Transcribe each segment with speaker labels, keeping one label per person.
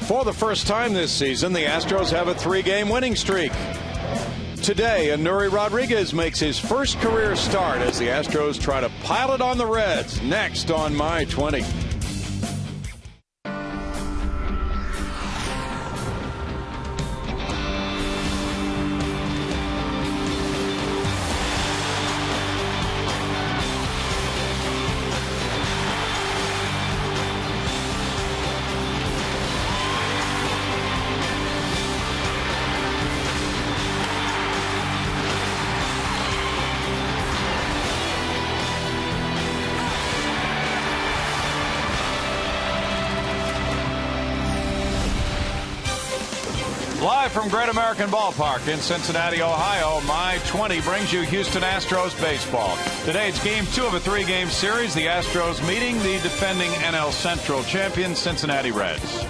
Speaker 1: For the first time this season, the Astros have a 3-game winning streak. Today, Nuri Rodriguez makes his first career start as the Astros try to pile it on the Reds. Next on My 20.
Speaker 2: Live from Great American Ballpark in Cincinnati, Ohio, My 20 brings you Houston Astros baseball. Today it's Game 2 of a 3-game series. The Astros meeting the defending NL Central champion Cincinnati Reds.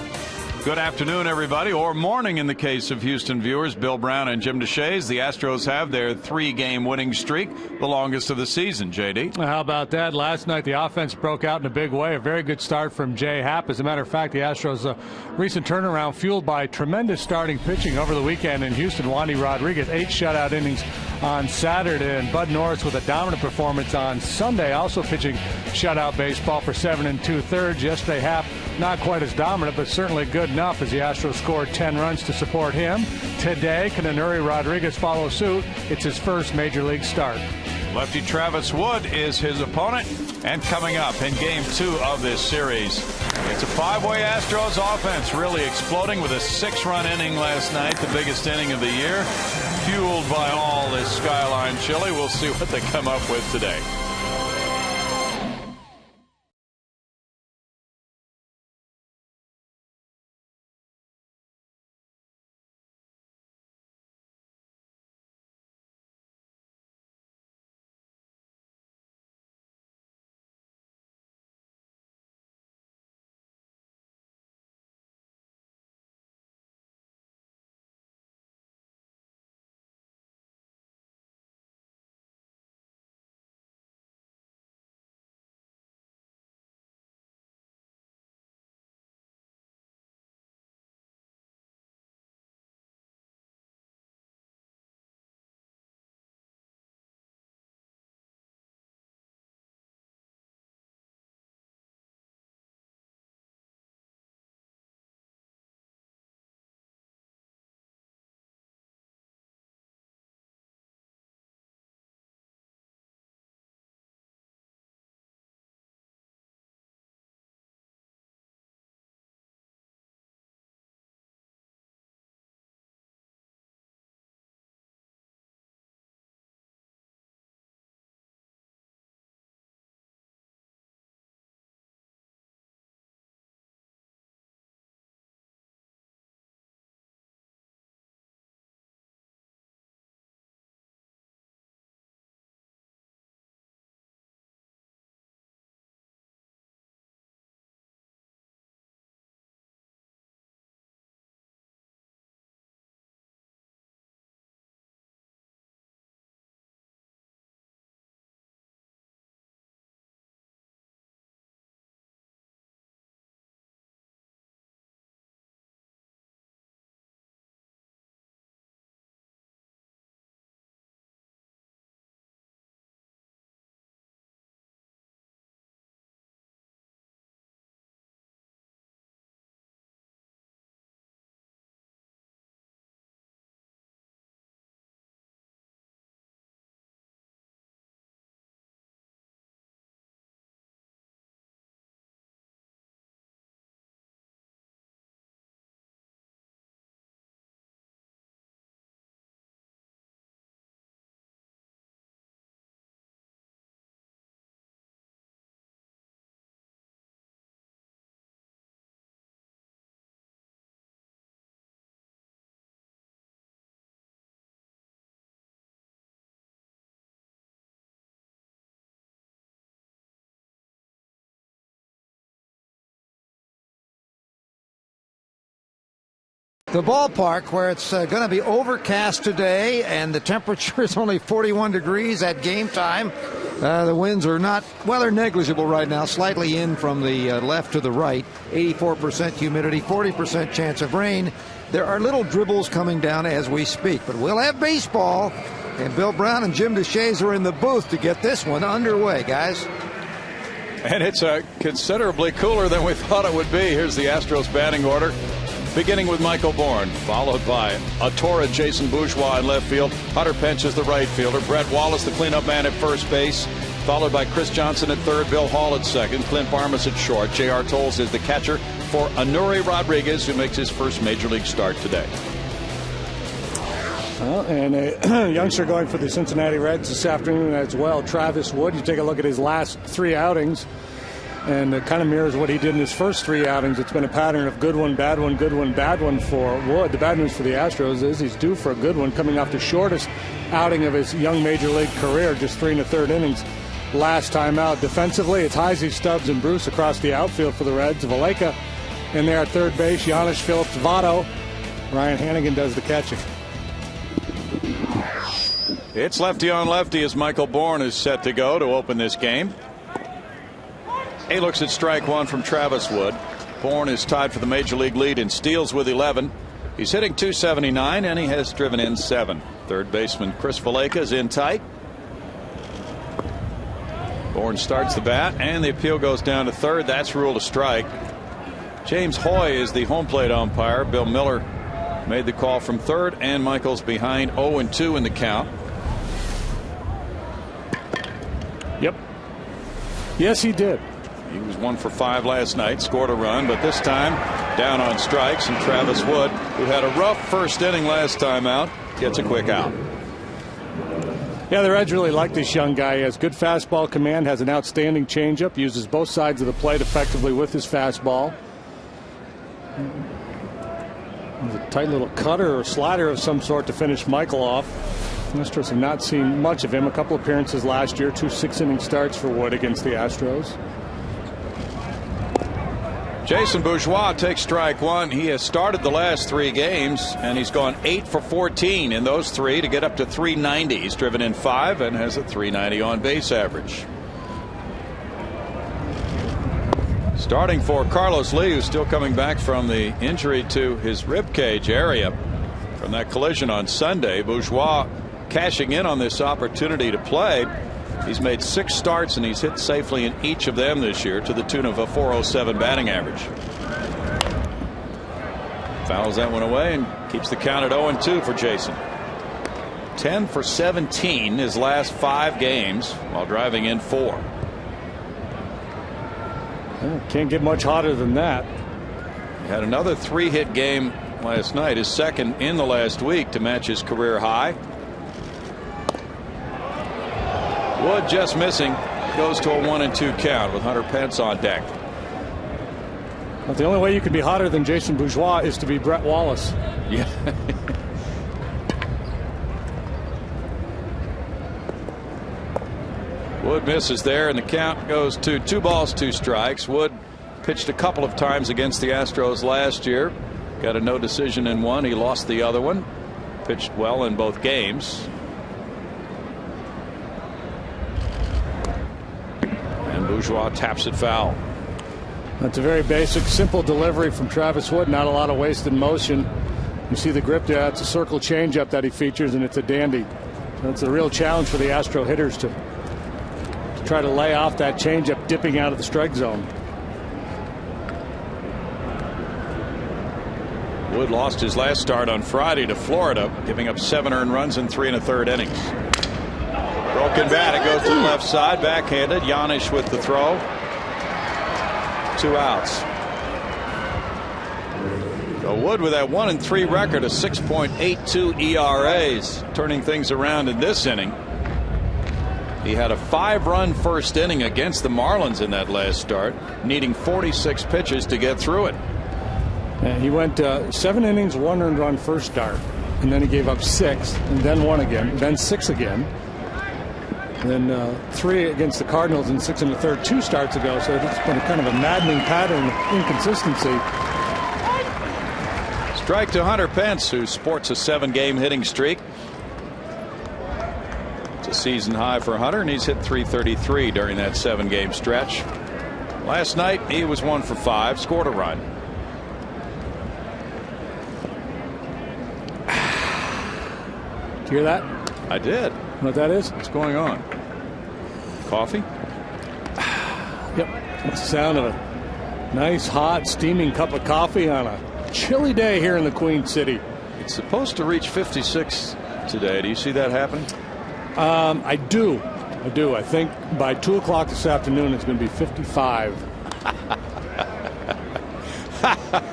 Speaker 2: Good afternoon, everybody, or morning in the case of Houston viewers. Bill Brown and Jim DeShays. The Astros have their 3-game winning streak, the longest of the season, JD.
Speaker 3: How about that? Last night the offense broke out in a big way. A very good start from J. Happ. As a matter of fact, the Astros' recent turnaround fueled by tremendous starting pitching over the weekend in Houston. Wandy Rodriguez, 8 shutout innings on Saturday, and Bud Norris with a dominant performance on Sunday, also pitching shutout baseball for 7 2/3. Yesterday, Happ not quite as dominant, but certainly good enough as the Astros scored 10 runs to support him. Today, can Nuri Rodriguez follow suit? It's his first major league start.
Speaker 2: Lefty Travis Wood is his opponent, and coming up in Game 2 of this series, it's a 5-way Astros offense really exploding with a 6-run inning last night, the biggest inning of the year, fueled by all this Skyline chili. We'll see what they come up with today.
Speaker 4: The ballpark, where it's going to be overcast today and the temperature is only 41 degrees at game time. The winds are not, well, they're negligible right now, slightly in from the left to the right. 84% humidity, 40% chance of rain. There are little dribbles coming down as we speak, but we'll have baseball. And Bill Brown and Jim DeShays are in the booth to get this one underway, guys.
Speaker 1: And it's considerably cooler than we thought it would be. Here's the Astros batting order, beginning with Michael Bourne, followed by a torrid Jason Bourgeois in left field. Hunter Pence is the right fielder. Brett Wallace, the cleanup man, at first base, followed by Chris Johnson at third, Bill Hall at second, Clint Barmas at short. J.R. Tolles is the catcher for Anuri Rodriguez, who makes his first major league start today.
Speaker 3: Well, and a youngster going for the Cincinnati Reds this afternoon as well, Travis Wood. You take a look at his last 3 outings, and it kind of mirrors what he did in his first 3 outings. It's been a pattern of good one, bad one, good one, bad one for Wood. The bad news for the Astros is he's due for a good one, coming off the shortest outing of his young major league career, just 3 1/3 innings last time out. Defensively, it's Heisey, Stubbs, and Bruce across the outfield for the Reds. Valleca in there at third base, Giannis, Phillips, Votto. Ryan Hannigan does the catching.
Speaker 1: It's lefty on lefty as Michael Bourne is set to go to open this game. He looks at strike one from Travis Wood. Bourne is tied for the major league lead in steals with 11. He's hitting .279 and he has driven in 7. Third baseman Chris Valleca is in tight. Bourne starts the bat and the appeal goes down to third. That's ruled a strike. James Hoy is the home plate umpire. Bill Miller made the call from third, and Michael's behind 0-2 in the count.
Speaker 3: Yep. Yes, he did.
Speaker 1: He was 1 for 5 last night, scored a run, but this time down on strikes, and Travis Wood, who had a rough first inning last time out, gets a quick out.
Speaker 3: Yeah, the Reds really like this young guy. He has good fastball command, has an outstanding changeup, uses both sides of the plate effectively with his fastball. There's a tight little cutter or slider of some sort to finish Michael off. The Astros have not seen much of him. A couple appearances last year, 2 6-inning starts for Wood against the Astros.
Speaker 1: Jason Bourgeois takes strike one. He has started the last 3 games, and he's gone 8 for 14 in those 3 to get up to .390. He's driven in 5 and has a .390 on base average. Starting for Carlos Lee, who's still coming back from the injury to his rib cage area from that collision on Sunday. Bourgeois cashing in on this opportunity to play. He's made 6 starts and he's hit safely in each of them this year to the tune of a .407 batting average. Fouls that one away and keeps the count at 0-2 for Jason. 10 for 17 his last 5 games while driving in 4.
Speaker 3: Well, can't get much hotter than that.
Speaker 1: He had another 3-hit game last night, his second in the last week, to match his career high. Wood just missing, goes to a 1-2 count with Hunter Pence on deck.
Speaker 3: But the only way you can be hotter than Jason Bourgeois is to be Brett Wallace.
Speaker 1: Yeah. Wood misses there, and the count goes to 2 balls, 2 strikes. Wood pitched a couple of times against the Astros last year. Got a no decision in one. He lost the other one. Pitched well in both games. And Bourgeois taps it foul.
Speaker 3: That's a very basic, simple delivery from Travis Wood. Not a lot of wasted motion. You see the grip there. It's a circle changeup that he features, and it's a dandy. That's a real challenge for the Astro hitters to try to lay off that changeup dipping out of the strike zone.
Speaker 1: Wood lost his last start on Friday to Florida, giving up 7 earned runs in 3 1/3 innings. Broken bat. It goes to the left side, backhanded. Giannis with the throw. 2 outs. So Wood with that 1-3 record, a 6.82 ERAs, turning things around in this inning. He had a 5-run first inning against the Marlins in that last start, needing 46 pitches to get through it.
Speaker 3: And he went 7 innings, 1 earned run first start, and then he gave up 6, and then 1 again, then 6 again, and then 3 against the Cardinals in 6 1/3 2 starts ago. So it's been a kind of a maddening pattern of inconsistency.
Speaker 1: Strike to Hunter Pence, who sports a 7-game hitting streak. It's a season high for Hunter, and he's hit .333 during that 7-game stretch. Last night he was 1 for 5, scored a run.
Speaker 3: Did you hear that?
Speaker 1: I did.
Speaker 3: What that is?
Speaker 1: What's going on? Coffee?
Speaker 3: Yep. It's the sound of a nice, hot, steaming cup of coffee on a chilly day here in the Queen City.
Speaker 1: It's supposed to reach 56 today. Do you see that happen?
Speaker 3: I do. I think by 2 o'clock this afternoon it's going to be 55.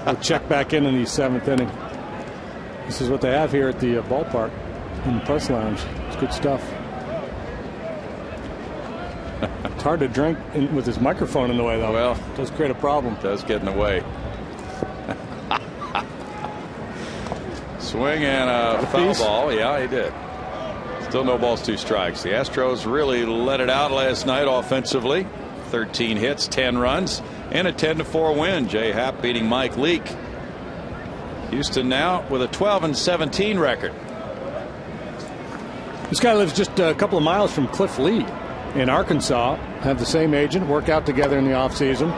Speaker 3: We'll check back in the 7th inning. This is what they have here at the ballpark in the press lounge. It's good stuff. It's hard to drink with his microphone in the way, though.
Speaker 1: Well,
Speaker 3: it does create a problem.
Speaker 1: It does get in the way. Swing and a foul ball. Yeah, he did. Still no balls, 2 strikes. The Astros really let it out last night offensively. 13 hits, 10 runs, and a 10-4 win. Jay Happ beating Mike Leake. Houston now with a 12-17 record.
Speaker 3: This guy lives just a couple of miles from Cliff Lee in Arkansas. Have the same agent, work out together in the offseason.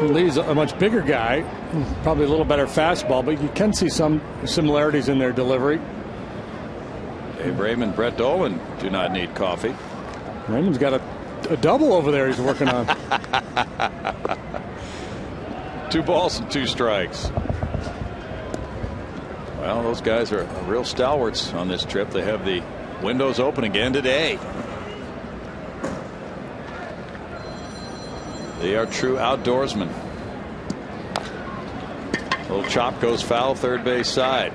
Speaker 3: Lee's a much bigger guy, probably a little better fastball, but you can see some similarities in their delivery.
Speaker 1: Dave Raymond, Brett Dolan do not need coffee.
Speaker 3: Raymond's got a double over there he's working on.
Speaker 1: 2 balls and 2 strikes. Well, those guys are real stalwarts on this trip. They have the windows open again today. They are true outdoorsmen. Little chop goes foul, third base side.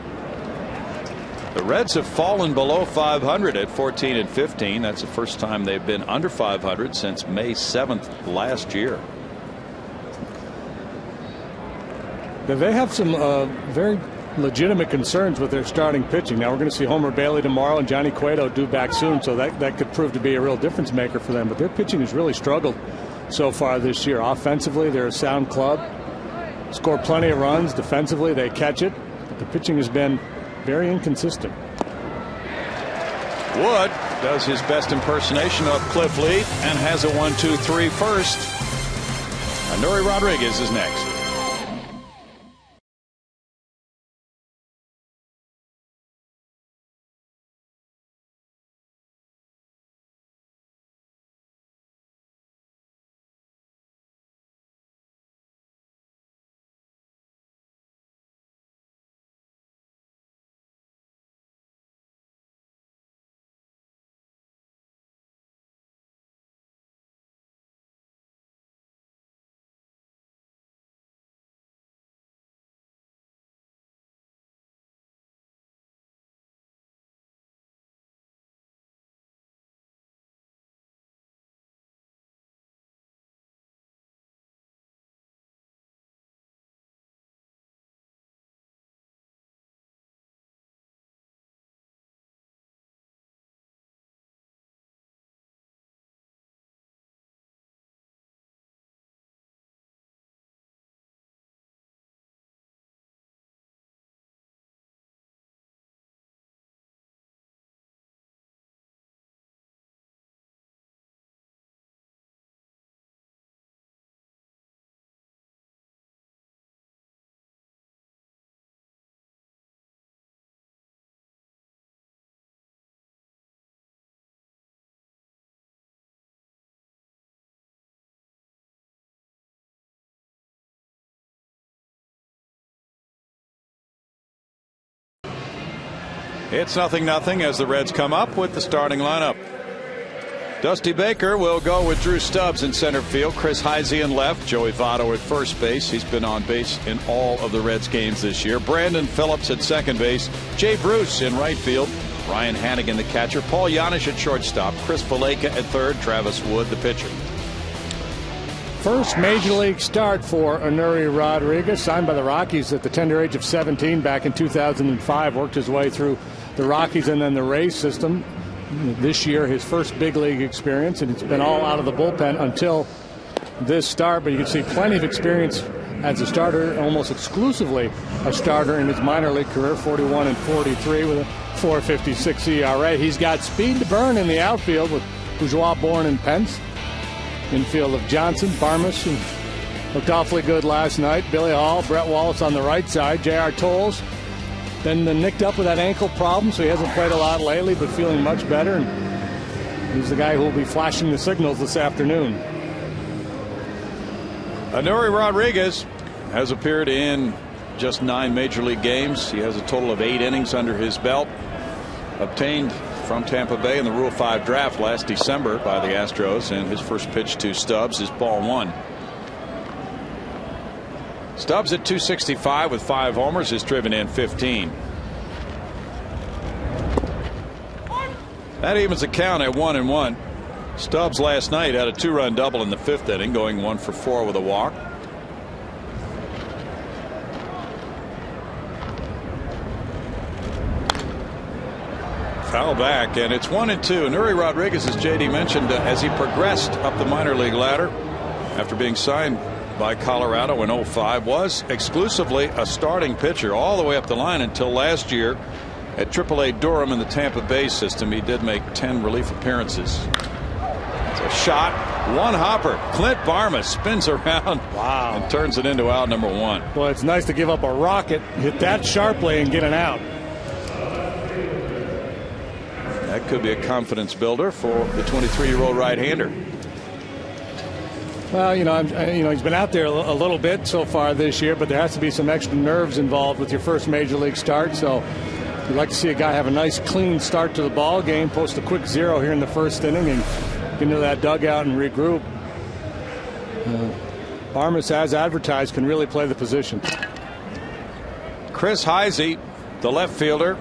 Speaker 1: The Reds have fallen below 500 at 14-15. That's the first time they've been under 500 since May 7th last year.
Speaker 3: They have some very legitimate concerns with their starting pitching. Now we're going to see Homer Bailey tomorrow and Johnny Cueto due back soon, so that could prove to be a real difference maker for them. But their pitching has really struggled so far this year. Offensively, they're a sound club. Score plenty of runs. Defensively, they catch it. But the pitching has been very inconsistent.
Speaker 1: Wood does his best impersonation of Cliff Lee and has a 1-2-3 first. Nuri Rodriguez is next. It's 0-0 as the Reds come up with the starting lineup. Dusty Baker will go with Drew Stubbs in center field. Chris Heisey in left. Joey Votto at first base. He's been on base in all of the Reds games this year. Brandon Phillips at second base. Jay Bruce in right field. Ryan Hannigan the catcher. Paul Janisch at shortstop. Chris Valaika at third. Travis Wood the pitcher.
Speaker 3: First major league start for Nuri Rodriguez, signed by the Rockies at the tender age of 17 back in 2005. Worked his way through the Rockies and then the Rays system. This year, his first big league experience, and it's been all out of the bullpen until this start, but you can see plenty of experience as a starter, almost exclusively a starter in his minor league career, 41 and 43 with a 4.56 ERA. He's got speed to burn in the outfield with HOU, Bourne, and Pence. Infield of Johnson, Barmas, who looked awfully good last night. Billy Hall, Brett Wallace on the right side. J.R. Tolles been nicked up with that ankle problem, so he hasn't played a lot lately, but feeling much better. And he's the guy who will be flashing the signals this afternoon.
Speaker 1: Anuri Rodriguez has appeared in just 9 major league games. He has a total of 8 innings under his belt. Obtained from Tampa Bay in the Rule 5 draft last December by the Astros, and his first pitch to Stubbs is ball 1. Stubbs at 265 with 5 homers has driven in 15. That evens the count at 1-1. Stubbs last night had a 2-run double in the 5th inning, going 1 for 4 with a walk. Foul back, and it's 1-2. Anuri Rodriguez, as JD mentioned, as he progressed up the minor league ladder after being signed by Colorado in 2005, was exclusively a starting pitcher all the way up the line until last year at AAA Durham in the Tampa Bay system. He did make 10 relief appearances. It's a shot, one hopper. Clint Barmas spins around,
Speaker 3: wow,
Speaker 1: and turns it into out number 1.
Speaker 3: Well, it's nice to give up a rocket, hit that sharply, and get an out.
Speaker 1: That could be a confidence builder for the 23-year-old right-hander.
Speaker 3: Well, he's been out there a little bit so far this year, but there has to be some extra nerves involved with your first major league start. So you'd like to see a guy have a nice, clean start to the ball game, post a quick 0 here in the 1st inning, and get into that dugout and regroup. Barmas, as advertised, can really play the position.
Speaker 1: Chris Heisey, the left fielder,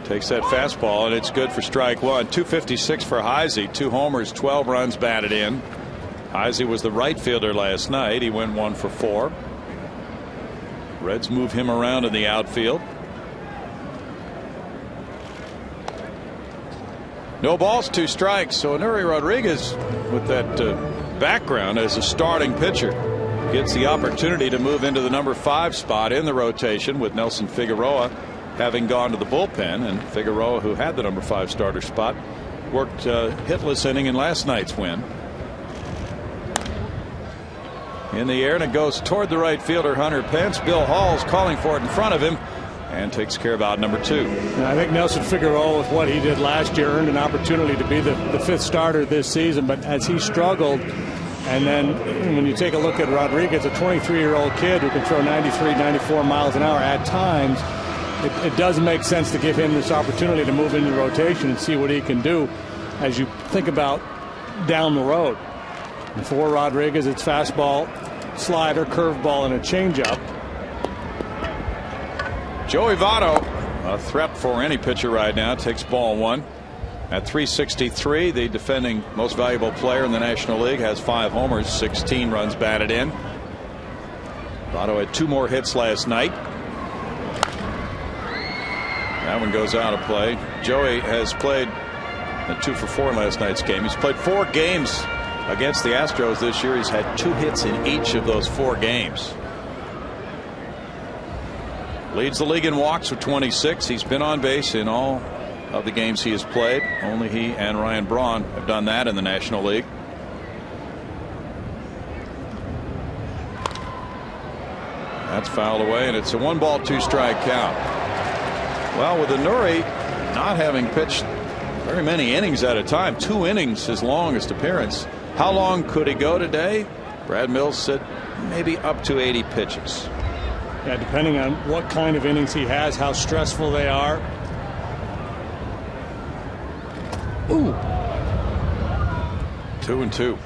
Speaker 1: takes that fastball, and it's good for strike 1. 256 for Heisey, 2 homers, 12 runs batted in. Heisey was the right fielder last night. He went 1 for 4. Reds move him around in the outfield. No balls, 2 strikes. So Anuri Rodriguez, with that background as a starting pitcher, gets the opportunity to move into the number 5 spot in the rotation, with Nelson Figueroa having gone to the bullpen. And Figueroa, who had the number 5 starter spot, worked hitless inning in last night's win. In the air, and it goes toward the right fielder, Hunter Pence. Bill Hall's calling for it in front of him and takes care of out number 2.
Speaker 3: And I think Nelson Figueroa, with what he did last year, earned an opportunity to be the 5th starter this season. But as he struggled, and then when you take a look at Rodriguez, a 23-year-old kid who can throw 93, 94 miles an hour at times, it does make sense to give him this opportunity to move into the rotation and see what he can do as you think about down the road. And for Rodriguez, it's fastball, slider, curveball, and a changeup.
Speaker 1: Joey Votto, a threat for any pitcher right now, takes ball 1. At 363, the defending most valuable player in the National League, has 5 homers, 16 runs batted in. Votto had 2 more hits last night. That one goes out of play. Joey has played 2 for 4 in last night's game. He's played 4 games against the Astros this year. He's had 2 hits in each of those 4 games. Leads the league in walks with 26. He's been on base in all of the games he has played. Only he and Ryan Braun have done that in the National League. That's fouled away, and it's a 1-ball, 2-strike count. Well, with Anuri not having pitched very many innings at a time, 2 innings his longest appearance. How long could he go today? Brad Mills said maybe up to 80 pitches.
Speaker 3: Yeah, depending on what kind of innings he has, how stressful they are. Ooh.
Speaker 1: 2-2.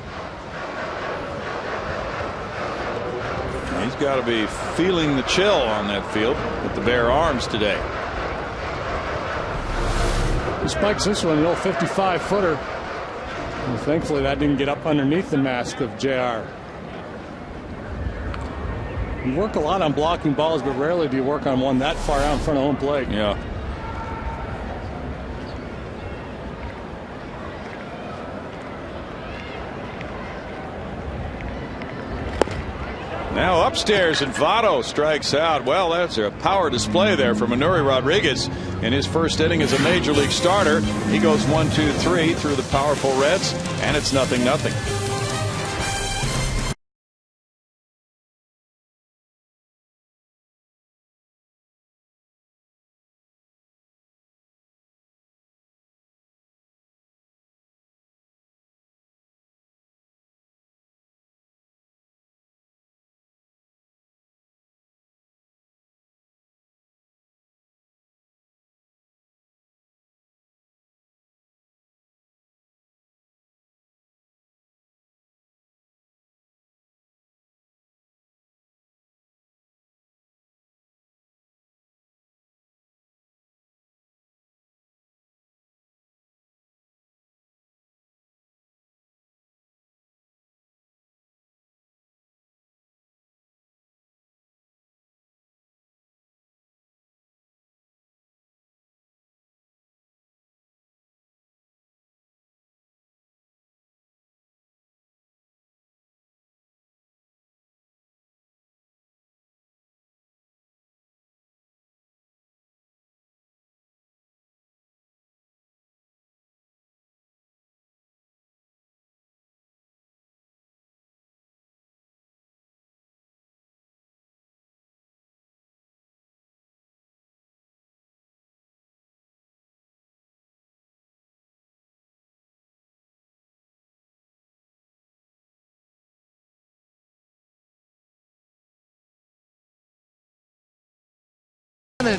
Speaker 1: He's got to be feeling the chill on that field with the bare arms today.
Speaker 3: He spikes this one, the old 55-footer. And thankfully, that didn't get up underneath the mask of JR. You work a lot on blocking balls, but rarely do you work on one that far out in front of home plate.
Speaker 1: Yeah. Now upstairs, and Votto strikes out. Well, that's a power display there from Manuri Rodriguez in his first inning as a major league starter. He goes 1-2-3 through the powerful Reds, and it's 0-0.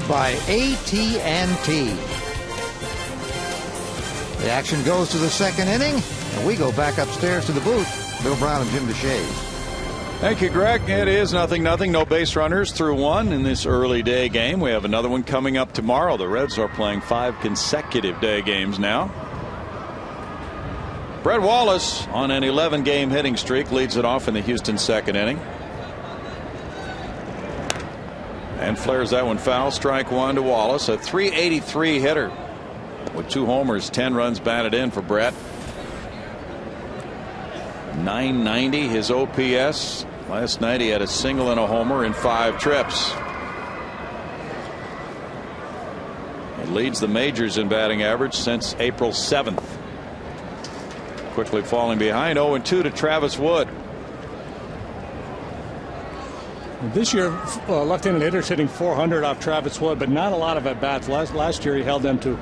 Speaker 4: By AT&T. The action goes to the second inning, and we go back upstairs to the booth. Bill Brown and Jim DeShays.
Speaker 1: Thank you, Greg. It is 0-0. No base runners through one in this early day game. We have another one coming up tomorrow. The Reds are playing 5 consecutive day games now. Brett Wallace on an 11-game hitting streak leads it off in the Houston second inning. And flares that one foul. Strike one to Wallace. A .383 hitter with 2 homers, 10 runs batted in for Brett. .990 his OPS. Last night he had a single and a homer in 5 trips. He leads the majors in batting average since April 7th. Quickly falling behind. 0-2 to Travis Wood.
Speaker 3: This year, left-handed hitters hitting .400 off Travis Wood, but not a lot of at-bats. Last year he held them to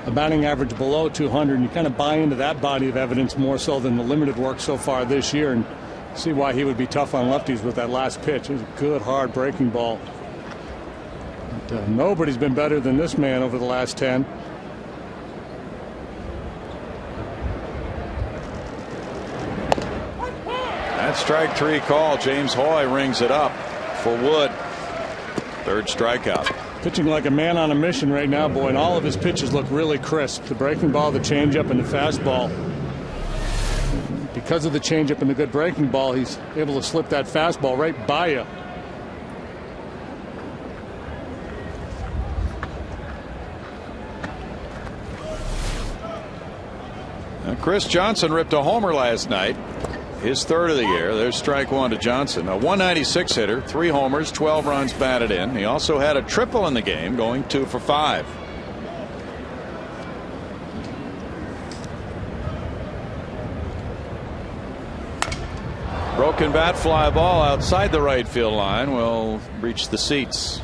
Speaker 3: a batting average below .200, and you kind of buy into that body of evidence more so than the limited work so far this year, and see why he would be tough on lefties with that last pitch. It was a good, hard breaking ball. But, nobody's been better than this man over the last 10.
Speaker 1: That strike 3 call. James Hoy rings it up for Wood. 3rd strikeout.
Speaker 3: Pitching like a man on a mission right now, boy, and all of his pitches look really crisp. The breaking ball, the changeup, and the fastball. Because of the changeup and the good breaking ball, he's able to slip that fastball right by you.
Speaker 1: Now, Chris Johnson ripped a homer last night. His 3rd of the year. There's strike 1 to Johnson. A 196 hitter, 3 homers, 12 runs batted in. He also had a triple in the game, going 2 for 5. Broken bat, fly ball outside the right field line will reach the seats.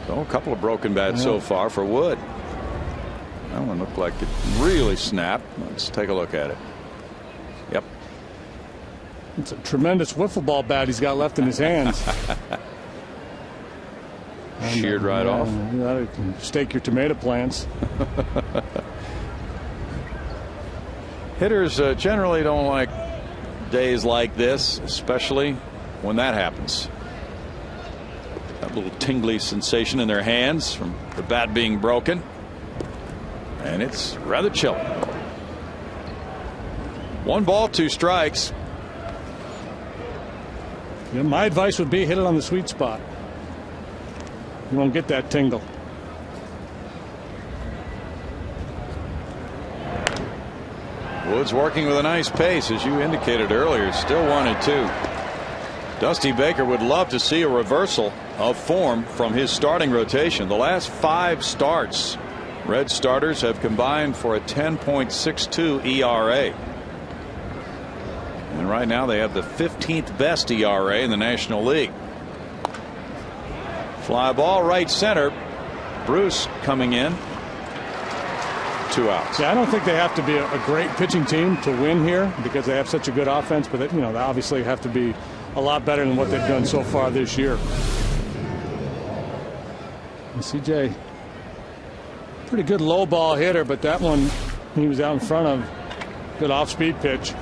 Speaker 1: So a couple of broken bats so far for Wood. That one looked like it really snapped. Let's take a look at it. Yep.
Speaker 3: It's a tremendous wiffle ball bat he's got left in his hands.
Speaker 1: Sheared right off.
Speaker 3: You can stake your tomato plants.
Speaker 1: Hitters generally don't like days like this, especially when that happens. That little tingly sensation in their hands from the bat being broken. And it's rather chilly. 1 ball, 2 strikes.
Speaker 3: Yeah, my advice would be hit it on the sweet spot. You won't get that tingle.
Speaker 1: Woods working with a nice pace, as you indicated earlier. Still 1-2. Dusty Baker would love to see a reversal of form from his starting rotation. The last 5 starts, Red starters have combined for a 10.62 ERA. And right now they have the 15th best ERA in the National League. Fly ball right center. Bruce coming in. 2 outs.
Speaker 3: Yeah, I don't think they have to be a great pitching team to win here because they have such a good offense, but they obviously have to be a lot better than what they've done so far this year. And CJ, pretty good low ball hitter, but that one he was out in front of. Good off-speed pitch.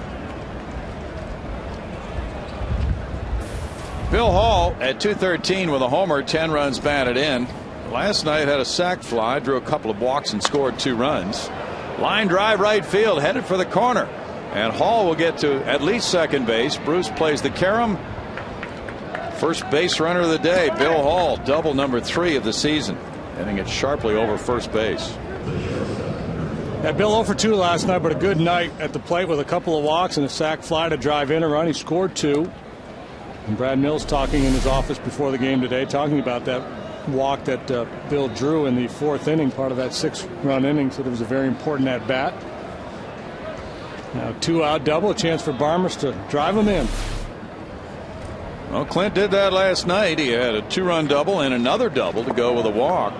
Speaker 1: Bill Hall at 213 with a homer, 10 runs batted in. Last night had a sac fly, drew a couple of walks and scored 2 runs. Line drive right field, headed for the corner. And Hall will get to at least second base. Bruce plays the carom. First base runner of the day, Bill Hall, double number 3 of the season, hitting it sharply over first base.
Speaker 3: Yeah, Bill 0 for 2 last night, but a good night at the plate with a couple of walks and a sac fly to drive in a run. He scored 2. And Brad Mills talking in his office before the game today, talking about that walk that Bill drew in the 4th inning, part of that 6-run inning. Said it was a very important at bat. Now 2-out double, a chance for Barmers to drive him in.
Speaker 1: Well, Clint did that last night. He had a 2-run double and another double to go with a walk.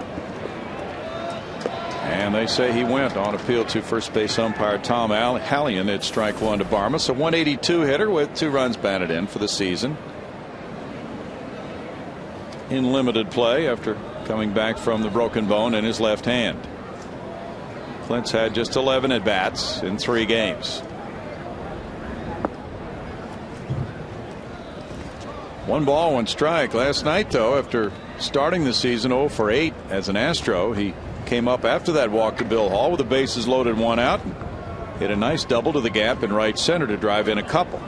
Speaker 1: And they say he went on appeal to first base umpire Tom Hallion at strike 1 to Barmers. A 182 hitter with 2 runs batted in for the season. In limited play after coming back from the broken bone in his left hand. Clint's had just 11 at bats in 3 games. 1 ball, 1 strike. Last night, though, after starting the season 0 for 8 as an Astro, he came up after that walk to Bill Hall with the bases loaded, 1 out, and hit a nice double to the gap in right center to drive in a couple.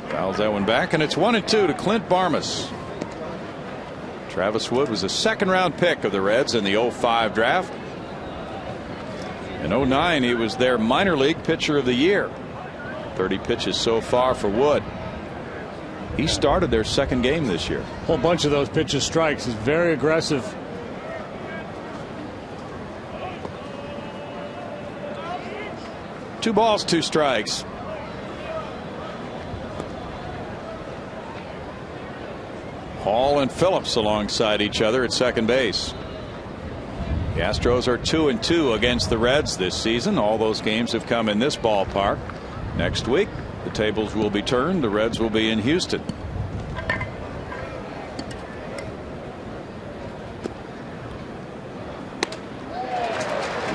Speaker 1: Fouls that one back, and it's 1-2 to Clint Barmers. Travis Wood was a 2nd-round pick of the Reds in the 05 draft. In 09, he was their minor league pitcher of the year. 30 pitches so far for Wood. He started their 2nd game this year.
Speaker 3: A whole bunch of those pitches strikes. He's very aggressive.
Speaker 1: Two balls, 2 strikes. Hall and Phillips alongside each other at second base. The Astros are 2-2 against the Reds this season. All those games have come in this ballpark. Next week, the tables will be turned. The Reds will be in Houston.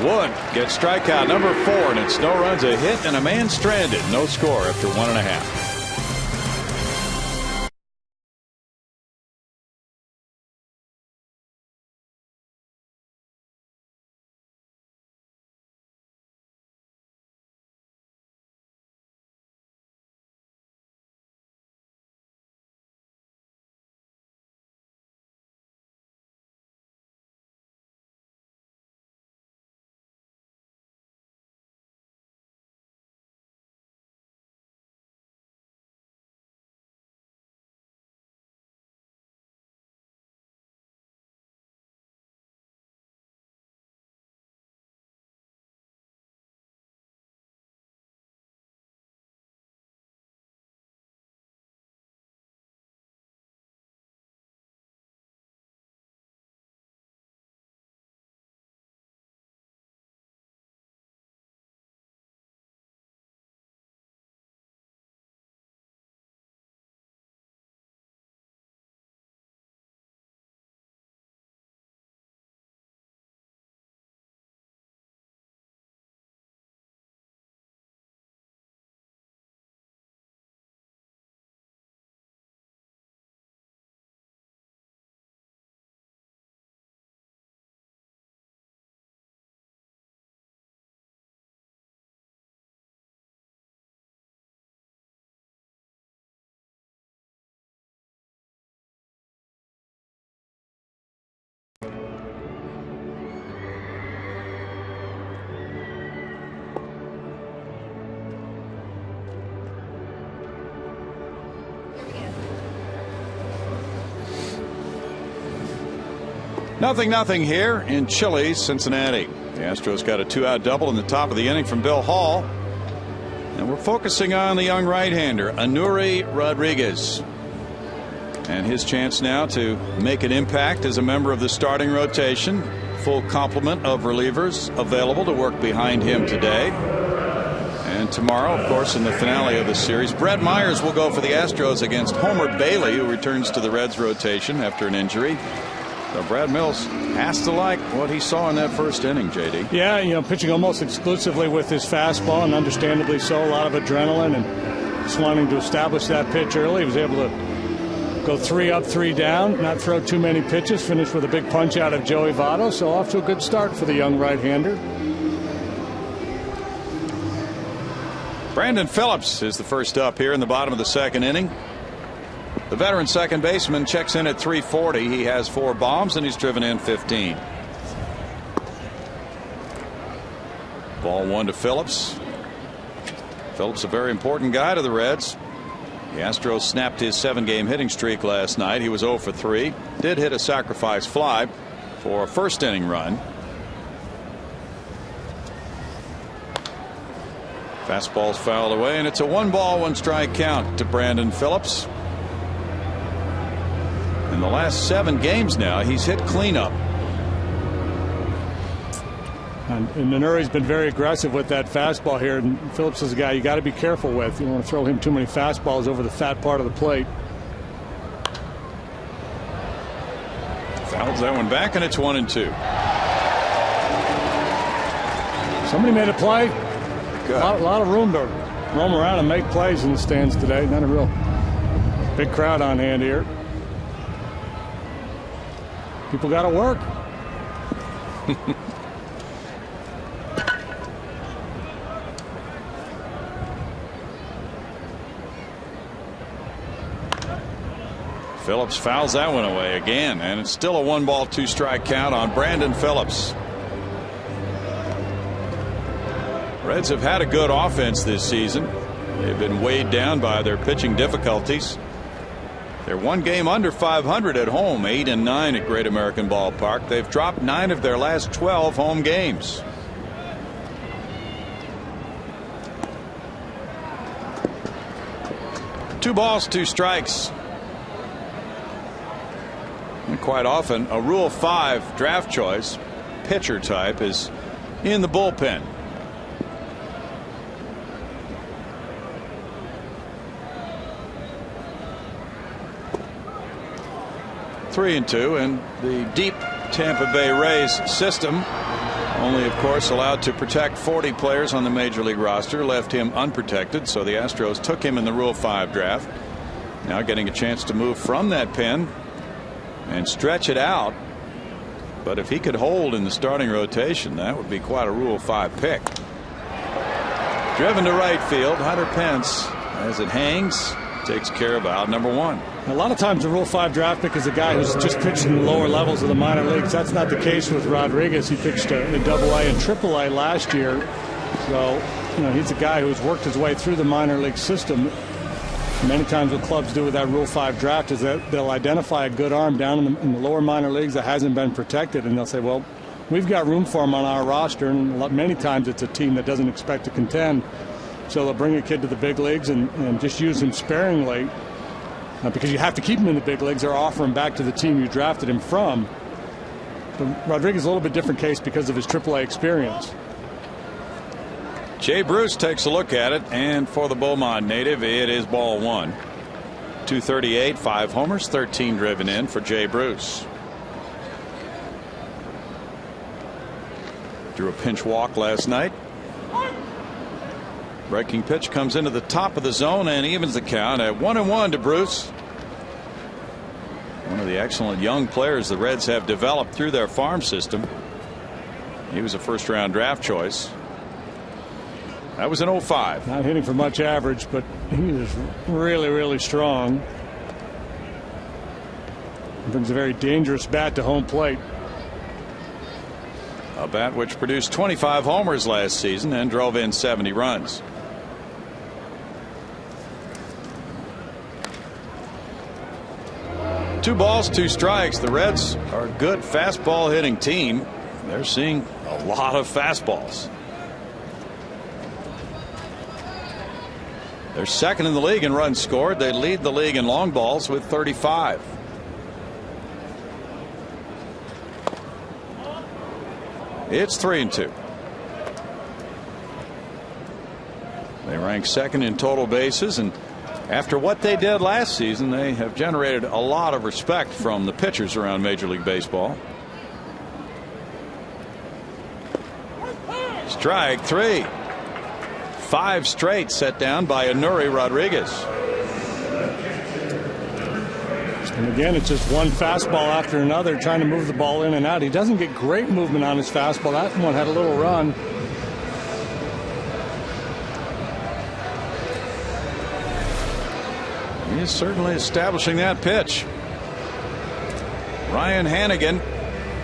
Speaker 1: Wood gets strikeout number 4, and it's no runs, a hit, and a man stranded. No score after 1.5. 0-0 here in chilly Cincinnati. The Astros got a 2-out double in the top of the inning from Bill Hall. And we're focusing on the young right-hander, Anuri Rodriguez. And his chance now to make an impact as a member of the starting rotation. Full complement of relievers available to work behind him today. And tomorrow, of course, in the finale of the series, Brett Myers will go for the Astros against Homer Bailey, who returns to the Reds rotation after an injury. So Brad Mills has to like what he saw in that first inning, JD.
Speaker 3: Yeah, pitching almost exclusively with his fastball, and understandably so, a lot of adrenaline, and just wanting to establish that pitch early. He was able to go 3 up, 3 down, not throw too many pitches, finish with a big punch out of Joey Votto, so off to a good start for the young right-hander.
Speaker 1: Brandon Phillips is the first up here in the bottom of the second inning. The veteran second baseman checks in at .340. He has 4 bombs and he's driven in 15. Ball 1 to Phillips. Phillips, a very important guy to the Reds. The Astros snapped his 7-game hitting streak last night. He was 0 for 3. Did hit a sacrifice fly for a first inning run. Fastball's fouled away, and it's a 1-ball, 1-strike count to Brandon Phillips. In the last 7 games now, he's hit cleanup.
Speaker 3: And Anuri's been very aggressive with that fastball here, and Phillips is a guy you got to be careful with. You don't want to throw him too many fastballs over the fat part of the plate.
Speaker 1: Fouls that one back, and it's 1-2.
Speaker 3: Somebody made a play. A lot of room to roam around and make plays in the stands today. Not a real big crowd on hand here. People got to work.
Speaker 1: Phillips fouls that one away again, and it's still a 1-ball, 2-strike count on Brandon Phillips. Reds have had a good offense this season. They've been weighed down by their pitching difficulties. They're 1 game under 500 at home, 8-9 at Great American Ballpark. They've dropped 9 of their last 12 home games. Two balls, 2 strikes. And quite often a Rule 5 draft choice, pitcher type, is in the bullpen. Three and 2, and the deep Tampa Bay Rays system, only of course allowed to protect 40 players on the major league roster, left him unprotected, so the Astros took him in the Rule 5 draft. Now getting a chance to move from that pen and stretch it out, but if he could hold in the starting rotation, that would be quite a Rule 5 pick. Driven to right field, Hunter Pence, as it hangs, takes care of out number 1.
Speaker 3: A lot of times a Rule 5 draft pick is a guy who's just pitched in the lower levels of the minor leagues. That's not the case with Rodriguez. He pitched in AA and AAA last year, so he's a guy who's worked his way through the minor league system. Many times what clubs do with that Rule 5 draft is that they'll identify a good arm down in the lower minor leagues that hasn't been protected, and they'll say, well, we've got room for him on our roster, and many times it's a team that doesn't expect to contend, so they'll bring a kid to the big leagues and just use him sparingly. Because you have to keep him in the big leagues or offer him back to the team you drafted him from. But Rodriguez is a little bit different case because of his AAA experience.
Speaker 1: Jay Bruce takes a look at it, and for the Beaumont native, it is ball 1. 238, 5 homers, 13 driven in for Jay Bruce. Drew a pinch walk last night. Breaking pitch comes into the top of the zone and evens the count at 1-1 to Bruce. One of the excellent young players the Reds have developed through their farm system. He was a first-round draft choice. That was an 05.
Speaker 3: Not hitting for much average, but he is really, really strong. Brings a very dangerous bat to home plate.
Speaker 1: A bat which produced 25 homers last season and drove in 70 runs. 2 balls, 2 strikes. The Reds are a good fastball hitting team. They're seeing a lot of fastballs. They're second in the league in runs scored. They lead the league in long balls with 35. It's 3-2. They rank second in total bases, and after what they did last season, they have generated a lot of respect from the pitchers around Major League Baseball. Strike 3. 5 straight set down by Anuri Rodriguez.
Speaker 3: And again, it's just one fastball after another, trying to move the ball in and out. He doesn't get great movement on his fastball. That one had a little run.
Speaker 1: He is certainly establishing that pitch. Ryan Hannigan,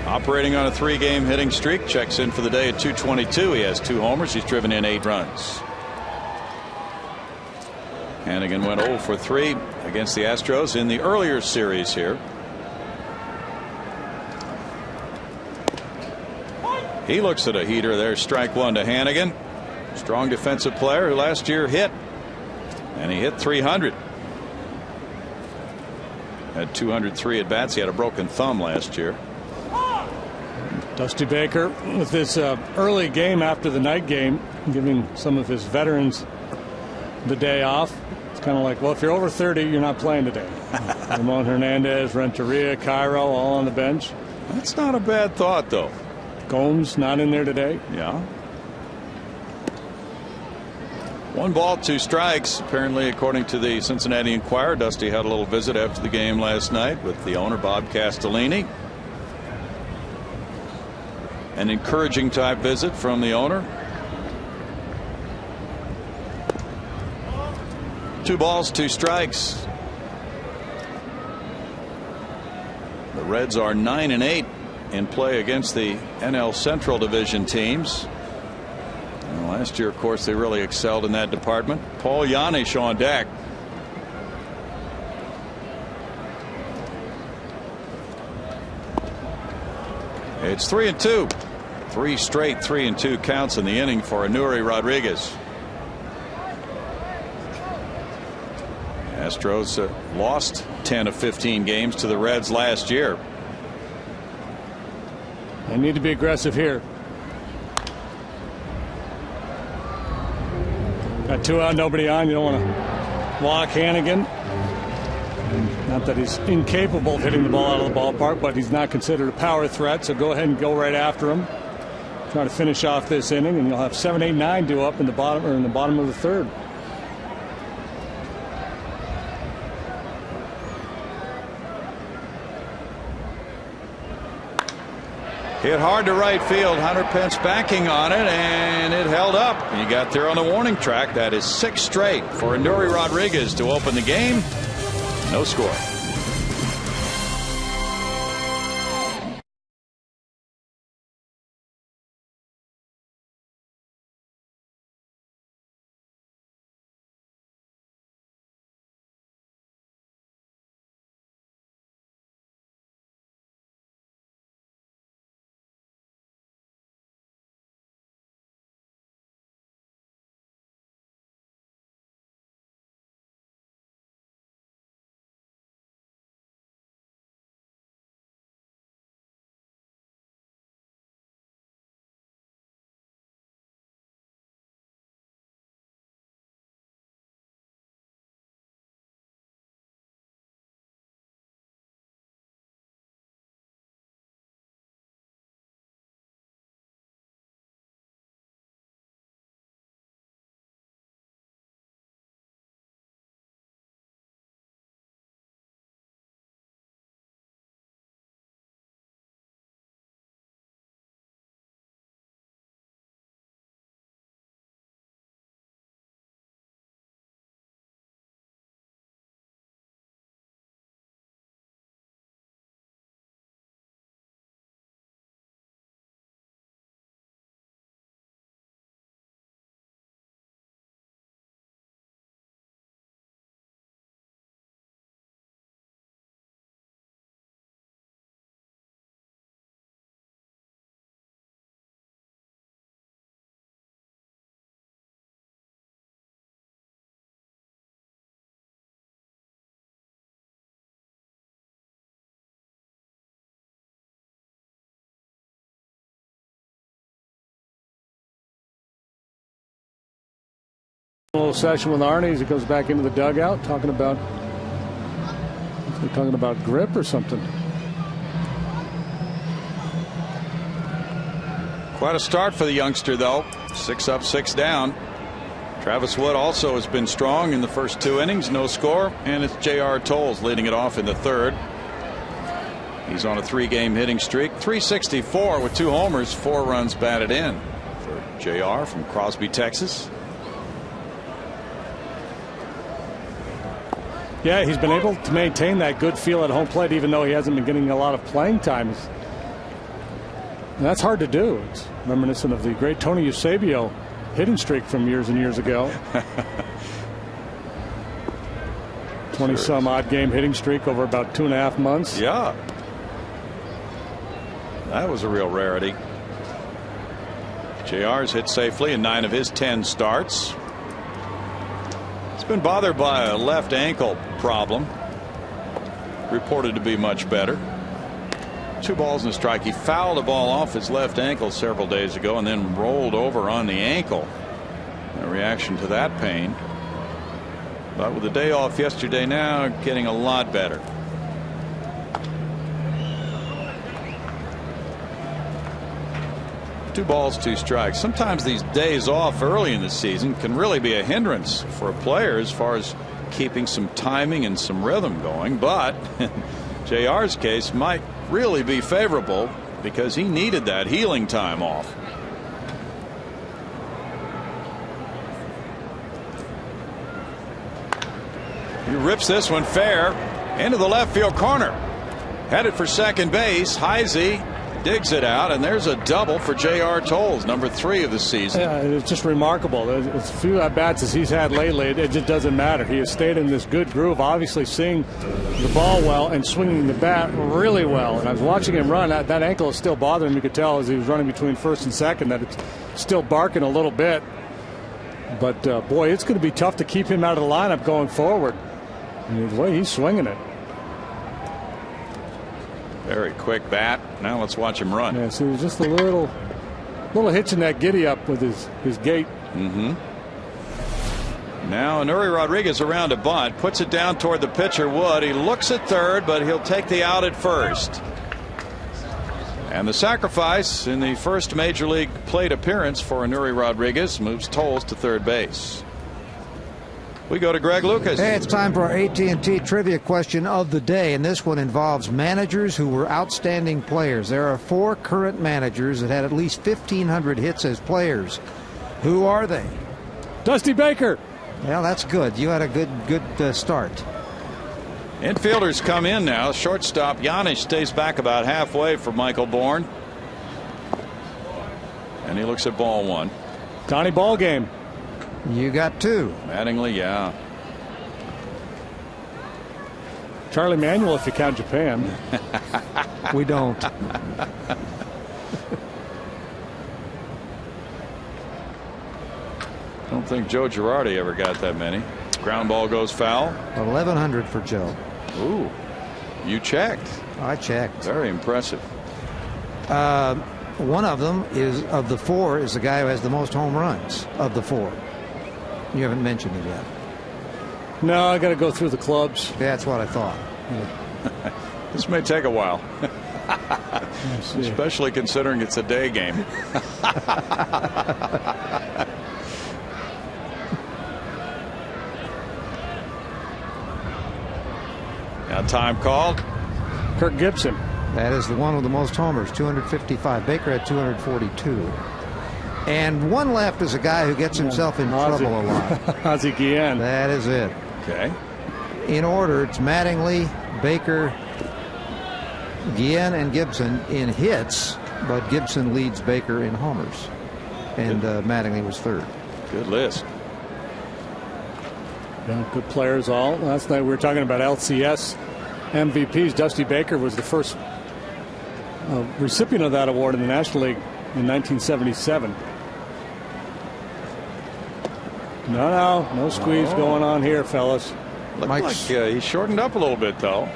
Speaker 1: operating on a 3-game hitting streak, checks in for the day at 222. He has 2 homers. He's driven in 8 runs. Hannigan went 0 for 3 against the Astros in the earlier series here. He looks at a heater there. Strike 1 to Hannigan. Strong defensive player who last year hit, and he hit 300. Had 203 at bats. He had a broken thumb last year.
Speaker 3: Dusty Baker with this early game after the night game, giving some of his veterans the day off. It's kind of like, well, if you're over 30, you're not playing today. Ramon Hernandez, Renteria, Cairo, all on the bench.
Speaker 1: That's not a bad thought, though.
Speaker 3: Gomes not in there today.
Speaker 1: Yeah. 1 ball, 2 strikes. Apparently, according to the Cincinnati Enquirer, Dusty had a little visit after the game last night with the owner, Bob Castellini. An encouraging type visit from the owner. 2 balls, 2 strikes. The Reds are 9-8 in play against the NL Central Division teams. And last year, of course, they really excelled in that department. Paul Yanish on deck. It's 3-2. 3 straight 3-2 counts in the inning for Anuri Rodriguez. Astros lost 10 of 15 games to the Reds last year.
Speaker 3: They need to be aggressive here. Got 2 out, nobody on. You don't want to walk Hannigan. Not that he's incapable of hitting the ball out of the ballpark, but he's not considered a power threat, so go ahead and go right after him. Try to finish off this inning, and you'll have 7, 8, 9 due up in the bottom of the 3rd.
Speaker 1: Hit hard to right field. Hunter Pence backing on it, and it held up. He got there on the warning track. That is 6 straight for Anuri Rodriguez to open the game. No score.
Speaker 3: A little session with Arnie as he goes back into the dugout, talking about grip or something.
Speaker 1: Quite a start for the youngster, though. 6 up, 6 down. Travis Wood also has been strong in the first 2 innings. No score, and it's J.R. Tolles leading it off in the 3rd. He's on a 3-game hitting streak. 364 with 2 homers, 4 runs batted in for J.R. from Crosby, Texas.
Speaker 3: Yeah, he's been able to maintain that good feel at home plate, even though he hasn't been getting a lot of playing time. And that's hard to do. It's reminiscent of the great Tony Eusebio hitting streak from years and years ago. 20-some odd game hitting streak over about 2.5 months.
Speaker 1: Yeah. That was a real rarity. JR's hit safely in 9 of his 10 starts. He's been bothered by a left ankle problem. Reported to be much better. 2 balls and a strike. He fouled a ball off his left ankle several days ago and then rolled over on the ankle. A reaction to that pain. But with the day off yesterday, now getting a lot better. Two balls, 2 strikes. Sometimes these days off early in the season can really be a hindrance for a player as far as keeping some timing and some rhythm going. But JR's case might really be favorable because he needed that healing time off. He rips this one fair into the left field corner. Headed for second base. Heisey digs it out, and there's a double for J.R. Tolles, number 3 of the season.
Speaker 3: Yeah, it's just remarkable. As few at-bats as he's had lately, it just doesn't matter. He has stayed in this good groove, obviously seeing the ball well and swinging the bat really well. And I was watching him run. That ankle is still bothering him. You could tell as he was running between first and second that it's still barking a little bit. But, boy, it's going to be tough to keep him out of the lineup going forward. And the way he's swinging it.
Speaker 1: Very quick bat. Now let's watch him run.
Speaker 3: Yeah, so just a little hitch in that giddy up with his gait.
Speaker 1: Now Nuri Rodriguez around a bunt, puts it down toward the pitcher Wood. He looks at third, but he'll take the out at first. And the sacrifice in the first major league plate appearance for Nuri Rodriguez moves Tolles to third base. We go to Greg Lucas.
Speaker 4: Hey, it's time for our AT&T trivia question of the day, and this one involves managers who were outstanding players. There are 4 current managers that had at least 1,500 hits as players. Who are they?
Speaker 3: Dusty Baker.
Speaker 4: Well, that's good. You had a good start.
Speaker 1: Infielders come in now. Shortstop Giannis stays back about halfway for Michael Bourne. And he looks at ball 1.
Speaker 3: Donnie Ballgame.
Speaker 4: You got 2.
Speaker 1: Mattingly, yeah.
Speaker 3: Charlie Manuel, if you count Japan.
Speaker 4: We don't.
Speaker 1: Don't think Joe Girardi ever got that many. Ground ball goes foul.
Speaker 4: 1,100 for Joe.
Speaker 1: Ooh, you checked.
Speaker 4: I checked.
Speaker 1: Very impressive.
Speaker 4: One of them is, of the 4, is the guy who has the most home runs of the 4. You haven't mentioned it yet.
Speaker 3: No, I got to go through the clubs.
Speaker 4: That's what I thought.
Speaker 1: This may take a while. Especially considering it's a day game. Now time called.
Speaker 3: Kirk Gibson.
Speaker 4: That is the one with the most homers, 255. Baker had 242. And one left is a guy who gets himself in trouble a lot.
Speaker 3: Ozzie Guillen.
Speaker 4: That is it.
Speaker 1: Okay.
Speaker 4: In order, it's Mattingly, Baker, Guillen, and Gibson in hits, but Gibson leads Baker in homers. And Mattingly was 3rd.
Speaker 1: Good list.
Speaker 3: Yeah, good players all. Last night we were talking about LCS MVPs. Dusty Baker was the first recipient of that award in the National League in 1977. No squeeze going on here, fellas.
Speaker 1: Looked like he shortened up a little bit, though.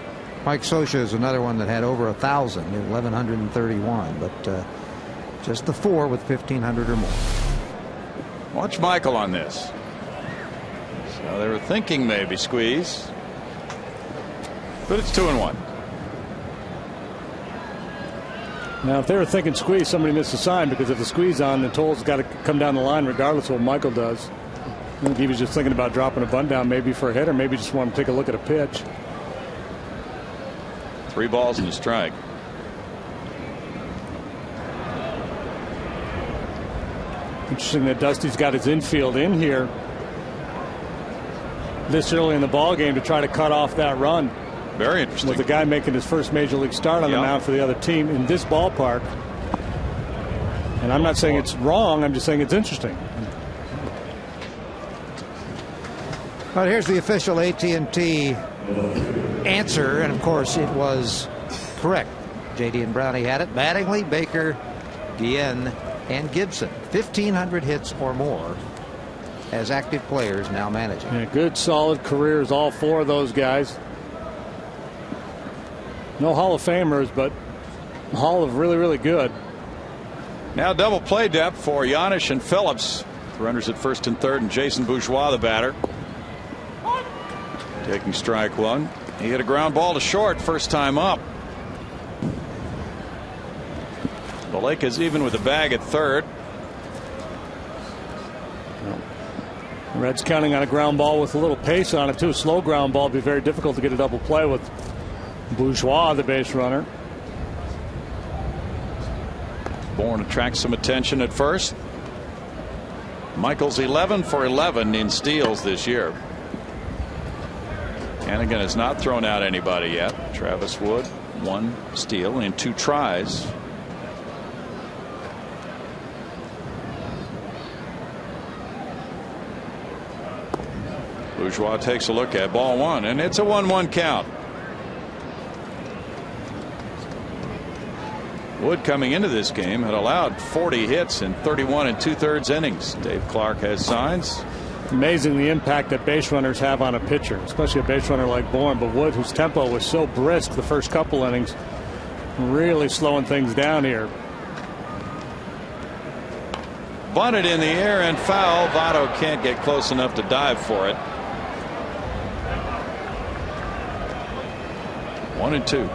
Speaker 4: Mike Scioscia is another one that had over 1,000, 1,131, but just the 4 with 1,500 or more.
Speaker 1: Watch Michael on this. Well, they were thinking maybe squeeze, but it's 2-1.
Speaker 3: Now, if they were thinking squeeze, somebody missed a sign, because if the squeeze on, then Toll's got to come down the line regardless of what Michael does. I think he was just thinking about dropping a bunt down, maybe for a hit, or maybe just want to take a look at a pitch.
Speaker 1: 3 balls and a strike.
Speaker 3: Interesting that Dusty's got his infield in here this early in the ball game to try to cut off that run.
Speaker 1: Very interesting.
Speaker 3: With the guy making his first major league start on the mound for the other team in this ballpark. And I'm not saying it's wrong, I'm just saying it's interesting.
Speaker 4: All right, here's the official AT&T answer, and of course it was correct. JD and Brownie had it. Mattingly, Baker, Guillen, and Gibson. 1,500 hits or more as active players now managing.
Speaker 3: Yeah, good solid careers, all 4 of those guys. No Hall of Famers, but Hall of really good.
Speaker 1: Now double play depth for Giannis and Phillips. Runners at first and third, and Jason Bourgeois the batter. Taking strike 1. He hit a ground ball to short first time up. The Lake is even with the bag at third.
Speaker 3: The Reds counting on a ground ball with a little pace on it too. Slow ground ball would be very difficult to get a double play with Bourgeois, the base runner.
Speaker 1: Bourne attracts some attention at first. Michael's 11 for 11 in steals this year. Hannigan has not thrown out anybody yet. Travis Wood, 1 steal in 2 tries. Bourgeois takes a look at ball 1, and it's a 1-1 count. Wood, coming into this game, had allowed 40 hits in 31 2/3 innings. Dave Clark has signs.
Speaker 3: Amazing the impact that base runners have on a pitcher, especially a base runner like Bourne. But Wood, whose tempo was so brisk the first couple innings, really slowing things down here.
Speaker 1: Bunted in the air and foul. Votto can't get close enough to dive for it. 1-2.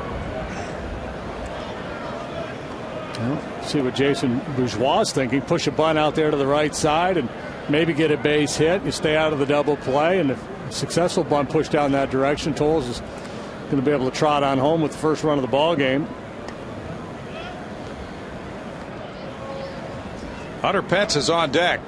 Speaker 3: Well, see what Jason Bourgeois is thinking. Push a bunt out there to the right side and maybe get a base hit. You stay out of the double play, and if a successful bunt pushed down that direction, Tolles is going to be able to trot on home with the first run of the ball game.
Speaker 1: Hunter Pence is on deck.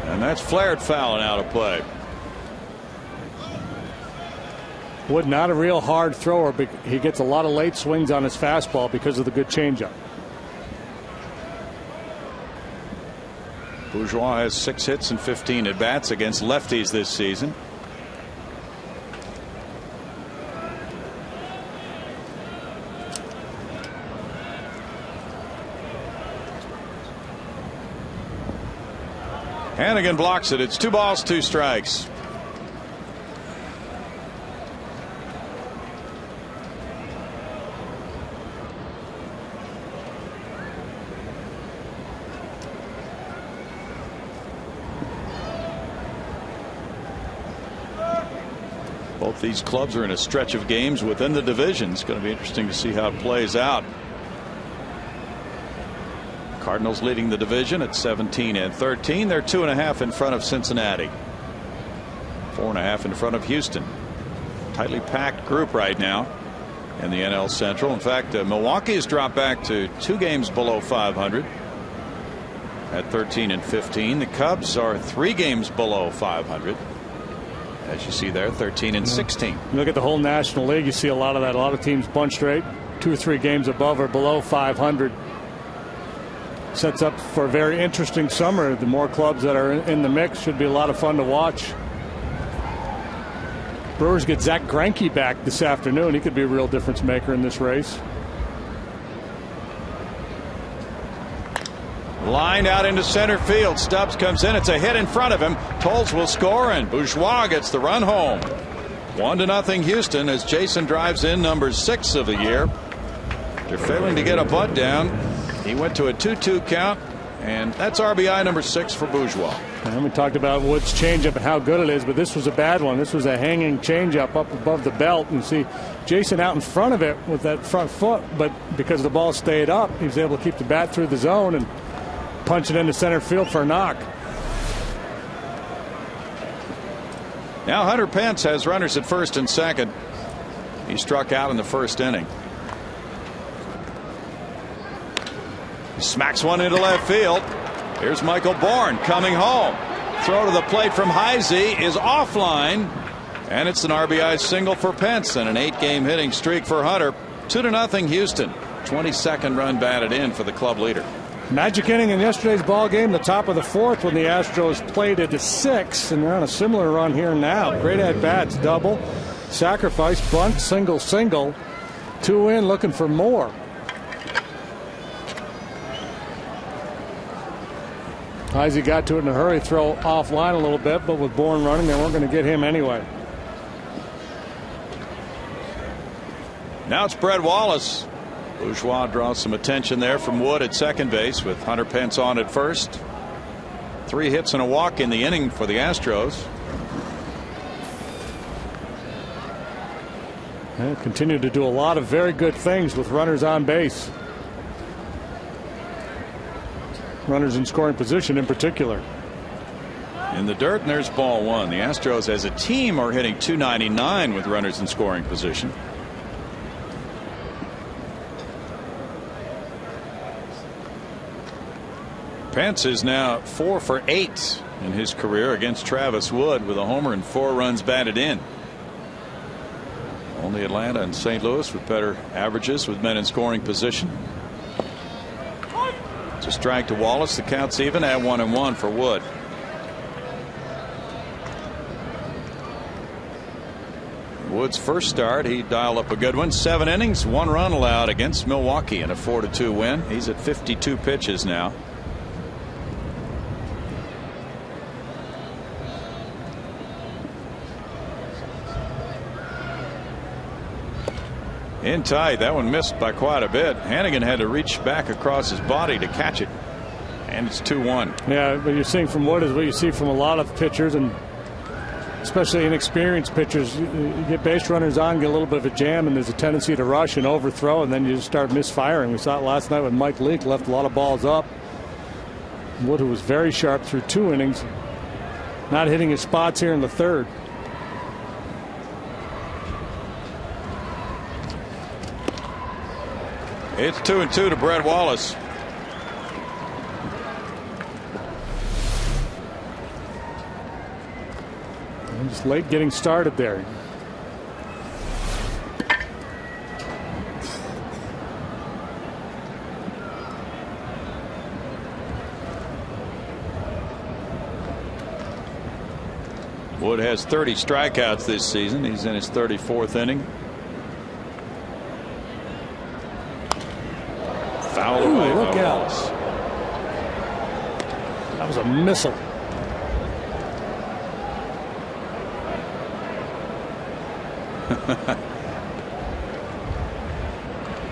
Speaker 1: And that's flared foul and out of play.
Speaker 3: Wood, not a real hard thrower, but he gets a lot of late swings on his fastball because of the good changeup.
Speaker 1: Bourgeois has 6 hits and 15 at bats against lefties this season. Hannigan blocks it. It's 2 balls, 2 strikes. Both these clubs are in a stretch of games within the division. It's going to be interesting to see how it plays out. Cardinals leading the division at 17 and 13. They're 2.5 in front of Cincinnati. 4.5 in front of Houston. Tightly packed group right now in the NL Central. In fact, Milwaukee has dropped back to 2 games below 500 at 13 and 15. The Cubs are 3 games below 500. As you see there, 13 and 16.
Speaker 3: You look at the whole National League, you see a lot of that. A lot of teams bunched right 2 or 3 games above or below 500. Sets up for a very interesting summer. The more clubs that are in the mix should be a lot of fun to watch. Brewers get Zach Greinke back this afternoon. He could be a real difference maker in this race.
Speaker 1: Lined out into center field. Stubbs comes in. It's a hit in front of him. Tolles will score, and Bourgeois gets the run home. 1-0 Houston as Jason drives in number 6 of the year. After failing to get a bunt down, he went to a 2-2 count, and that's RBI number 6 for Bourgeois.
Speaker 3: And we talked about Wood's changeup and how good it is, but this was a bad one. This was a hanging changeup up above the belt. And you see Jason out in front of it with that front foot, but because the ball stayed up, he was able to keep the bat through the zone and punch it into center field for a knock.
Speaker 1: Now Hunter Pence has runners at first and second. He struck out in the first inning. Smacks one into left field. Here's Michael Bourne coming home. Throw to the plate from Heisey is offline, and it's an RBI single for Pence and an 8-game hitting streak for Hunter. 2-0 Houston. 22nd run batted in for the club leader.
Speaker 3: Magic inning in yesterday's ball game, the top of the 4th, when the Astros played it to 6, and they're on a similar run here now. Great at bats, double, sacrifice, bunt, single, 2 in, looking for more. Heisey got to it in a hurry, throw offline a little bit, but with Bourne running, they weren't going to get him anyway.
Speaker 1: Now it's Brett Wallace. Bourgeois draws some attention there from Wood at second base with Hunter Pence on at first. 3 hits and a walk in the inning for the Astros.
Speaker 3: And continue to do a lot of very good things with runners on base. Runners in scoring position in particular.
Speaker 1: In the dirt, and there's ball 1. The Astros as a team are hitting .299 with runners in scoring position. Pence is now 4 for 8 in his career against Travis Wood with a homer and 4 runs batted in. Only Atlanta and St. Louis with better averages with men in scoring position. It's a strike to Wallace. The count's even at 1-1 for Wood. Wood's first start, he dialed up a good one. 7 innings, 1 run allowed against Milwaukee in a 4-2 win. He's at 52 pitches now. In tight. That one missed by quite a bit. Hannigan had to reach back across his body to catch it. And it's 2-1.
Speaker 3: Yeah, what you're seeing from Wood is what you see from a lot of pitchers, and especially inexperienced pitchers. You get base runners on, get a little bit of a jam, and there's a tendency to rush and overthrow, and then you just start misfiring. We saw it last night when Mike Leake left a lot of balls up. Wood, who was very sharp through 2 innings, not hitting his spots here in the 3rd.
Speaker 1: It's 2-2 to Brett Wallace.
Speaker 3: And just late getting started there.
Speaker 1: Wood has 30 strikeouts this season. He's in his 34th inning. Foul away by Wallace.
Speaker 3: That was a missile.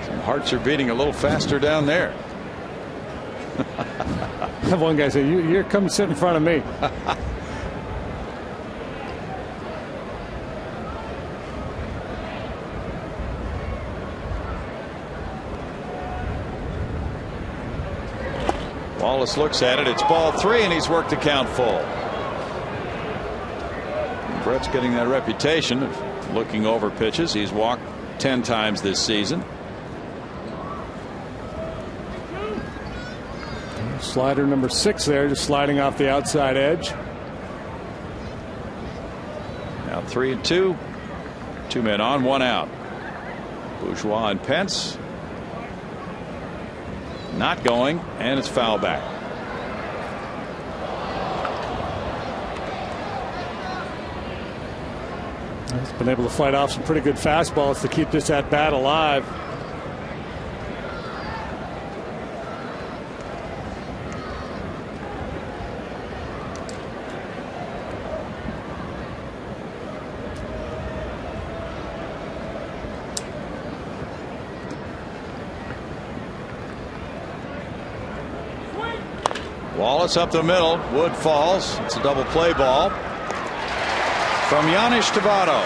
Speaker 1: Some hearts are beating a little faster down there.
Speaker 3: One guy said, "You're come sit in front of me."
Speaker 1: Wallace looks at it. It's ball 3, and he's worked the count full. And Brett's getting that reputation of looking over pitches. He's walked 10 times this season.
Speaker 3: Slider number 6 there, just sliding off the outside edge.
Speaker 1: Now 3-2. 2 men on, 1 out. Bourgeois and Pence. Not going, and it's foul back.
Speaker 3: He's been able to fight off some pretty good fastballs to keep this at bat alive.
Speaker 1: Wallace up the middle. Wood falls. It's a double play ball from Yanish Tabado.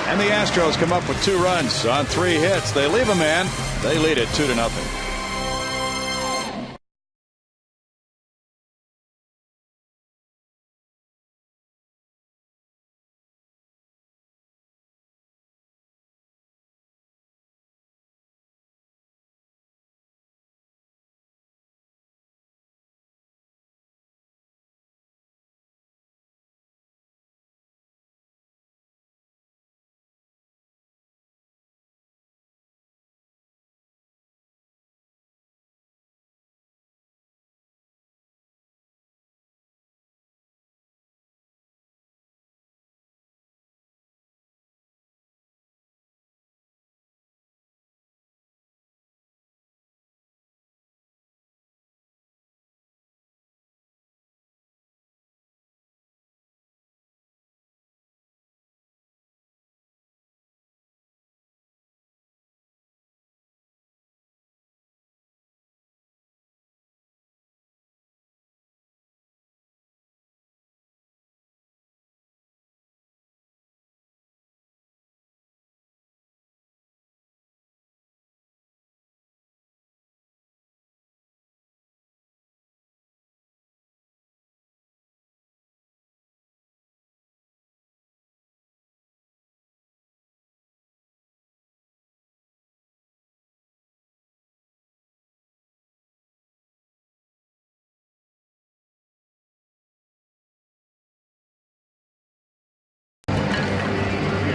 Speaker 1: And the Astros come up with 2 runs on 3 hits. They leave a man. They lead it 2-0.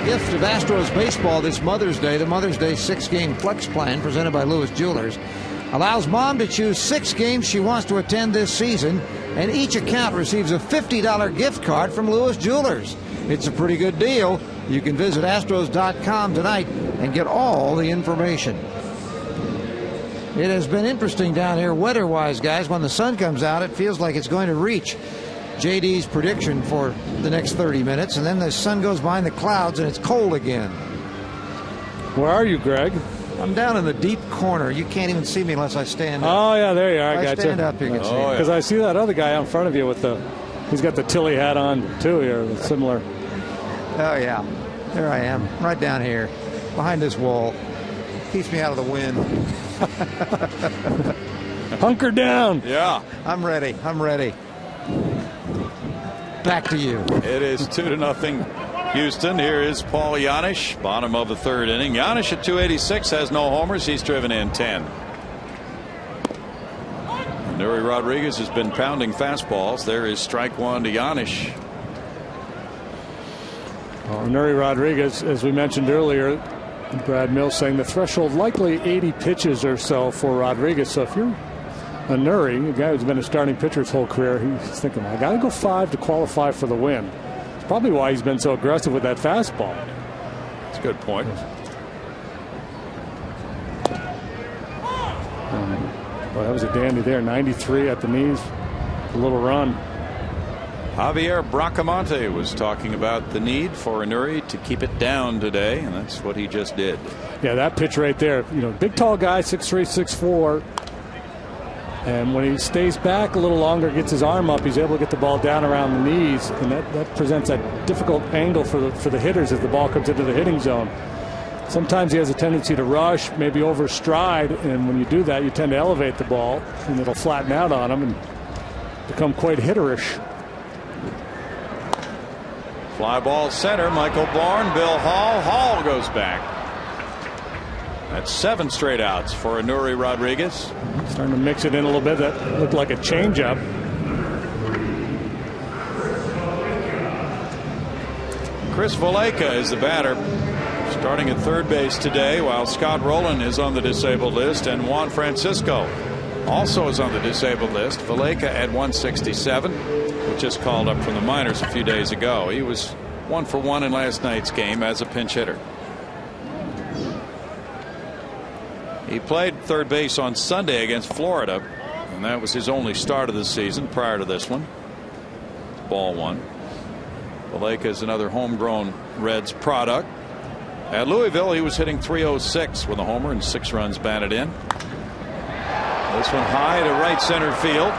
Speaker 4: Gift of Astros baseball this Mother's Day. The Mother's Day 6-game flex plan presented by Lewis Jewelers allows mom to choose 6 games she wants to attend this season, and each account receives a $50 gift card from Lewis Jewelers. It's a pretty good deal. You can visit Astros.com tonight and get all the information. It has been interesting down here weather-wise, guys. When the sun comes out, it feels like it's going to reach JD's prediction for the next 30 minutes, and then the sun goes behind the clouds and it's cold again.
Speaker 3: Where are you, Greg?
Speaker 4: I'm down in the deep corner. You can't even see me unless I stand up.
Speaker 3: Oh, yeah, there you are.
Speaker 4: If I stand up, you can see me.
Speaker 3: Because I see that other guy out in front of you with he's got the Tilly hat on, too, here, similar.
Speaker 4: Oh, yeah. There I am, right down here, behind this wall. Keeps me out of the wind.
Speaker 3: Hunker down.
Speaker 1: Yeah.
Speaker 4: I'm ready. I'm ready. Back to you.
Speaker 1: It is 2-0 Houston. Here is Paul Yanish, bottom of the 3rd inning. Yanish at 286 has no homers. He's driven in 10. Nuri Rodriguez has been pounding fastballs. There is strike 1 to Yanish.
Speaker 3: Well, Nuri Rodriguez, as we mentioned earlier, Brad Mills saying the threshold likely 80 pitches or so for Rodriguez. So if you're a Nuri, a guy who's been a starting pitcher his whole career, he's thinking, I got to go 5 to qualify for the win. It's probably why he's been so aggressive with that fastball.
Speaker 1: That's a good point.
Speaker 3: Well, that was a dandy there. 93 at the knees. A little run.
Speaker 1: Javier Bracamonte was talking about the need for Nuri to keep it down today, and that's what he just did.
Speaker 3: Yeah, that pitch right there. Big tall guy, 6'3", 6'4". And when he stays back a little longer, gets his arm up, he's able to get the ball down around the knees, and that presents a difficult angle for the hitters as the ball comes into the hitting zone. Sometimes he has a tendency to rush, maybe overstride, and when you do that, you tend to elevate the ball, and it'll flatten out on him and become quite hitterish.
Speaker 1: Fly ball center. Michael Bourne, Bill Hall. Hall goes back. That's 7 straight outs for Nuri Rodriguez.
Speaker 3: Starting to mix it in a little bit. That looked like a changeup.
Speaker 1: Chris Valleca is the batter, starting at 3rd base today, while Scott Rowland is on the disabled list, and Juan Francisco also is on the disabled list. Valleca at 167, which just called up from the minors a few days ago. He was 1 for 1 in last night's game as a pinch hitter. He played 3rd base on Sunday against Florida, and that was his only start of the season prior to this one. Ball 1. Valleca is another homegrown Reds product. At Louisville, he was hitting .306 with a homer and 6 runs batted in. This one high to right center field.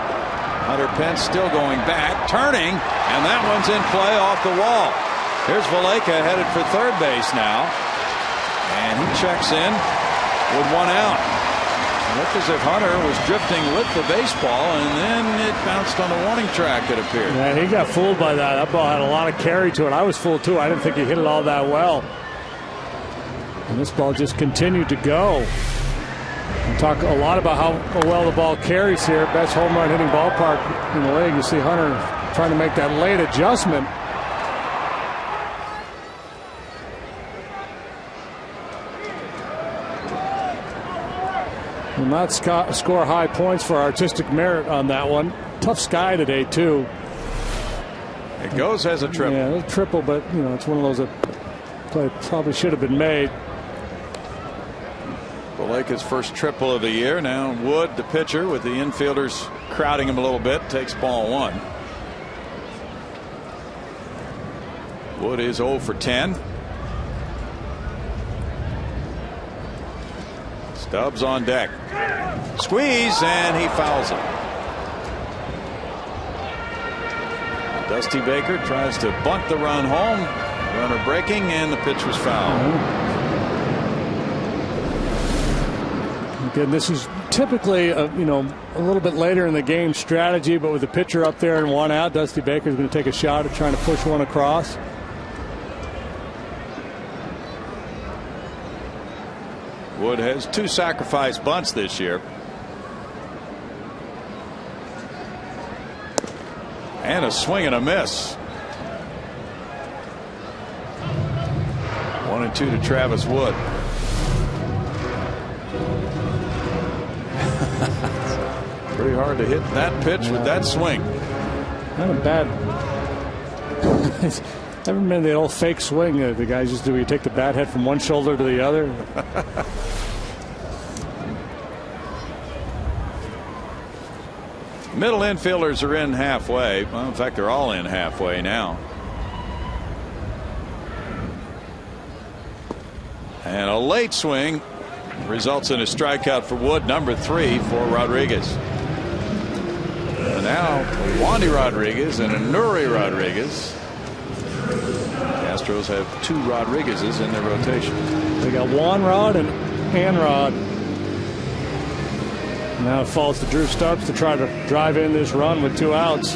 Speaker 1: Hunter Pence still going back, turning, and that one's in play off the wall. Here's Valaika headed for third base now, and he checks in with one out. It looked as if Hunter was drifting with the baseball, and then it bounced on the warning track, it appeared.
Speaker 3: Yeah, he got fooled by that. That ball had a lot of carry to it. I was fooled too. I didn't think he hit it all that well. And this ball just continued to go. We talk a lot about how well the ball carries here. Best home run hitting ballpark in the league. You see Hunter trying to make that late adjustment. Will not score high points for artistic merit on that one. Tough sky today too.
Speaker 1: It goes as a triple.
Speaker 3: Yeah, a triple, but you know it's one of those that play probably should have been made.
Speaker 1: Valaika's first triple of the year. Now Wood, the pitcher, with the infielders crowding him a little bit, takes ball one. Wood is 0 for 10. Stubbs on deck. Squeeze, and he fouls it. Dusty Baker tries to bunt the run home. Runner breaking, and the pitch was fouled.
Speaker 3: Again, this is typically a little bit later in the game strategy, but with the pitcher up there and one out, Dusty Baker is going to take a shot at trying to push one across.
Speaker 1: Wood has 2 sacrifice bunts this year. And a swing and a miss. 1-2 to Travis Wood. Pretty hard to hit that pitch with that swing.
Speaker 3: Not a bad. Ever been the old fake swing the guys just do? You take the bat head from one shoulder to the other.
Speaker 1: Middle infielders are in halfway. Well, in fact, they're all in halfway now. And a late swing results in a strikeout for Wood, number 3 for Rodriguez. And now Wandy Rodriguez and Nuri Rodriguez. The Astros have 2 Rodriguezes in their rotation.
Speaker 3: They got Juan Rod and Anrod. Now it falls to Drew Stubbs to try to drive in this run with 2 outs.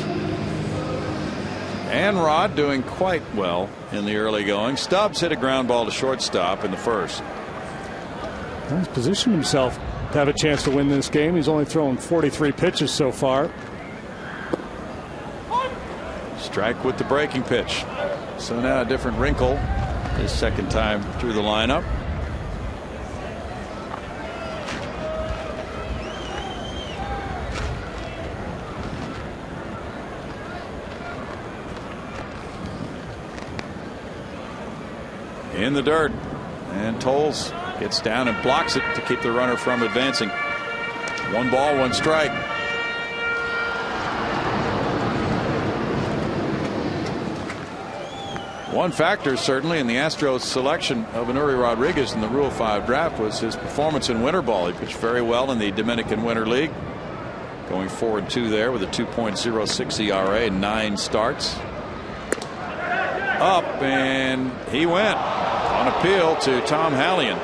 Speaker 1: Anrod doing quite well in the early going. Stubbs hit a ground ball to shortstop in the first.
Speaker 3: He's positioned himself to have a chance to win this game. He's only thrown 43 pitches so far.
Speaker 1: Strike with the breaking pitch. So now a different wrinkle his second time through the lineup. In the dirt, and Tolles gets down and blocks it to keep the runner from advancing. 1 ball, 1 strike. One factor certainly in the Astros selection of Nuri Rodriguez in the Rule 5 draft was his performance in winter ball. He pitched very well in the Dominican Winter League, going 4-2 there with a 2.06 ERA and 9 starts. Up, and he went on appeal to Tom Hallion.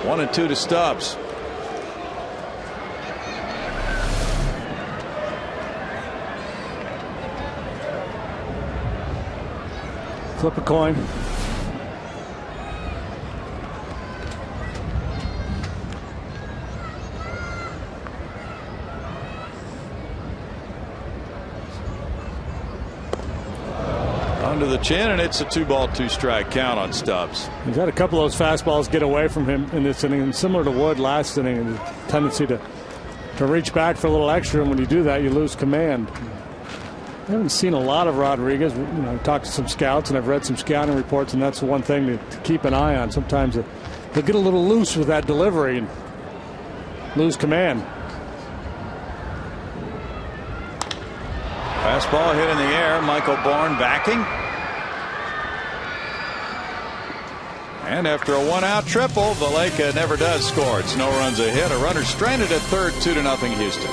Speaker 1: 1-2 to Stubbs.
Speaker 3: Flip a coin.
Speaker 1: Under the chin, and it's a 2-ball, 2-strike count on Stubbs.
Speaker 3: He's had a couple of those fastballs get away from him in this inning, and similar to Wood last inning, and the tendency to reach back for a little extra, and when you do that, you lose command. I haven't seen a lot of Rodriguez. I've talked to some scouts and I've read some scouting reports, and that's one thing to keep an eye on. Sometimes they'll get a little loose with that delivery and lose command.
Speaker 1: Fastball hit in the air. Michael Bourne backing. And after a 1-out triple, Valaika never does score. It's no runs a hit. A runner stranded at third, 2-0 Houston.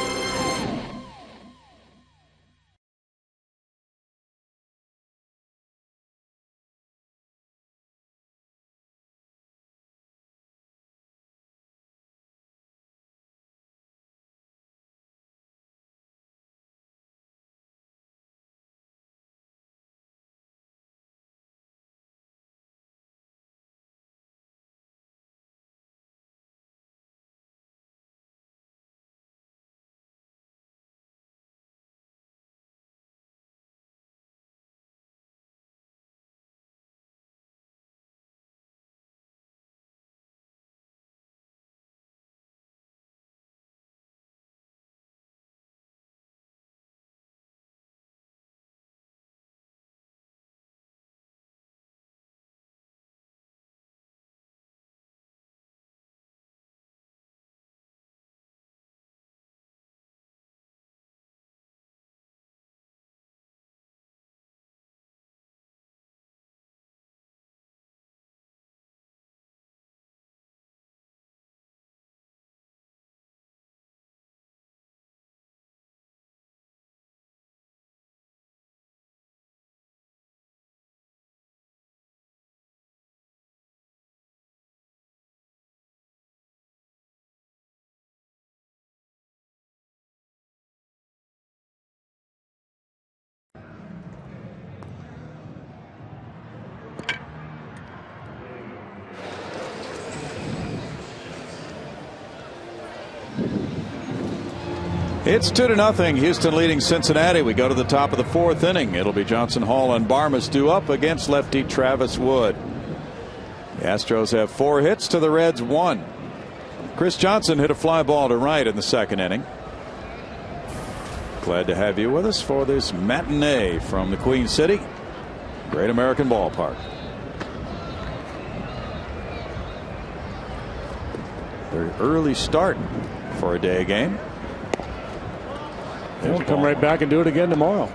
Speaker 1: It's 2-0. Houston leading Cincinnati. We go to the top of the fourth inning. It'll be Johnson, Hall, and Barmas due up against lefty Travis Wood. The Astros have 4 hits to the Reds 1. Chris Johnson hit a fly ball to right in the second inning. Glad to have you with us for this matinee from the Queen City, Great American Ballpark. Very early start for a day game.
Speaker 3: They'll come right back and do it again tomorrow.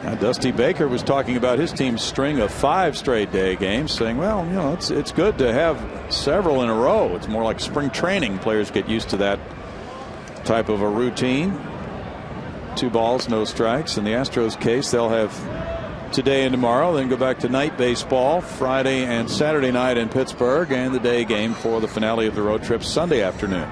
Speaker 1: Now, Dusty Baker was talking about his team's string of 5 straight day games, saying, well, you know, it's good to have several in a row. It's more like spring training. Players get used to that type of a routine. 2 balls, no strikes. In the Astros case, they'll have today and tomorrow, then go back to night baseball Friday and Saturday night in Pittsburgh, and the day game for the finale of the road trip Sunday afternoon.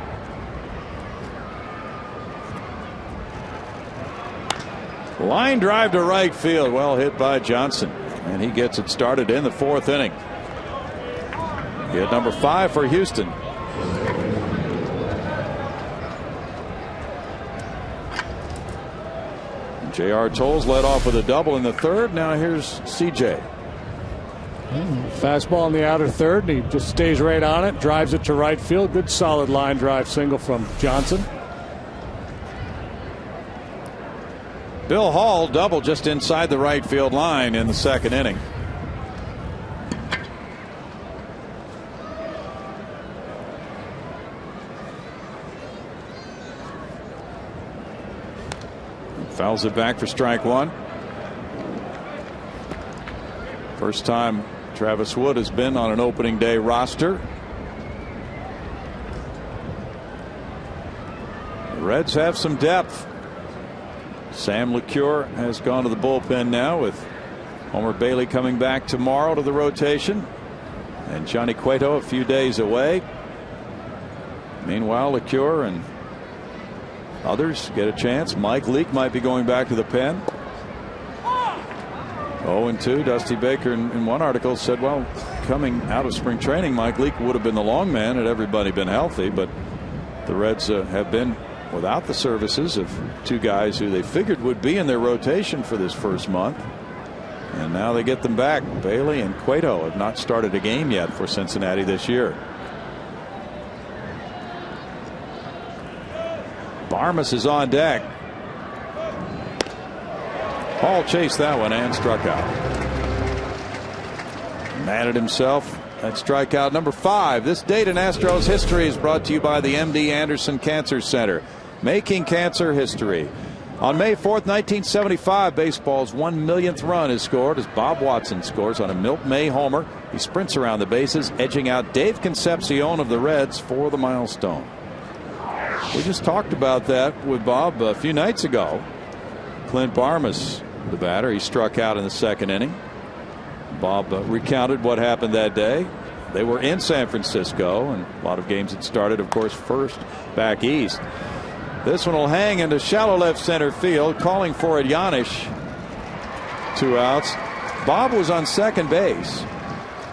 Speaker 1: Line drive to right field, well hit by Johnson, and he gets it started in the fourth inning. Hit number 5 for Houston. J.R. Tolles led off with a double in the third. Now here's C.J.
Speaker 3: Fastball in the outer third, and he just stays right on it, drives it to right field. Good solid line drive single from Johnson.
Speaker 1: Bill Hall double just inside the right field line in the second inning. Fouls it back for strike 1. First time Travis Wood has been on an opening day roster. The Reds have some depth. Sam LeCure has gone to the bullpen now, with Homer Bailey coming back tomorrow to the rotation, and Johnny Cueto a few days away. Meanwhile, LeCure and others get a chance. Mike Leake might be going back to the pen. 0-2. Dusty Baker in one article said, well, coming out of spring training, Mike Leake would have been the long man had everybody been healthy, but the Reds have been without the services of 2 guys who they figured would be in their rotation for this first month, and now they get them back. Bailey and Cueto have not started a game yet for Cincinnati this year. Barmas is on deck. Hall chased that one and struck out. Mad at himself. That strikeout number 5. This date in Astros history is brought to you by the MD Anderson Cancer Center, making cancer history. On May 4th, 1975, baseball's 1 millionth run is scored as Bob Watson scores on a Milt May homer. He sprints around the bases, edging out Dave Concepcion of the Reds for the milestone. We just talked about that with Bob a few nights ago. Clint Barmas, the batter, he struck out in the second inning. Bob recounted what happened that day. They were in San Francisco, and a lot of games had started, of course, first back east. This one will hang into shallow left center field, calling for it Yanish. 2 outs. Bob was on second base,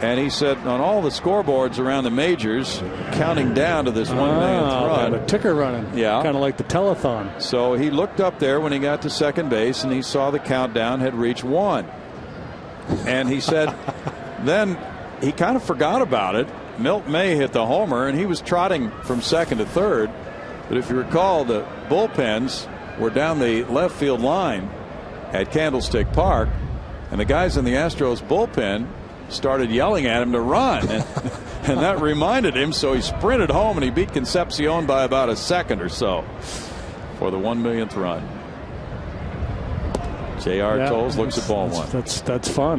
Speaker 1: and he said on all the scoreboards around the majors, counting down to this 1 millionth run.
Speaker 3: The ticker running.
Speaker 1: Yeah.
Speaker 3: Kind of like the telethon.
Speaker 1: So he looked up there when he got to second base, and he saw the countdown had reached 1. And he said then he kind of forgot about it. Milt May hit the homer, and he was trotting from second to third. But if you recall, the bullpens were down the left field line at Candlestick Park, and the guys in the Astros bullpen started yelling at him to run, and that reminded him, so he sprinted home and he beat Concepcion by about a second or so for the 1 millionth run. J.R. Tolles looks at ball 1.
Speaker 3: That's fun.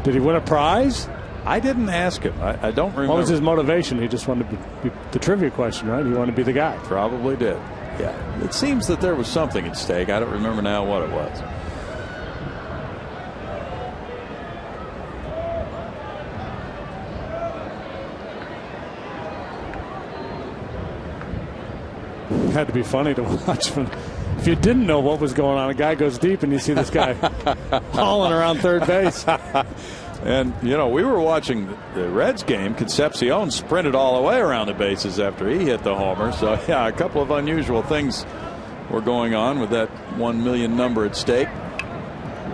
Speaker 3: Did he win a prize?
Speaker 1: I didn't ask him. I don't remember.
Speaker 3: What was his motivation? He just wanted to be the trivia question, right? He wanted to be the guy.
Speaker 1: Probably did. Yeah. It seems that there was something at stake. I don't remember now what it was.
Speaker 3: It had to be funny to watch. If you didn't know what was going on, a guy goes deep and you see this guy hauling around third base.
Speaker 1: And, you know, we were watching the Reds game. Concepcion sprinted all the way around the bases after he hit the homer. So, yeah, a couple of unusual things were going on with that 1 million number at stake.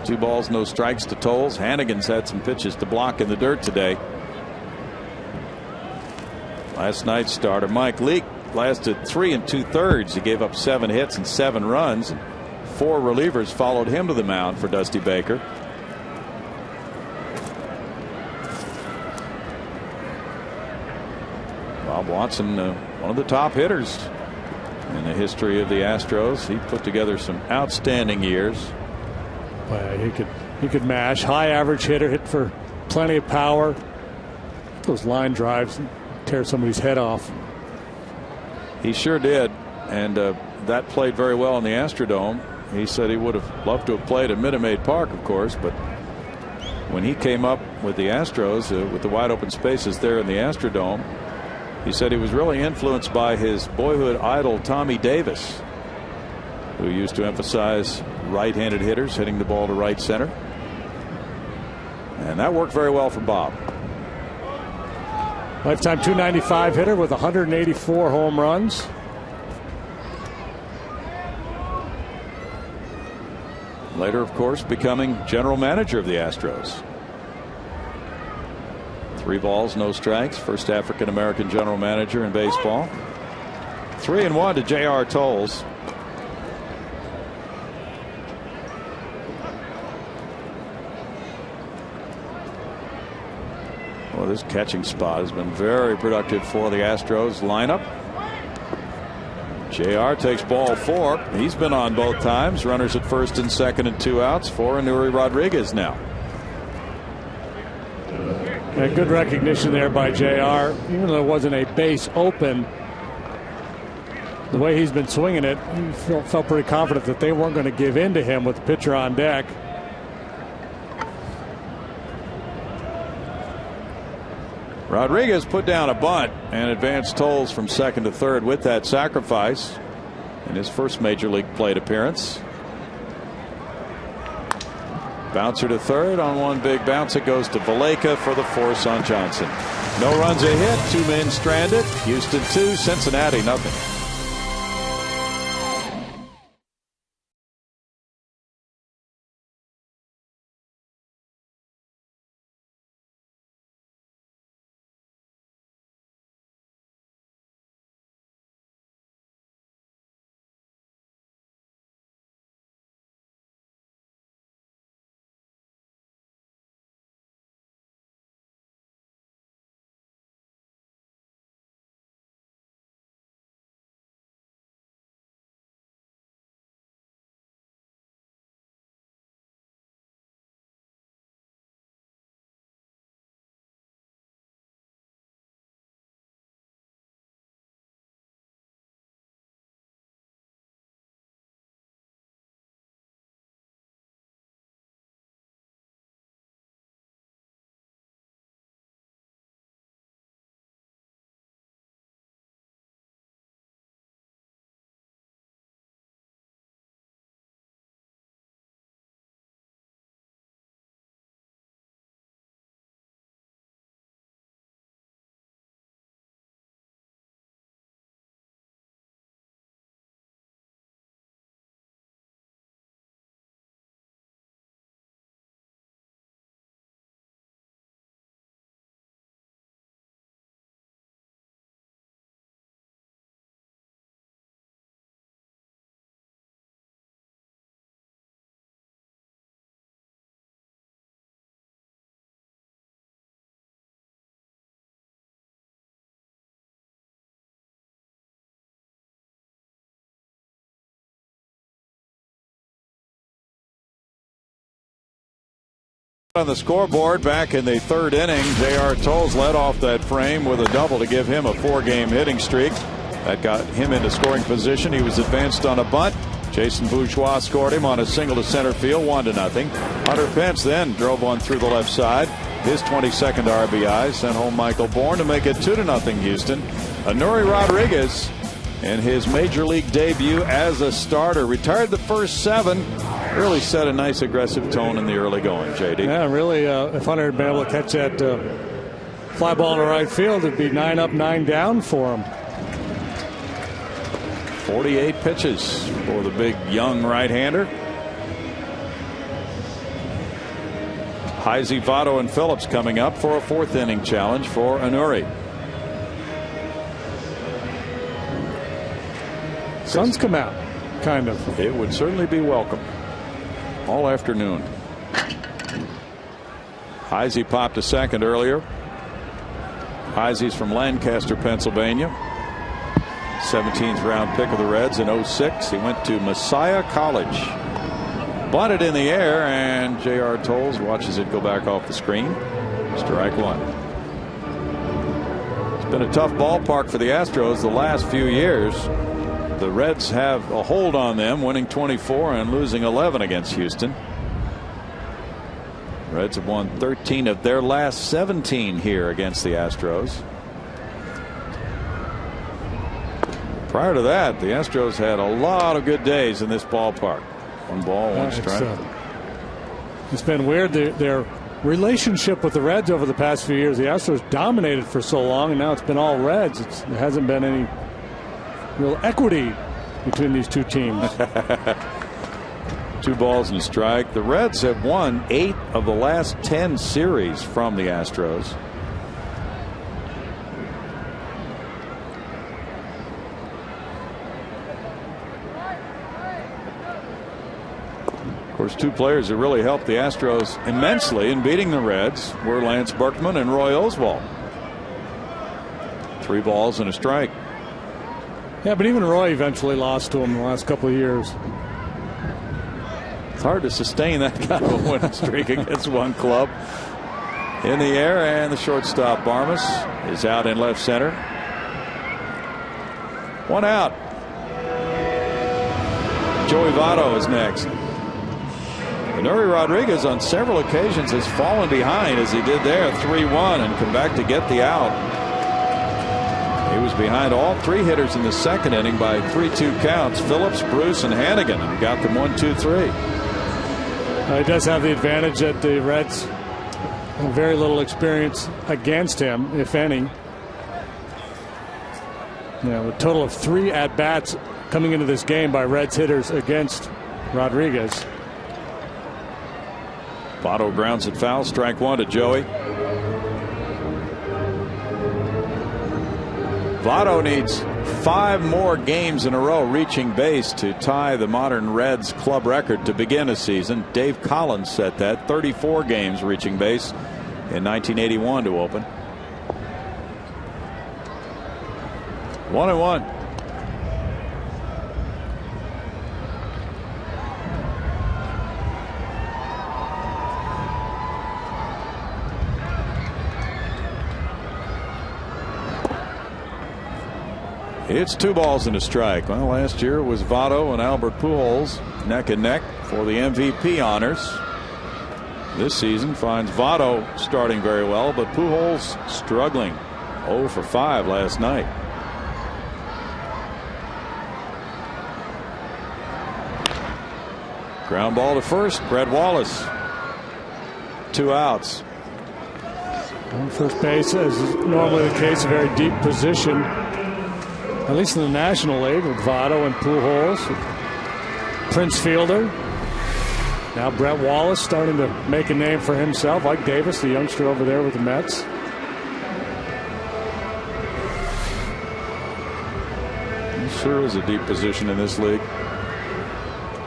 Speaker 1: 2 balls, no strikes to Toles. Hannigan's had some pitches to block in the dirt today. Last night's starter, Mike Leake, lasted 3 2/3. He gave up 7 hits and 7 runs. 4 relievers followed him to the mound for Dusty Baker. Bob Watson, one of the top hitters in the history of the Astros. He put together some outstanding years.
Speaker 3: Well, he could mash. High average hitter, hit for plenty of power. Those line drives tear somebody's head off.
Speaker 1: He sure did, and that played very well in the Astrodome. He said he would have loved to have played at Minute Maid Park, of course, but when he came up with the Astros with the wide open spaces there in the Astrodome, he said he was really influenced by his boyhood idol Tommy Davis, who used to emphasize right-handed hitters hitting the ball to right center, and that worked very well for Bob.
Speaker 3: Lifetime .295 hitter with 184 home runs.
Speaker 1: Later, of course, becoming general manager of the Astros. 3 balls, no strikes. First African-American general manager in baseball. 3-1 to J.R. Toles. Well, this catching spot has been very productive for the Astros lineup. JR takes ball 4. He's been on both times. Runners at first and second and 2 outs for Anuri Rodriguez now.
Speaker 3: Yeah, good recognition there by JR. Even though it wasn't a base open, the way he's been swinging it, he felt pretty confident that they weren't going to give in to him with the pitcher on deck.
Speaker 1: Rodriguez put down a bunt and advanced Toles from second to third with that sacrifice in his first major league plate appearance. Bouncer to third. On one big bounce, it goes to Valleca for the force on Johnson. No runs a hit, 2 men stranded. Houston 2, Cincinnati nothing. On the scoreboard back in the 3rd inning, J.R. Toles led off that frame with a double to give him a 4-game hitting streak. That got him into scoring position. He was advanced on a bunt. Jason Bourgeois scored him on a single to center field, 1-0. Hunter Pence then drove on through the left side. His 22nd RBI sent home Michael Bourne to make it 2-0 Houston. Anuri Rodriguez in his major league debut as a starter retired the first 7. Really set a nice aggressive tone in the early going, JD.
Speaker 3: Yeah, really, if Hunter had been able to catch that fly ball in the right field, it'd be 9 up, 9 down for him.
Speaker 1: 48 pitches for the big young right-hander. Heisey, Votto, and Phillips coming up for a 4th inning challenge for Anuri.
Speaker 3: Sun's come out, kind of.
Speaker 1: It would certainly be welcome all afternoon. Heisey popped a second earlier. Heisey's from Lancaster, Pennsylvania. 17th round pick of the Reds in 06. He went to Messiah College. Bunted in the air, and J.R. Tolles watches it go back off the screen. Strike 1. It's been a tough ballpark for the Astros the last few years. The Reds have a hold on them, winning 24 and losing 11 against Houston. Reds have won 13 of their last 17 here against the Astros. Prior to that, the Astros had a lot of good days in this ballpark. 1 ball, 1 strike.
Speaker 3: It's been weird. Their relationship with the Reds over the past few years. The Astros dominated for so long, and now it's been all Reds. There hasn't been any real equity between these two teams.
Speaker 1: 2 balls and a strike. The Reds have won 8 of the last 10 series from the Astros. Of course, 2 players that really helped the Astros immensely in beating the Reds were Lance Berkman and Roy Oswalt. 3 balls and a strike.
Speaker 3: Yeah, but even Roy eventually lost to him in the last couple of years.
Speaker 1: It's hard to sustain that kind of a winning streak against one club. In the air, and the shortstop Barmes is out in left center. 1 out. Joey Votto is next. Anuri Rodriguez on several occasions has fallen behind, as he did there, 3-1, and come back to get the out. He was behind all 3 hitters in the 2nd inning by 3-2 counts. Phillips, Bruce, and Hannigan, and got them 1-2-3.
Speaker 3: He does have the advantage that the Reds have very little experience against him, if any. A total of 3 at-bats coming into this game by Reds hitters against Rodriguez.
Speaker 1: Votto grounds it foul. Strike 1 to Joey. Votto needs 5 more games in a row reaching base to tie the modern Reds club record to begin a season. Dave Collins set that. 34 games reaching base in 1981 to open. 1-1. It's 2 balls and a strike. Well, last year it was Votto and Albert Pujols neck and neck for the MVP honors. This season finds Votto starting very well, but Pujols struggling. 0 for 5 last night. Ground ball to first. Brett Wallace. 2 outs.
Speaker 3: On first base, as is normally the case, a very deep position, at least in the National League, with Votto and Pujols. Prince Fielder. Now Brett Wallace starting to make a name for himself, like Davis, the youngster over there with the Mets.
Speaker 1: He sure is a deep position in this league.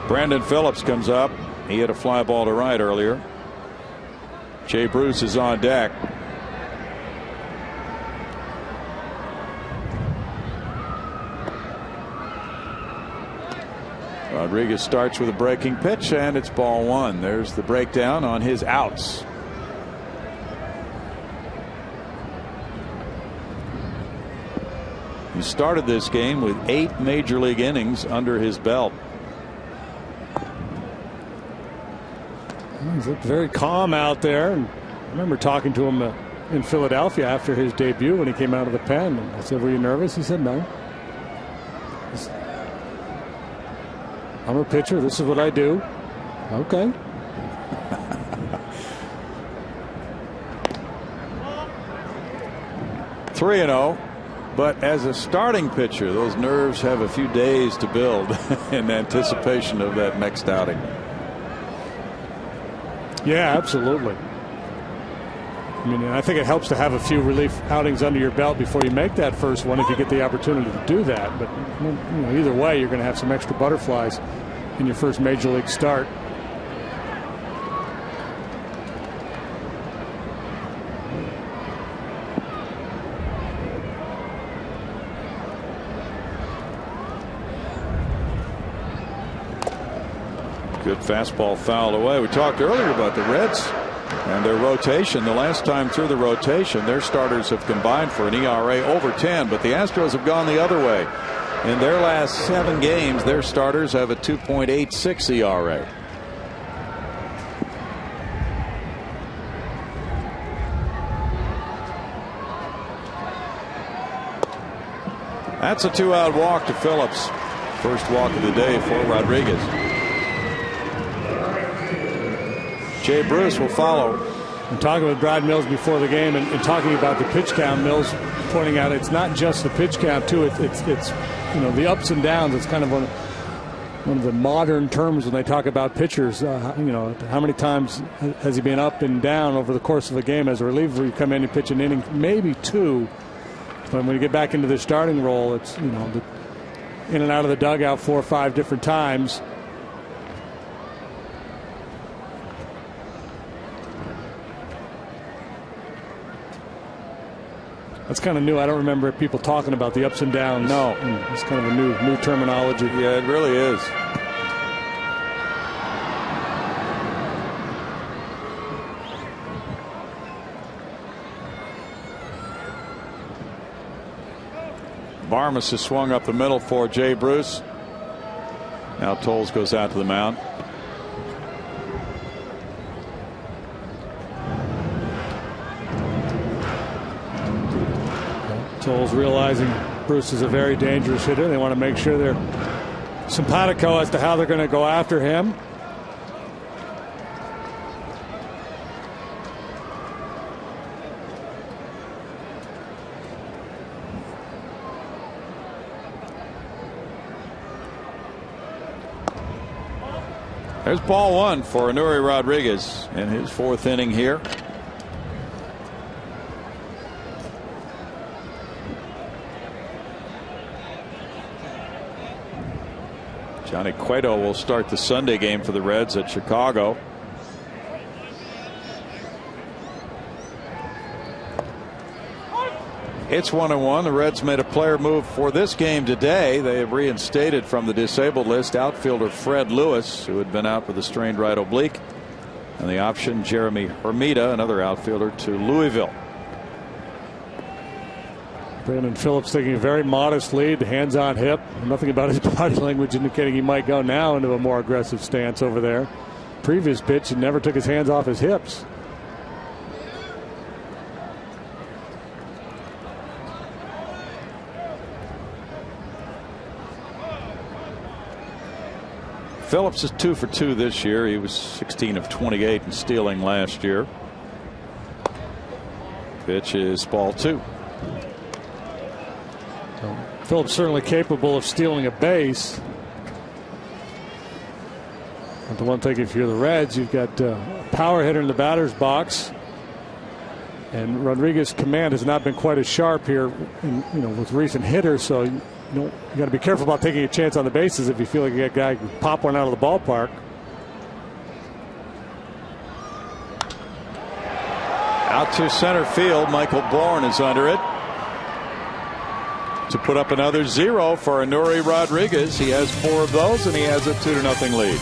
Speaker 1: Brandon Phillips comes up. He hit a fly ball to right earlier. Jay Bruce is on deck. Rodriguez starts with a breaking pitch, and it's ball 1. There's the breakdown on his outs. He started this game with 8 major league innings under his belt.
Speaker 3: He's looked very calm out there. And I remember talking to him in Philadelphia after his debut when he came out of the pen. And I said, "Were you nervous?" He said, "No. I'm a pitcher. This is what I do." Okay.
Speaker 1: Three and 0. But as a starting pitcher, those nerves have a few days to build in anticipation of that next outing.
Speaker 3: Yeah, absolutely. I mean, I think it helps to have a few relief outings under your belt before you make that first one, if you get the opportunity to do that. But either way, you're going to have some extra butterflies in your first major league start.
Speaker 1: Good fastball fouled away. We talked earlier about the Reds and their rotation. The last time through the rotation, their starters have combined for an ERA over 10, but the Astros have gone the other way. In their last 7 games, their starters have a 2.86 ERA. That's a 2-out walk to Phillips. First walk of the day for Rodriguez. Jay Bruce will follow.
Speaker 3: I'm talking with Brad Mills before the game and talking about the pitch count. Mills pointing out it's not just the pitch count too. It's the ups and downs. It's kind of one of the modern terms when they talk about pitchers. How many times has he been up and down over the course of a game as a reliever? You come in and pitch an inning, maybe 2. But when you get back into the starting role, it's in and out of the dugout 4 or 5 different times. That's kind of new. I don't remember people talking about the ups and downs.
Speaker 1: No.
Speaker 3: It's kind of a new terminology.
Speaker 1: Yeah, it really is. Barmas has swung up the middle for Jay Bruce. Now Tolles goes out to the mound.
Speaker 3: Tolles realizing Bruce is a very dangerous hitter. They want to make sure they're simpatico as to how they're going to go after him.
Speaker 1: There's ball 1 for Anuri Rodriguez in his 4th inning here. Johnny Cueto will start the Sunday game for the Reds at Chicago. It's 1-1. The Reds made a player move for this game today. They have reinstated from the disabled list outfielder Fred Lewis, who had been out with a strained right oblique, and the option Jeremy Hermida, another outfielder, to Louisville.
Speaker 3: Brandon Phillips taking a very modest lead, hands on hip. Nothing about his body language indicating he might go now into a more aggressive stance over there. Previous pitch, he never took his hands off his hips.
Speaker 1: Phillips is 2 for 2 this year. He was 16 of 28 in stealing last year. Pitch is ball 2.
Speaker 3: Phillips certainly capable of stealing a base. But the one thing, if you're the Reds, you've got a power hitter in the batter's box, and Rodriguez's command has not been quite as sharp here, with recent hitters. So you got to be careful about taking a chance on the bases if you feel like you got a guy who can pop one out of the ballpark.
Speaker 1: Out to center field. Michael Bourne is under it to put up another 0 for Anuri Rodriguez. He has 4 of those, and he has a 2-0 lead.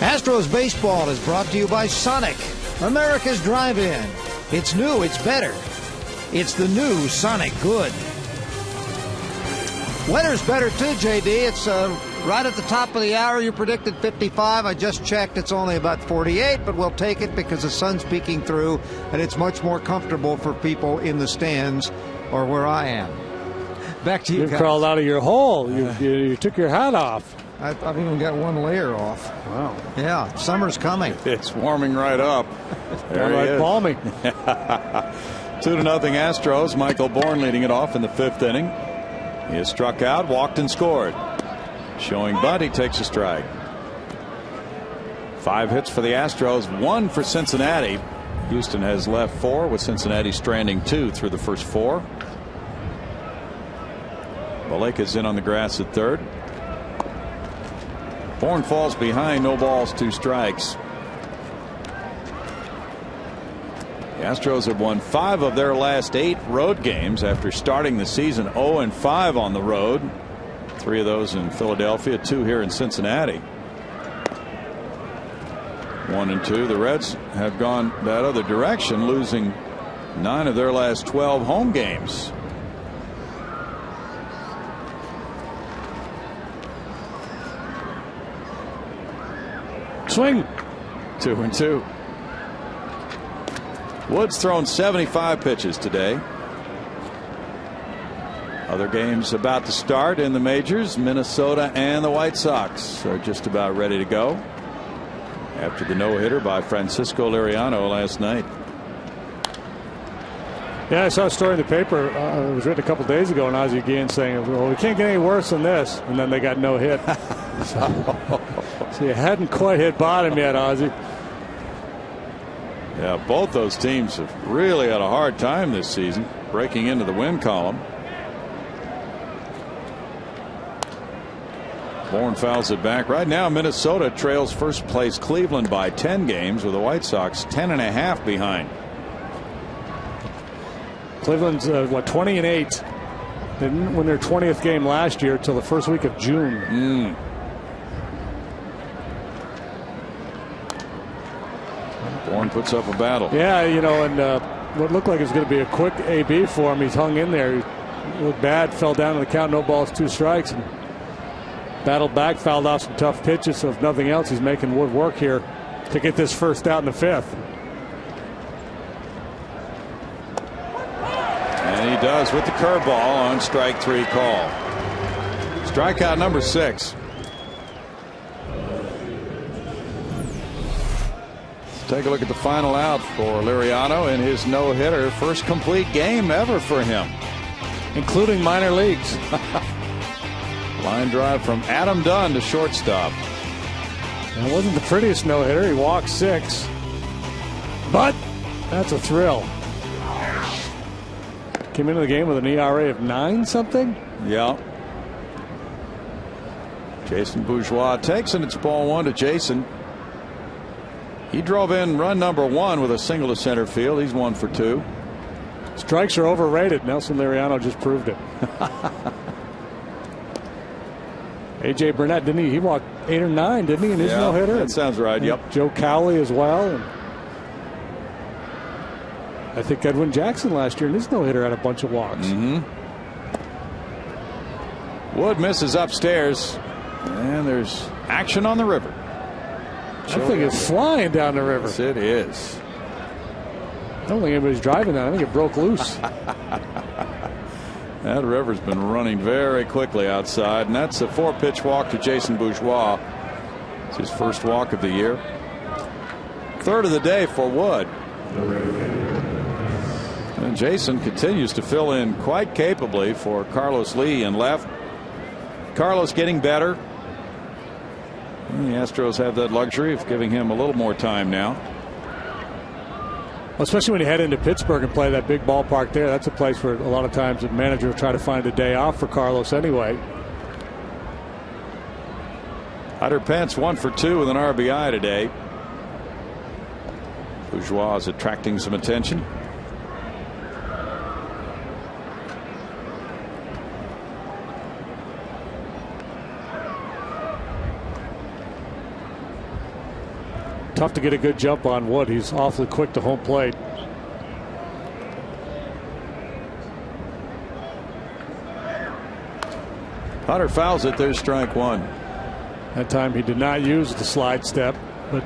Speaker 4: Astros baseball is brought to you by Sonic, America's drive-in. It's new, it's better. It's the new Sonic Good. Weather's better too, JD. It's right at the top of the hour. You predicted 55. I just checked. It's only about 48, but we'll take it because the sun's peeking through, and it's much more comfortable for people in the stands or where I am. Back to you guys.
Speaker 3: You crawled out of your hole. You took your hat off.
Speaker 4: I've even got one layer off.
Speaker 3: Wow.
Speaker 4: Yeah, summer's coming.
Speaker 1: It's warming right up. There he is.
Speaker 3: Balmy.
Speaker 1: 2-0 Astros. Michael Bourne leading it off in the 5th inning. He has struck out, walked, and scored. Showing bunt, he takes a strike. 5 hits for the Astros, 1 for Cincinnati. Houston has left 4, with Cincinnati stranding 2 through the first 4. Blake is in on the grass at third. Bourne falls behind, no balls, 2 strikes. The Astros have won 5 of their last 8 road games after starting the season 0-5 on the road. 3 of those in Philadelphia, 2 here in Cincinnati. 1-2. The Reds have gone that other direction, losing 9 of their last 12 home games.
Speaker 3: Swing.
Speaker 1: 2-2. Wood's thrown 75 pitches today. Other games about to start in the majors. Minnesota and the White Sox are just about ready to go after the no-hitter by Francisco Liriano last night.
Speaker 3: Yeah, I saw a story in the paper. It was written a couple days ago, and Ozzie again saying, well, we can't get any worse than this. And then they got no hit. So you hadn't quite hit bottom yet, Ozzie.
Speaker 1: Yeah, both those teams have really had a hard time this season breaking into the win column. Bourne fouls it back. Right now, Minnesota trails first place Cleveland by 10 games, with the White Sox 10.5 behind.
Speaker 3: Cleveland's 20-8. They didn't win their 20th game last year until the first week of June.
Speaker 1: Bourne puts up a battle.
Speaker 3: Yeah, you know, and what looked like it was going to be a quick AB for him, he's hung in there. He looked bad, fell down to the count, no balls, 2 strikes, and battled back, fouled off some tough pitches. So if nothing else, he's making Wood work here to get this first out in the 5th.
Speaker 1: And he does with the curveball on strike 3 call. Strikeout number 6. Take a look at the final out for Liriano in his no-hitter. First complete game ever for him,
Speaker 3: including minor leagues.
Speaker 1: Line drive from Adam Dunn to shortstop.
Speaker 3: And it wasn't the prettiest no-hitter. He walked 6, but that's a thrill. Came into the game with an ERA of 9 something.
Speaker 1: Yeah. Jason Bourgeois takes it. It's ball 1 to Jason. He drove in run number 1 with a single to center field. He's 1 for 2.
Speaker 3: Strikes are overrated. Nelson Liriano just proved it. A.J. Burnett, didn't he? He walked 8 or 9, didn't he, in his no-hitter?
Speaker 1: That sounds right. Yep.
Speaker 3: Joe Cowley as well. And I think Edwin Jackson last year in his no-hitter had a bunch of walks.
Speaker 1: Wood misses upstairs, and there's action on the river.
Speaker 3: That thing is flying down the river.
Speaker 1: Yes, it is.
Speaker 3: I don't think anybody's driving that. I think it broke loose.
Speaker 1: That river's been running very quickly outside, and that's a 4-pitch walk to Jason Bourgeois. It's his first walk of the year. 3rd of the day for Wood. And Jason continues to fill in quite capably for Carlos Lee in left. Carlos getting better. And the Astros have that luxury of giving him a little more time now.
Speaker 3: Especially when you head into Pittsburgh and play that big ballpark there. That's a place where a lot of times the manager will try to find a day off for Carlos anyway.
Speaker 1: Hunter Pence 1 for 2 with an RBI today. Bourgeois is attracting some attention.
Speaker 3: Tough to get a good jump on Wood. He's awfully quick to home plate.
Speaker 1: Hunter fouls it. There's strike one.
Speaker 3: That time he did not use the slide step, but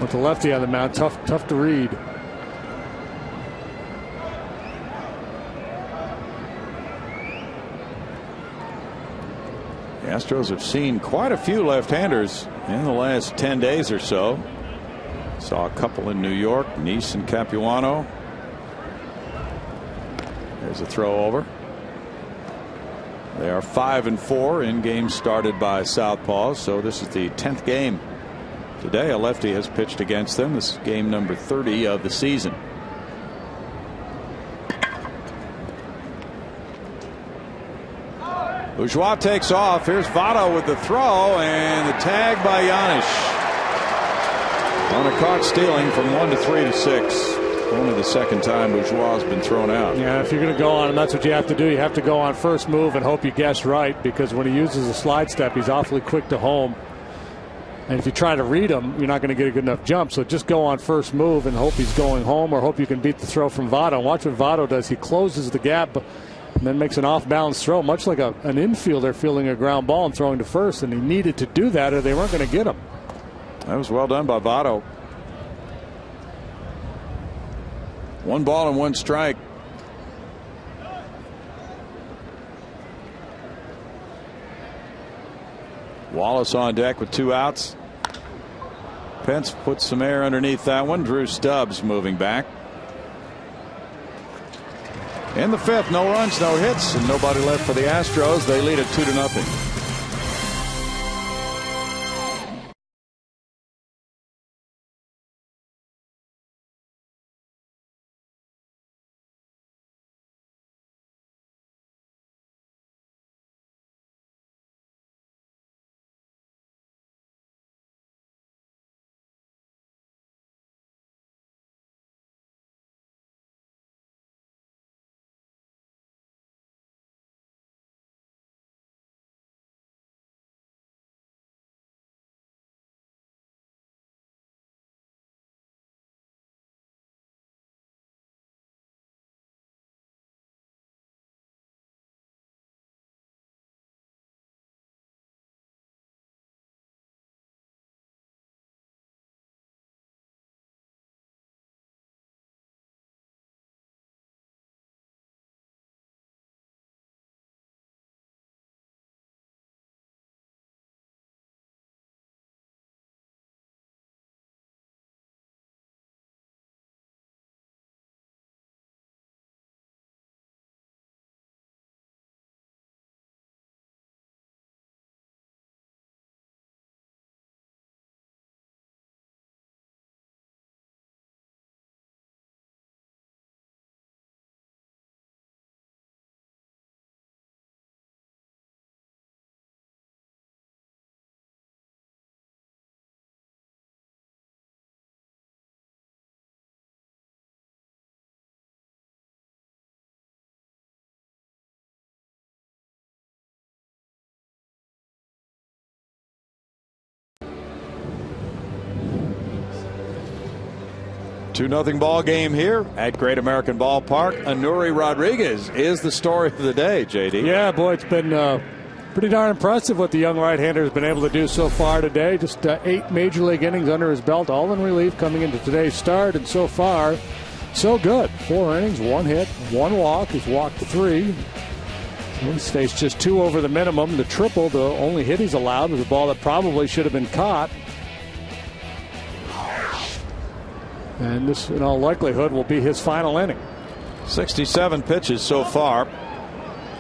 Speaker 3: with the lefty on the mound, tough to read.
Speaker 1: The Astros have seen quite a few left-handers in the last 10 days or so. Saw a couple in New York, Nice and Capuano. There's a throw over. They are 5-4 in games started by southpaws, so this is the 10th game. Today a lefty has pitched against them. This is game number 30 of the season. HOU takes off. Here's Votto with the throw and the tag by Giannis. On a caught stealing from 1 to 3 to 6. Only the second time HOU has been thrown out.
Speaker 3: Yeah, if you're going to go on him, that's what you have to do. You have to go on first move and hope you guess right, because when he uses a slide step, he's awfully quick to home. And if you try to read him, you're not going to get a good enough jump. So just go on first move and hope he's going home, or hope you can beat the throw from Votto. Watch what Votto does. He closes the gap and then makes an off-balance throw, much like an infielder fielding a ground ball and throwing to first. And he needed to do that or they weren't going to get him.
Speaker 1: That was well done by Votto. 1 ball and 1 strike. Wallace on deck with 2 outs. Pence puts some air underneath that one. Drew Stubbs moving back. In the 5th, no runs, no hits, and nobody left for the Astros. They lead it 2-0. Two-0 ball game here at Great American Ballpark. Anuri Rodriguez is the story of the day, JD.
Speaker 3: Yeah, boy, it's been pretty darn impressive what the young right-hander has been able to do so far today. Just 8 major league innings under his belt, all in relief coming into today's start, and so far, so good. 4 innings, 1 hit, 1 walk. He's walked 3. He's faced just 2 over the minimum. The triple, the only hit he's allowed, was a ball that probably should have been caught. And this, in all likelihood, will be his final inning.
Speaker 1: 67 pitches so far.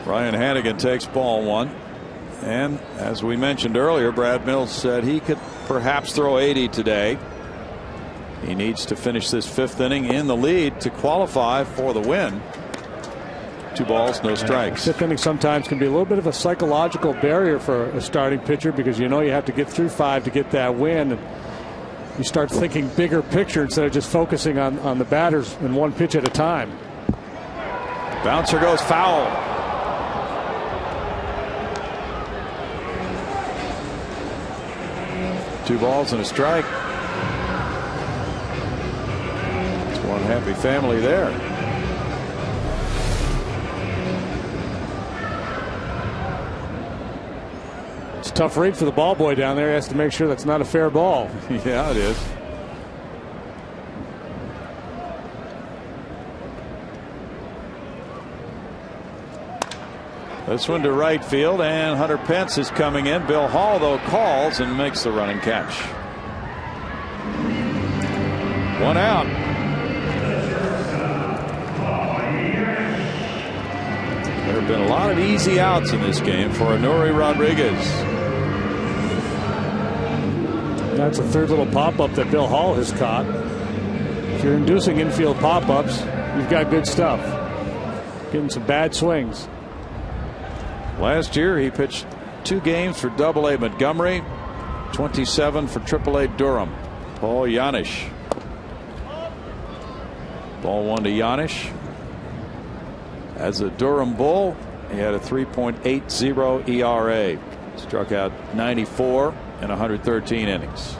Speaker 1: Ryan Hannigan takes ball 1. And as we mentioned earlier, Brad Mills said he could perhaps throw 80 today. He needs to finish this 5th inning in the lead to qualify for the win. 2 balls, no strikes.
Speaker 3: 5th inning sometimes can be a little bit of a psychological barrier for a starting pitcher, because you know you have to get through 5 to get that win. And you start thinking bigger picture instead of just focusing on the batters in 1 pitch at a time.
Speaker 1: Bouncer goes foul. 2 balls and a strike. It's one happy family there.
Speaker 3: It's a tough read for the ball boy down there. He has to make sure that's not a fair ball.
Speaker 1: Yeah, it is. This one to right field, and Hunter Pence is coming in. Bill Hall, though, calls and makes the running catch. 1 out. There have been a lot of easy outs in this game for Anuri Rodriguez.
Speaker 3: That's a third little pop-up that Bill Hall has caught. If you're inducing infield pop-ups, you've got good stuff. Getting some bad swings.
Speaker 1: Last year he pitched 2 games for Double-A Montgomery, 27 for Triple-A Durham. Paul Janisch. Ball 1 to Janisch. As a Durham Bull, he had a 3.80 ERA. Struck out 94 in 113 innings.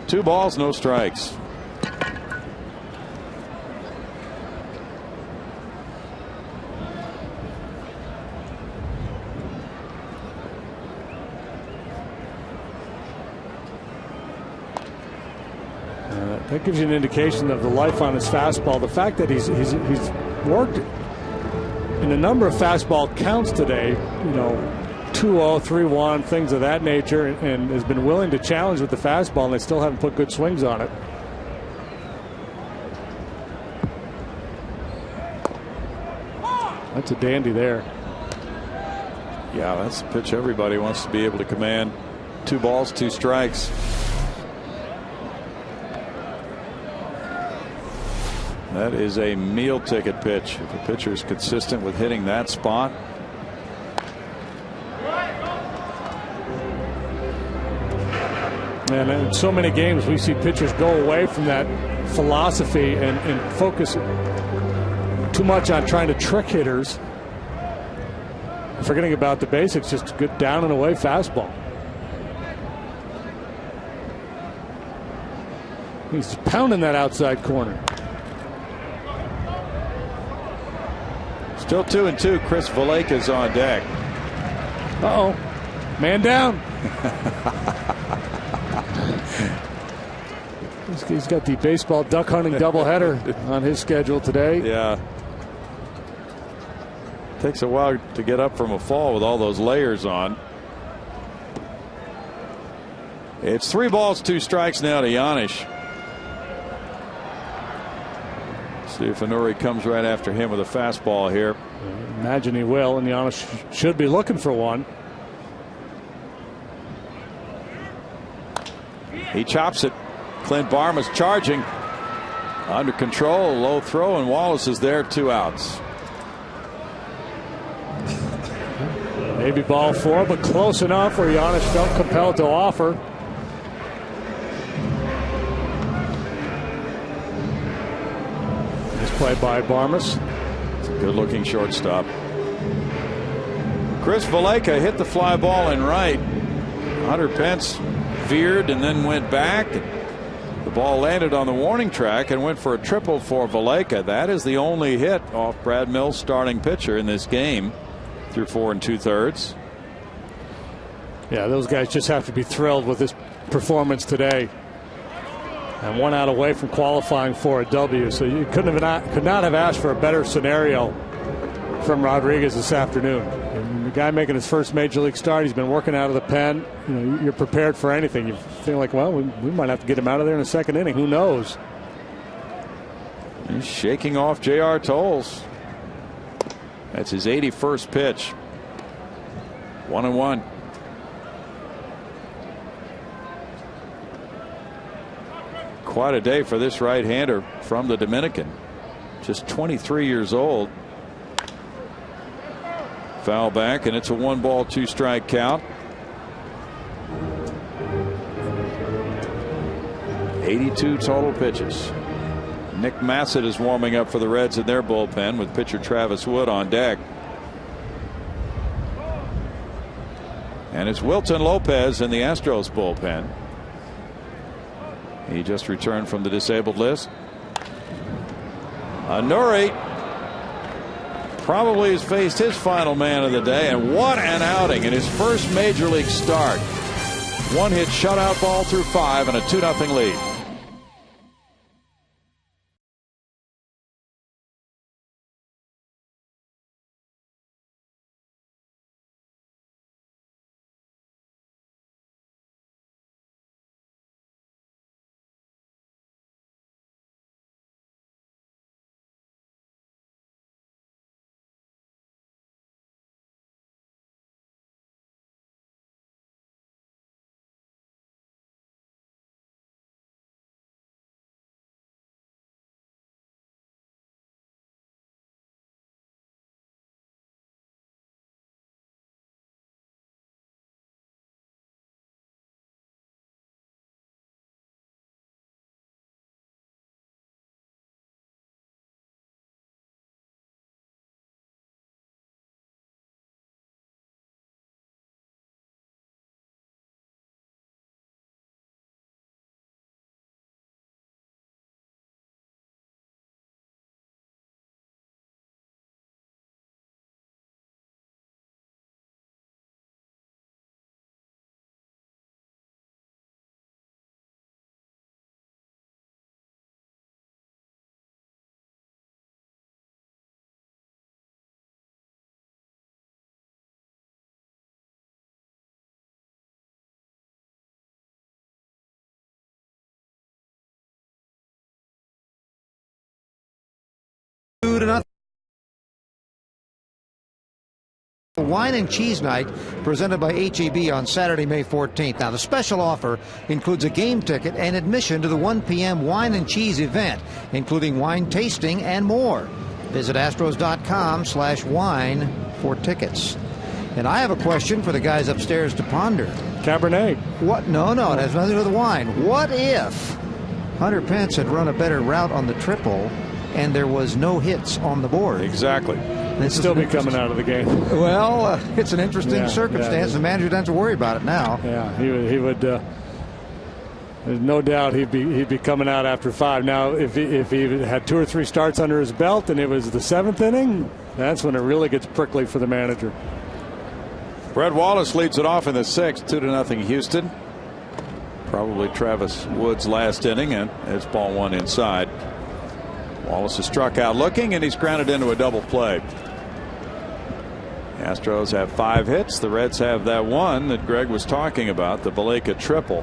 Speaker 1: Two balls, no strikes.
Speaker 3: That gives you an indication of the life on his fastball. The fact that he's worked in a number of fastball counts today, you know, 2-0, 3-1, things of that nature, and has been willing to challenge with the fastball, and they still haven't put good swings on it. That's a dandy there.
Speaker 1: Yeah, that's a pitch everybody wants to be able to command. 2 balls, 2 strikes. That is a meal ticket pitch. If a pitcher is consistent with hitting that spot.
Speaker 3: And in so many games we see pitchers go away from that philosophy and focus too much on trying to trick hitters, forgetting about the basics, just good down and away fastball. He's pounding that outside corner.
Speaker 1: Still 2-2. Chris Valaika is on deck.
Speaker 3: Uh-oh. Man down. He's got the baseball duck hunting doubleheader on his schedule today.
Speaker 1: Yeah. Takes a while to get up from a fall with all those layers on. It's 3 balls, 2 strikes now to Janisch. See if Anuri comes right after him with a fastball here.
Speaker 3: Imagine he will, and Janisch should be looking for one.
Speaker 1: He chops it. Clint Barma's charging. Under control, low throw, and Wallace is there. 2 outs.
Speaker 3: Maybe ball 4, but close enough where Janisch felt compelled to offer. Play by Barmas.
Speaker 1: Good looking shortstop. Chris Valaika hit the fly ball in right. Hunter Pence veered and then went back. The ball landed on the warning track and went for a triple for Valaika. That is the only hit off Brad Mills' starting pitcher in this game through 4 2/3.
Speaker 3: Yeah, those guys just have to be thrilled with this performance today. And 1 out away from qualifying for a W. So you could not have asked for a better scenario from Rodriguez this afternoon. And the guy making his first major league start, he's been working out of the pen. You know, you're prepared for anything. You feel like, well, we might have to get him out of there in the 2nd inning. Who knows?
Speaker 1: He's shaking off J.R. Tolles. That's his 81st pitch. 1-1. Quite a day for this right-hander from the Dominican. Just 23 years old. Foul back, and it's a 1 ball, 2 strike count. 82 total pitches. Nick Massett is warming up for the Reds in their bullpen with pitcher Travis Wood on deck. And it's Wilton Lopez in the Astros bullpen. He just returned from the disabled list. Nuri probably has faced his final man of the day, and what an outing in his first major league start. One hit shutout ball through 5 and a 2-0 lead.
Speaker 4: Wine and Cheese Night presented by HEB on Saturday, May 14th. Now, the special offer includes a game ticket and admission to the 1 p.m. Wine and Cheese event, including wine tasting and more. Visit astros.com/wine for tickets. And I have a question for the guys upstairs to ponder.
Speaker 3: Cabernet.
Speaker 4: What? No, it has nothing to do with the wine. What if Hunter Pence had run a better route on the triple and there was no hits on the board?
Speaker 1: Exactly.
Speaker 3: They'd still be coming out of the game.
Speaker 4: Well, it's an interesting circumstance. The manager doesn't have to worry about it now.
Speaker 3: Yeah, he would. There's no doubt he'd be coming out after 5. Now, if he had 2 or 3 starts under his belt and it was the 7th inning, that's when it really gets prickly for the manager.
Speaker 1: Brett Wallace leads it off in the 6th, 2-0 Houston. Probably Travis Wood's last inning, and it's ball 1 inside. Wallace is struck out looking, and he's grounded into a double play. The Astros have 5 hits. The Reds have that one that Greg was talking about, the Valleca triple.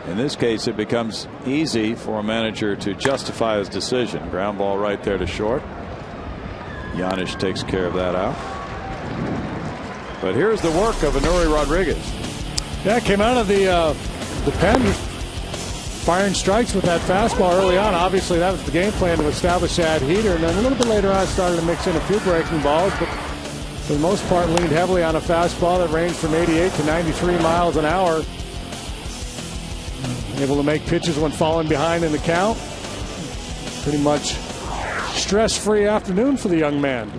Speaker 1: In this case, it becomes easy for a manager to justify his decision. Ground ball right there to short. Giannis takes care of that out. But here's the work of Nuri Rodriguez.
Speaker 3: Yeah, came out of the pen, firing strikes with that fastball early on. Obviously, that was the game plan to establish that heater. And then a little bit later on, started to mix in a few breaking balls, but for the most part, leaned heavily on a fastball that ranged from 88 to 93 miles an hour. Able to make pitches when falling behind in the count. Pretty much stress-free afternoon for the young man.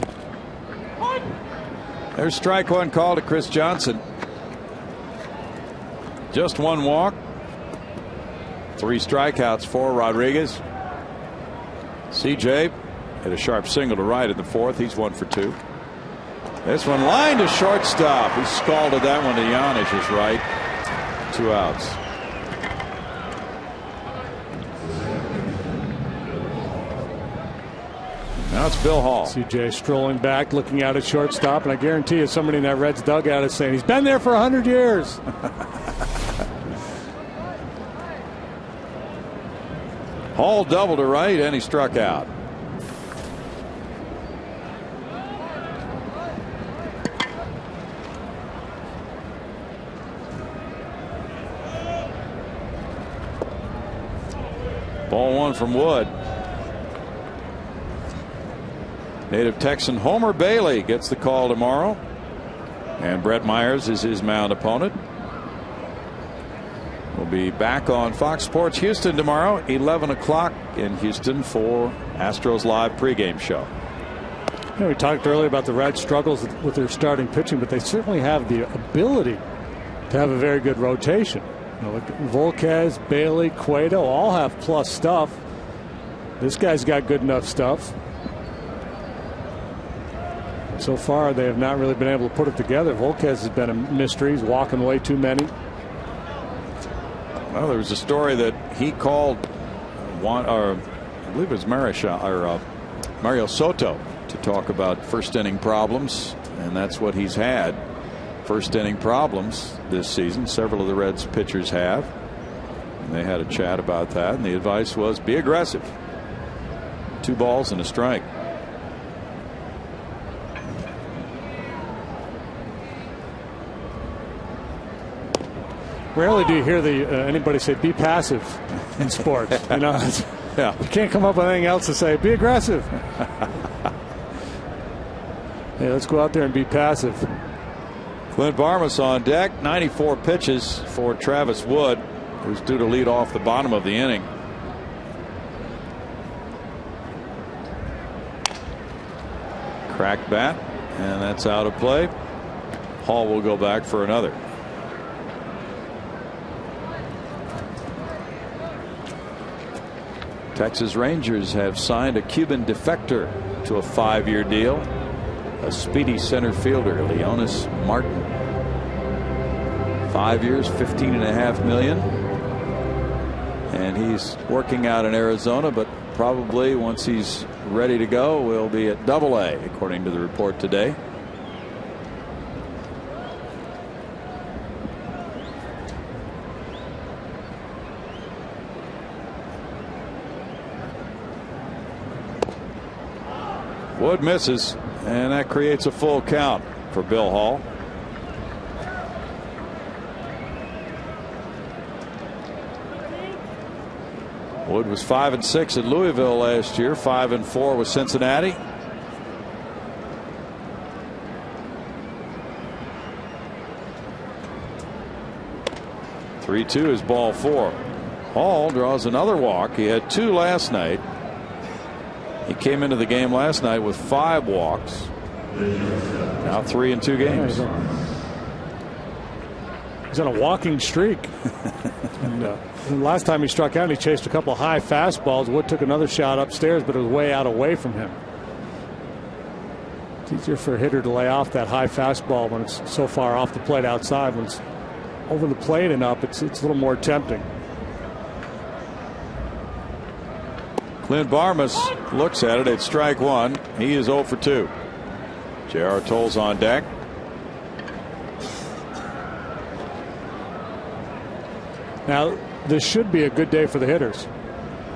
Speaker 1: There's strike 1 call to Chris Johnson. Just 1 walk. 3 strikeouts for Rodriguez. CJ hit a sharp single to right in the 4th. He's 1 for 2. This one lined to shortstop. He scalded that one to Giannis's right. 2 outs. Now it's Bill Hall.
Speaker 3: CJ strolling back, looking out at shortstop, and I guarantee you somebody in that Reds dugout is saying he's been there for 100 years.
Speaker 1: Hall doubled to right, and he struck out. Ball 1 from Wood. Native Texan Homer Bailey gets the call tomorrow, and Brett Myers is his mound opponent. We'll be back on Fox Sports Houston tomorrow, 11 o'clock in Houston for Astros Live pregame show.
Speaker 3: You know, we talked earlier about the Reds' struggles with their starting pitching, but they certainly have the ability to have a very good rotation. You know, like Volquez, Bailey, Cueto all have plus stuff. This guy's got good enough stuff. So far, they have not really been able to put it together. Volquez has been a mystery. He's walking way too many.
Speaker 1: Well, there was a story that he called I believe it was Mario Soto to talk about first inning problems, and that's what he's had. First inning problems this season. Several of the Reds pitchers have. And they had a chat about that, and the advice was be aggressive. 2 balls and a strike.
Speaker 3: Rarely do you hear anybody say be passive in sports. You know,
Speaker 1: yeah.
Speaker 3: You can't come up with anything else to say. Be aggressive. Hey, let's go out there and be passive.
Speaker 1: Clint Barmas on deck. 94 pitches for Travis Wood, who's due to lead off the bottom of the inning. Cracked bat, and that's out of play. Hall will go back for another. Texas Rangers have signed a Cuban defector to a 5-year deal. A speedy center fielder, Leonis Martin. 5 years, $15.5 million. And he's working out in Arizona, but probably once he's ready to go, will be at AA, according to the report today. Wood misses, and that creates a full count for Bill Hall. Wood was 5-6 at Louisville last year, 5-4 with Cincinnati. (3-2) is ball 4. Hall draws another walk. He had 2 last night. He came into the game last night with 5 walks. Now 3 in 2 games.
Speaker 3: He's on a walking streak. And last time he struck out, he chased a couple of high fastballs. Wood took another shot upstairs, but it was way out away from him. It's easier for a hitter to lay off that high fastball when it's so far off the plate outside. When it's over the plate and up, it's a little more tempting.
Speaker 1: Clint Barmas looks at it at strike 1. He is 0 for 2. J.R. Tolles on deck.
Speaker 3: Now, this should be a good day for the hitters,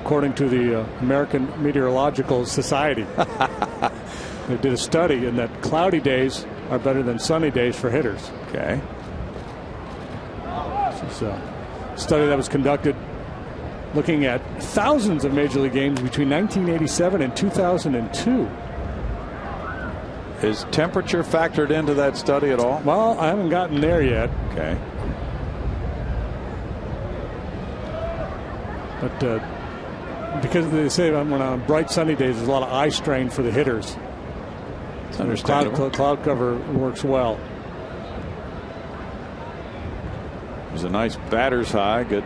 Speaker 3: according to the American Meteorological Society. They did a study, and that cloudy days are better than sunny days for hitters.
Speaker 1: Okay.
Speaker 3: This is a study that was conducted looking at thousands of Major League games between 1987 and 2002.
Speaker 1: Is temperature factored into that study at all?
Speaker 3: Well, I haven't gotten there yet.
Speaker 1: Okay.
Speaker 3: But because they say when on bright sunny days, there's a lot of eye strain for the hitters.
Speaker 1: It's understandable.
Speaker 3: Cloud cover works well.
Speaker 1: There's a nice batter's high. Good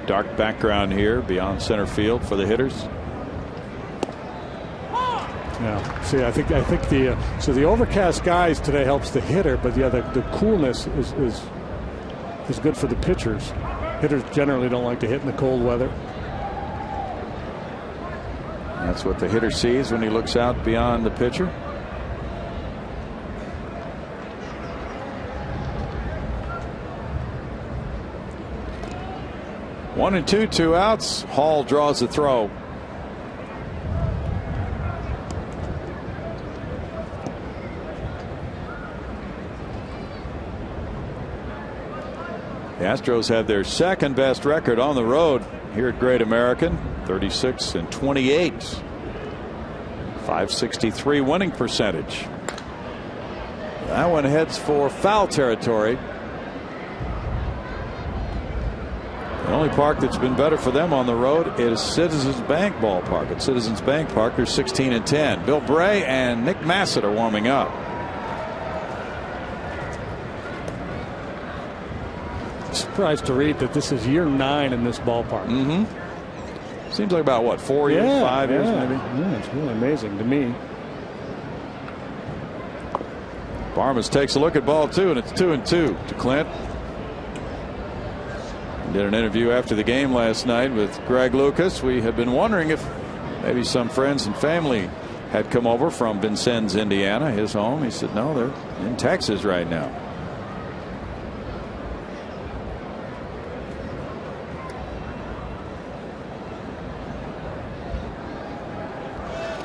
Speaker 1: dark background here beyond center field for the hitters.
Speaker 3: Yeah. See, I think the overcast skies today helps the hitter, but the coolness is good for the pitchers. Hitters generally don't like to hit in the cold weather.
Speaker 1: That's what the hitter sees when he looks out beyond the pitcher. One and 2, 2 outs. Hall draws the throw. The Astros have their second best record on the road here at Great American, 36-28, 563 winning percentage. That one heads for foul territory. The only park that's been better for them on the road is Citizens Bank Ballpark. At Citizens Bank Park, they're 16-10. Bill Bray and Nick Massett are warming up.
Speaker 3: Surprised to read that this is year 9 in this ballpark.
Speaker 1: Seems like about what, 4 years, 5 years maybe?
Speaker 3: Yeah, it's really amazing to me.
Speaker 1: Barmas takes a look at ball 2, and it's 2-2 to Clint. Did an interview after the game last night with Greg Lucas. We had been wondering if maybe some friends and family had come over from Vincennes, Indiana, his home. He said no, they're in Texas right now.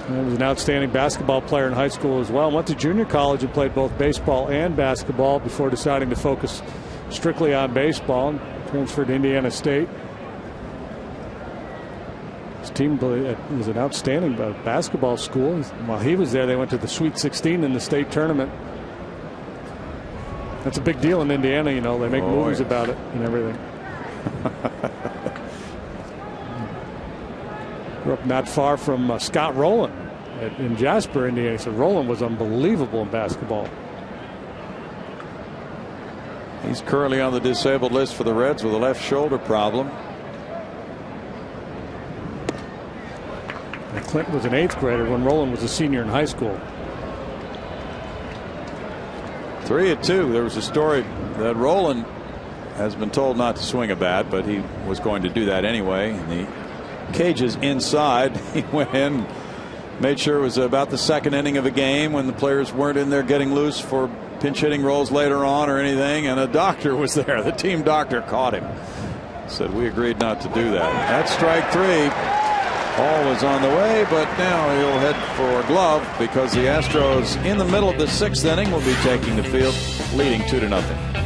Speaker 3: He was an outstanding basketball player in high school as well. Went to junior college and played both baseball and basketball before deciding to focus strictly on baseball and transferred to Indiana State. His team was an outstanding basketball school. While he was there, they went to the Sweet 16 in the state tournament. That's a big deal in Indiana, you know. They make movies about it and everything. Grew up not far from Scott Rowland in Jasper, Indiana. So Rowland was unbelievable in basketball.
Speaker 1: He's currently on the disabled list for the Reds with a left shoulder problem.
Speaker 3: And Clinton was an 8th grader when Rowland was a senior in high school.
Speaker 1: 3-2. There was a story that Rowland has been told not to swing a bat, but he was going to do that anyway. And the cages inside, he went in, made sure it was about the second inning of a game when the players weren't in there getting loose for pinch hitting roles later on or anything, and a doctor was there. The team doctor caught him, said we agreed not to do that. That's strike 3. Ball was on the way, but now he'll head for a glove because the Astros in the middle of the 6th inning will be taking the field leading 2-0.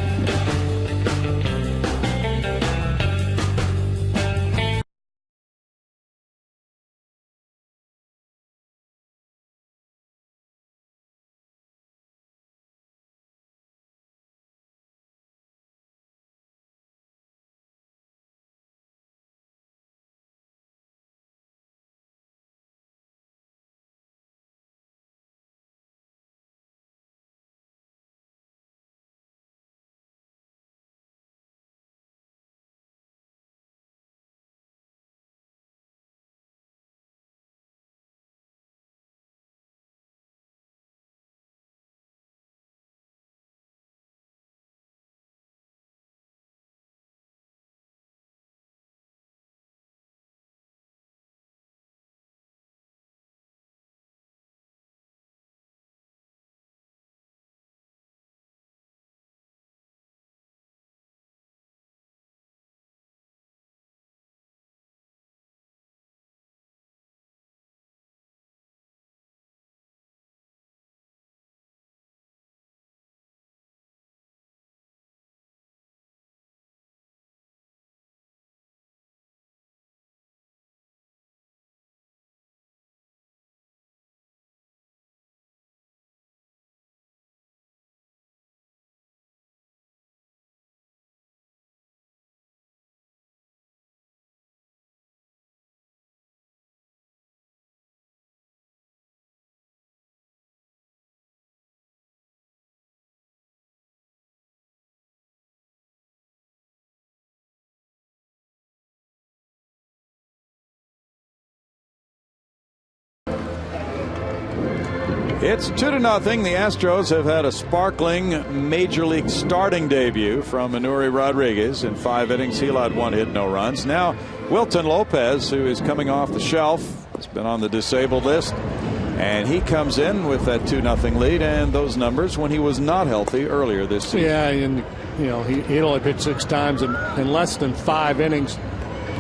Speaker 1: It's 2-0. The Astros have had a sparkling major league starting debut from Anuri Rodriguez. In 5 innings, he allowed 1 hit, no runs. Now Wilton Lopez, who is coming off the shelf, has been on the disabled list, and he comes in with that 2-0 lead and those numbers when he was not healthy earlier this season.
Speaker 3: Yeah, and you know he only pitched 6 times in less than 5 innings,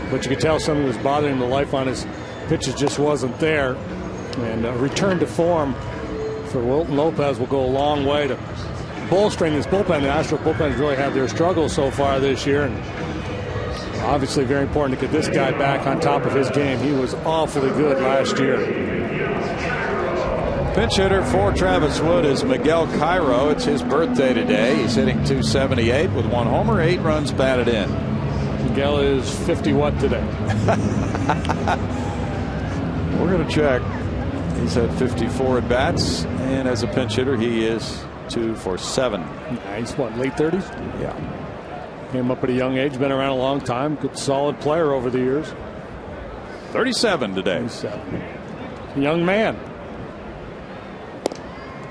Speaker 3: but you could tell something was bothering the life on his pitches just wasn't there. And a return to form for Wilton Lopez will go a long way to bolstering this bullpen. The Astros bullpen has really had their struggles so far this year, and obviously very important to get this guy back on top of his game. He was awfully good last year.
Speaker 1: Pinch hitter for Travis Wood is Miguel Cairo. It's his birthday today. He's hitting .278 with 1 homer, 8 runs batted in.
Speaker 3: Miguel is 50 what today?
Speaker 1: We're going to check. He's had 54 at bats, and as a pinch hitter, he is 2 for 7.
Speaker 3: Yeah, he's what, late 30s?
Speaker 1: Yeah.
Speaker 3: Came up at a young age, been around a long time, good solid player over the years.
Speaker 1: 37 today.
Speaker 3: 37. Young man.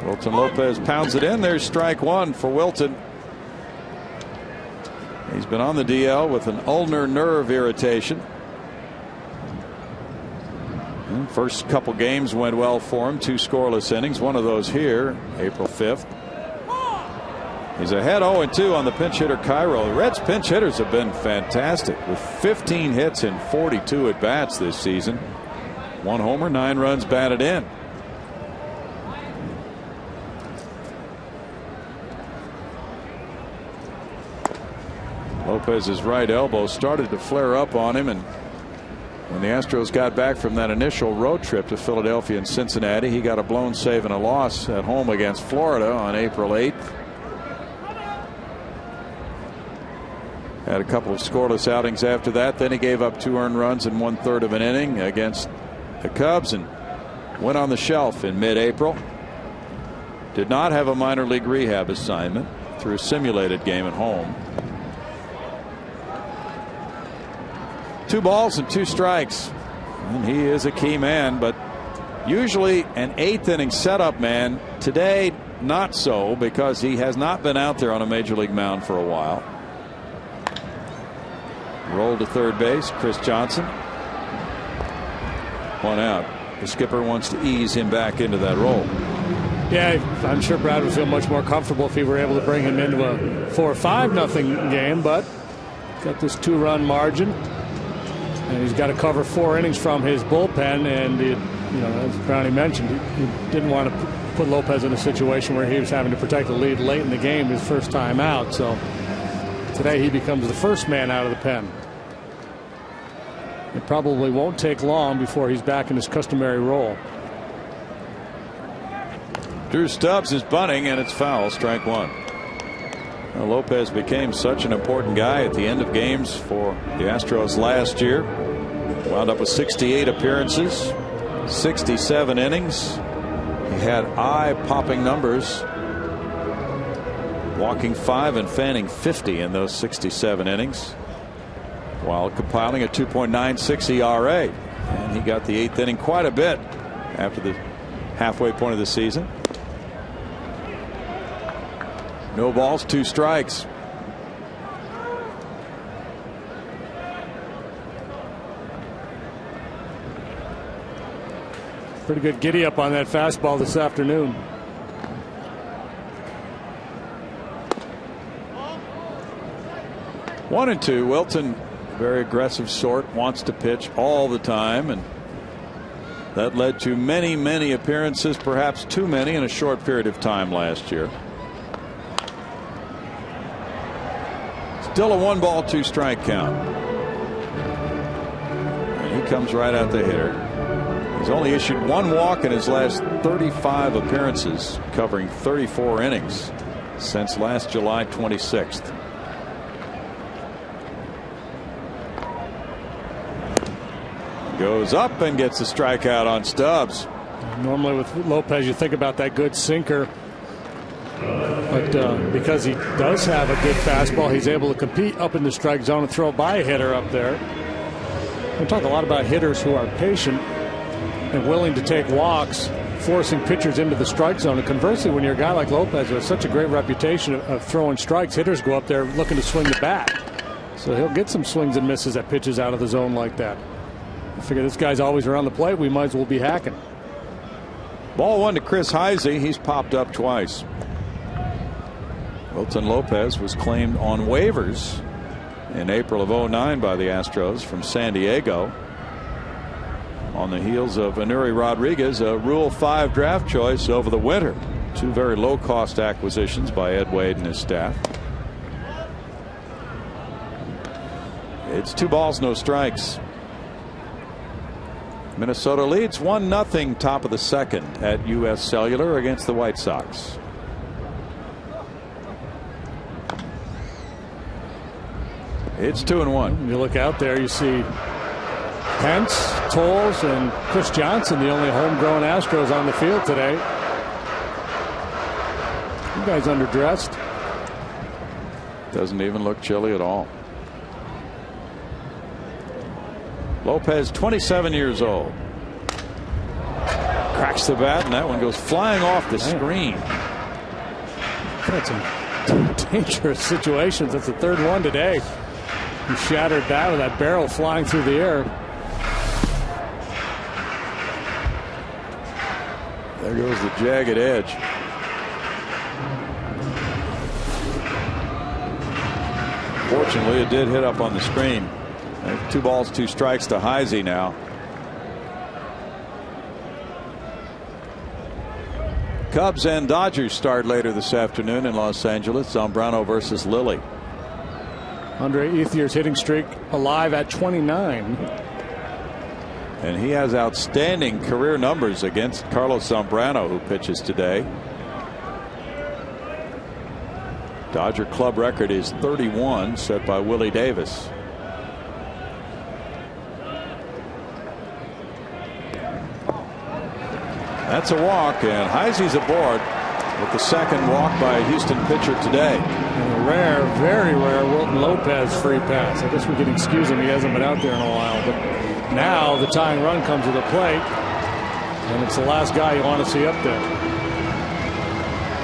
Speaker 1: Wilton Lopez pounds it in. There's strike 1 for Wilton. He's been on the DL with an ulnar nerve irritation. First couple games went well for him. 2 scoreless innings. One of those here, April 5th. He's ahead 0-2 on the pinch hitter Cairo. The Reds pinch hitters have been fantastic with 15 hits and 42 at bats this season. 1 homer, 9 runs batted in. Lopez's right elbow started to flare up on him, and when the Astros got back from that initial road trip to Philadelphia and Cincinnati, he got a blown save and a loss at home against Florida on April 8th. Had a couple of scoreless outings after that. Then he gave up 2 earned runs in 1/3 of an inning against the Cubs and went on the shelf in mid-April. Did not have a minor league rehab assignment through a simulated game at home. 2 balls and 2 strikes. And he is a key man, but usually an 8th inning setup man. Today, not so, because he has not been out there on a major league mound for a while. Rolled to third base, Chris Johnson. 1 out. The skipper wants to ease him back into that role.
Speaker 3: Yeah, I'm sure Brad would feel much more comfortable if he were able to bring him into a 4-5-0 game, but got this 2-run margin. And he's got to cover 4 innings from his bullpen, and as Brownie mentioned, he didn't want to put Lopez in a situation where he was having to protect the lead late in the game, his first time out. So today he becomes the first man out of the pen. It probably won't take long before he's back in his customary role.
Speaker 1: Drew Stubbs is bunting, and it's foul. Strike 1. Well, Lopez became such an important guy at the end of games for the Astros last year. Wound up with 68 appearances, 67 innings. He had eye-popping numbers, walking 5 and fanning 50 in those 67 innings, while compiling a 2.96 ERA. And he got the 8th inning quite a bit after the halfway point of the season. No balls, 2 strikes.
Speaker 3: Pretty good giddy up on that fastball this afternoon.
Speaker 1: One and two. Wilton, very aggressive sort, wants to pitch all the time, and that led to many appearances, perhaps too many in a short period of time last year. Still a 1-ball, 2-strike count. And he comes right at the hitter. He's only issued 1 walk in his last 35 appearances, covering 34 innings since last July 26th. Goes up and gets a strikeout on Stubbs.
Speaker 3: Normally with Lopez, you think about that good sinker. But because he does have a good fastball, he's able to compete up in the strike zone and throw by a hitter up there. We talk a lot about hitters who are patient and willing to take walks, forcing pitchers into the strike zone. And conversely, when you're a guy like Lopez who has such a great reputation of throwing strikes, hitters go up there looking to swing the bat. So he'll get some swings and misses at pitches out of the zone like that. I figure this guy's always around the plate. We might as well be hacking.
Speaker 1: Ball 1 to Chris Heisey. He's popped up twice. Wilton Lopez was claimed on waivers in April of 2009 by the Astros from San Diego on the heels of Anuri Rodriguez, a Rule 5 draft choice over the winter. 2 very low-cost acquisitions by Ed Wade and his staff. It's 2 balls, no strikes. Minnesota leads 1-0 top of the 2nd at U.S. Cellular against the White Sox. It's 2-1.
Speaker 3: When you look out there, you see Pence, Tolles, and Chris Johnson, the only homegrown Astros on the field today. You guys underdressed.
Speaker 1: Doesn't even look chilly at all. Lopez, 27 years old. Cracks the bat, and that one goes flying off the screen.
Speaker 3: That's some dangerous situations. That's the third one today. He shattered that with that barrel flying through the air.
Speaker 1: There goes the jagged edge. Fortunately, it did hit up on the screen. 2 balls, 2 strikes to Heisey now. Cubs and Dodgers start later this afternoon in Los Angeles. Zambrano versus Lilly.
Speaker 3: Andre Ethier's hitting streak alive at 29.
Speaker 1: And he has outstanding career numbers against Carlos Zambrano, who pitches today. Dodger club record is 31, set by Willie Davis. That's a walk, and Heisey's aboard with the second walk by a Houston pitcher today.
Speaker 3: And a rare, very rare Wilton Lopez free pass. I guess we can excuse him. He hasn't been out there in a while. But now the tying run comes to the plate, and it's the last guy you want to see up there.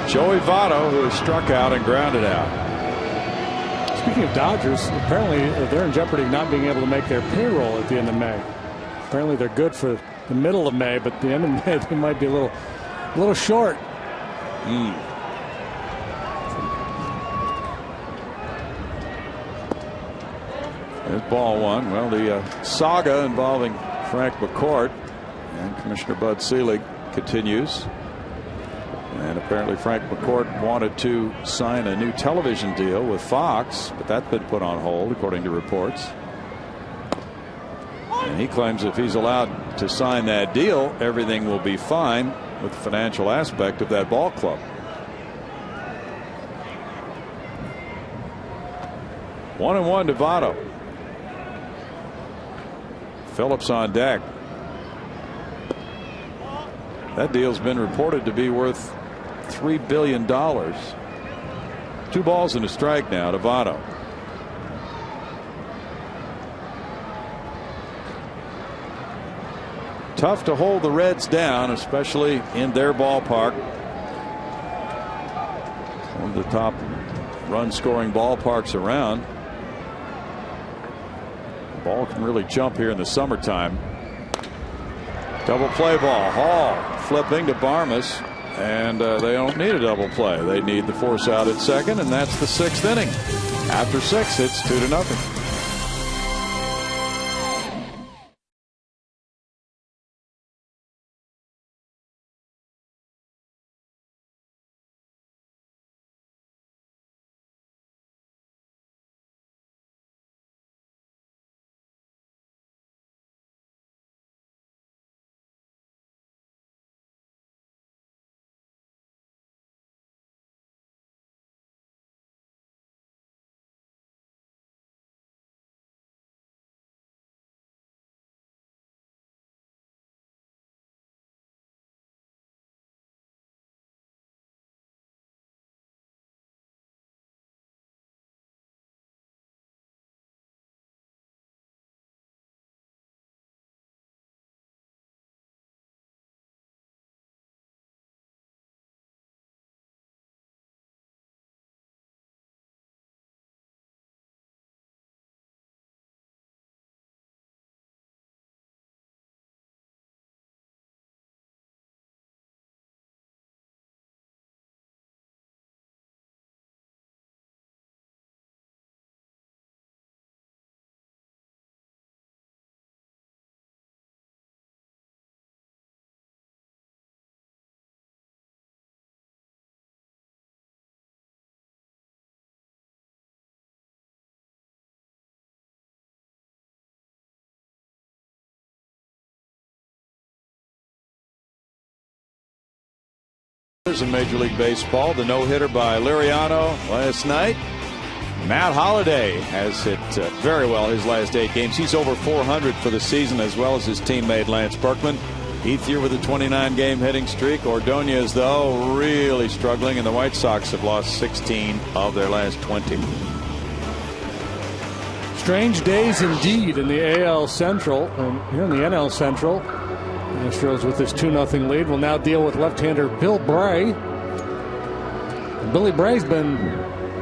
Speaker 1: Joey Votto, who has struck out and grounded out.
Speaker 3: Speaking of Dodgers, apparently they're in jeopardy of not being able to make their payroll at the end of May. Apparently they're good for the middle of May, but the end of May they might be a little short.
Speaker 1: There's ball one. Well, the saga involving Frank McCourt and Commissioner Bud Selig continues. And apparently Frank McCourt wanted to sign a new television deal with Fox, but that's been put on hold according to reports. And he claims if he's allowed to sign that deal, everything will be fine with the financial aspect of that ball club. 1-1 to Votto. Phillips on deck. That deal's been reported to be worth $3 billion. 2 balls and a strike now to Votto. Tough to hold the Reds down, especially in their ballpark. One of the top run scoring ballparks around. The ball can really jump here in the summertime. Double play ball. Hall flipping to Barmas, and they don't need a double play. They need the force out at second, and that's the 6th inning. After 6, it's 2-0. In Major League Baseball, the no-hitter by Liriano last night. Matt Holliday has hit very well his last 8 games. He's over 400 for the season, as well as his teammate Lance Berkman. Ethier with a 29-game hitting streak. Ordonez, though, really struggling, and the White Sox have lost 16 of their last 20.
Speaker 3: Strange days indeed in the AL Central. And here in the NL Central, the Astros with this 2-0 lead will now deal with left-hander Bill Bray. And Billy Bray's been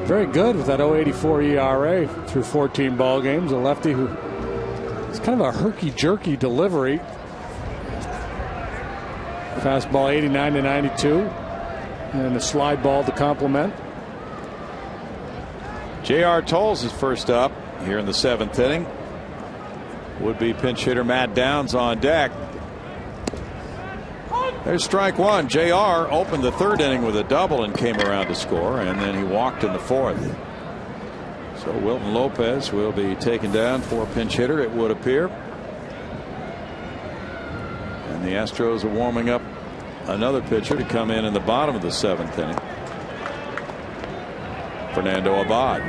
Speaker 3: very good with that 0.84 ERA through 14 ball games. A lefty who is kind of a herky-jerky delivery. Fastball 89 to 92, and a slide ball to complement.
Speaker 1: J.R. Tolles is first up here in the 7th inning. Would-be pinch hitter Matt Downs on deck. There's strike 1. J.R. opened the 3rd inning with a double and came around to score, and then he walked in the 4th. So Wilton Lopez will be taken down for a pinch hitter, it would appear. And the Astros are warming up another pitcher to come in the bottom of the 7th inning. Fernando Abad.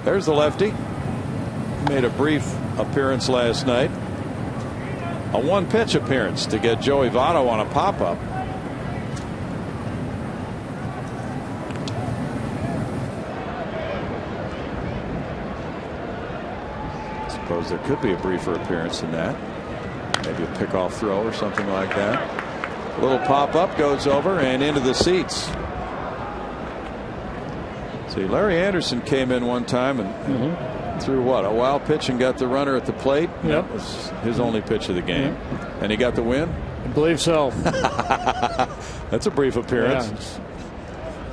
Speaker 1: There's the lefty. He made a brief appearance last night. A 1-pitch appearance to get Joey Votto on a pop-up. I suppose there could be a briefer appearance than that. Maybe a pickoff throw or something like that. A little pop-up goes over and into the seats. See, Larry Anderson came in one time and threw what, a wild pitch and got the runner at the plate.
Speaker 3: Yep.
Speaker 1: That was his only pitch of the game. And he got the win.
Speaker 3: I believe so.
Speaker 1: That's a brief appearance.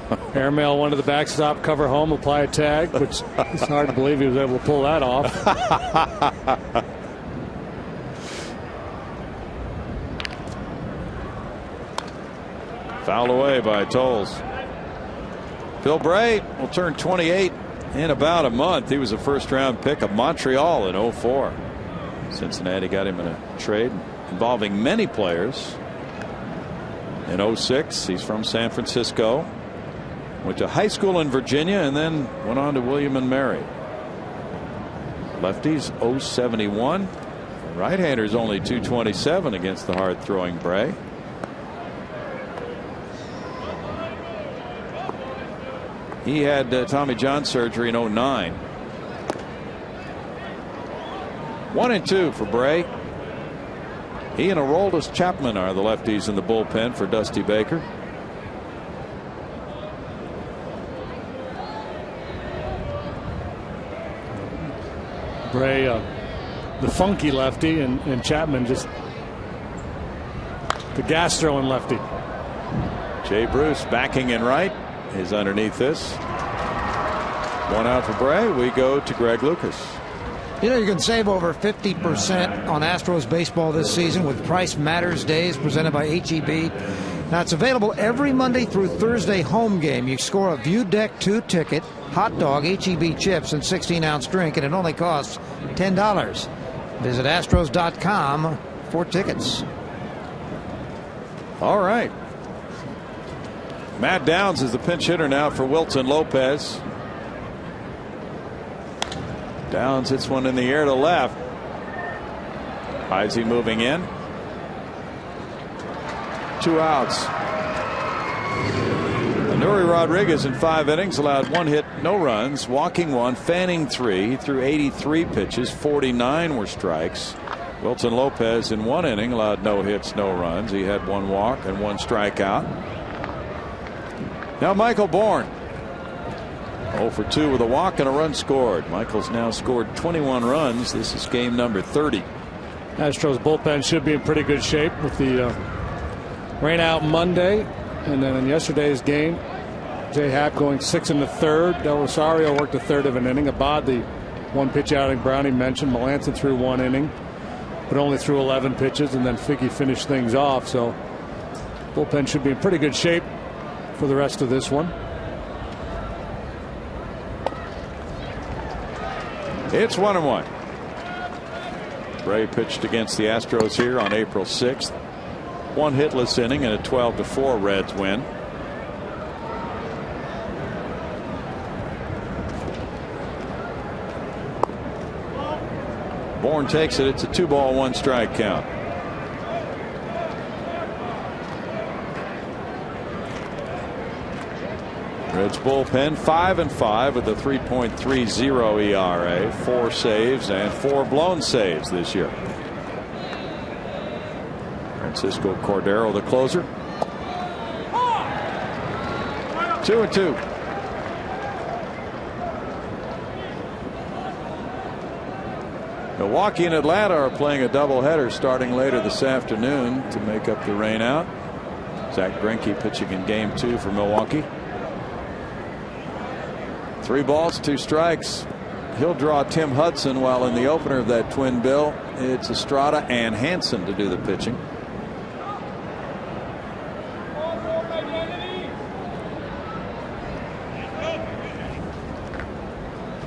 Speaker 3: Yeah. Airmail went to the backstop, cover home, apply a tag, which it's hard to believe he was able to pull that off.
Speaker 1: Fouled away by Tolles. Bill Bray will turn 28 in about a month. He was a first-round pick of Montreal in 2004. Cincinnati got him in a trade involving many players. In 2006, he's from San Francisco. Went to high school in Virginia and then went on to William and Mary. Lefties 0.71. Right-handers only 227 against the hard-throwing Bray. He had Tommy John surgery in 2009. 1-2 for Bray. He and Aroldis Chapman are the lefties in the bullpen for Dusty Baker.
Speaker 3: Bray, the funky lefty, and Chapman just the gas throwing lefty.
Speaker 1: Jay Bruce backing in right is underneath this. 1 out for Bray. We go to Greg Lucas.
Speaker 4: You know, you can save over 50% on Astros baseball this season with Price Matters Days presented by HEB. Now, it's available every Monday through Thursday home game. You score a View Deck 2 ticket, hot dog, HEB chips, and 16-ounce drink, and it only costs $10. Visit Astros.com for tickets.
Speaker 1: All right. Matt Downs is the pinch hitter now for Wilton Lopez. Downs hits one in the air to left. Heisey moving in. 2 outs. Nuri Rodriguez in 5 innings allowed 1 hit, no runs, walking 1, fanning 3, threw 83 pitches, 49 were strikes. Wilton Lopez in 1 inning allowed no hits, no runs. He had 1 walk and 1 strikeout. Now Michael Bourne. 0 for 2 with a walk and a run scored. Michael's now scored 21 runs. This is game number 30.
Speaker 3: Astros bullpen should be in pretty good shape with the rain out Monday. And then in yesterday's game, Jay Happ going 6 1/3. Del Rosario worked 1/3 of an inning. Abad, the 1-pitch outing Brownie mentioned. Melanson threw 1 inning, but only threw 11 pitches, and then Figgy finished things off. So bullpen should be in pretty good shape for the rest of this one.
Speaker 1: It's 1-1. Bray pitched against the Astros here on April 6th. 1 hitless inning and a 12-4 Reds win. Bourne takes it. It's a 2-ball, 1-strike count. Reds bullpen 5-5 with a 3.30 ERA, 4 saves and 4 blown saves this year. Francisco Cordero, the closer. 2-2. Milwaukee and Atlanta are playing a doubleheader starting later this afternoon to make up the rain out. Zach Greinke pitching in game 2 for Milwaukee. 3 balls, 2 strikes. He'll draw Tim Hudson, while in the opener of that twin bill, it's Estrada and Hansen to do the pitching.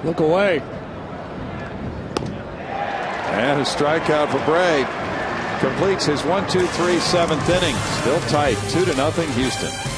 Speaker 3: Look away.
Speaker 1: And a strikeout for Bray. Completes his 1-2-3 7th inning. Still tight, 2-0 Houston.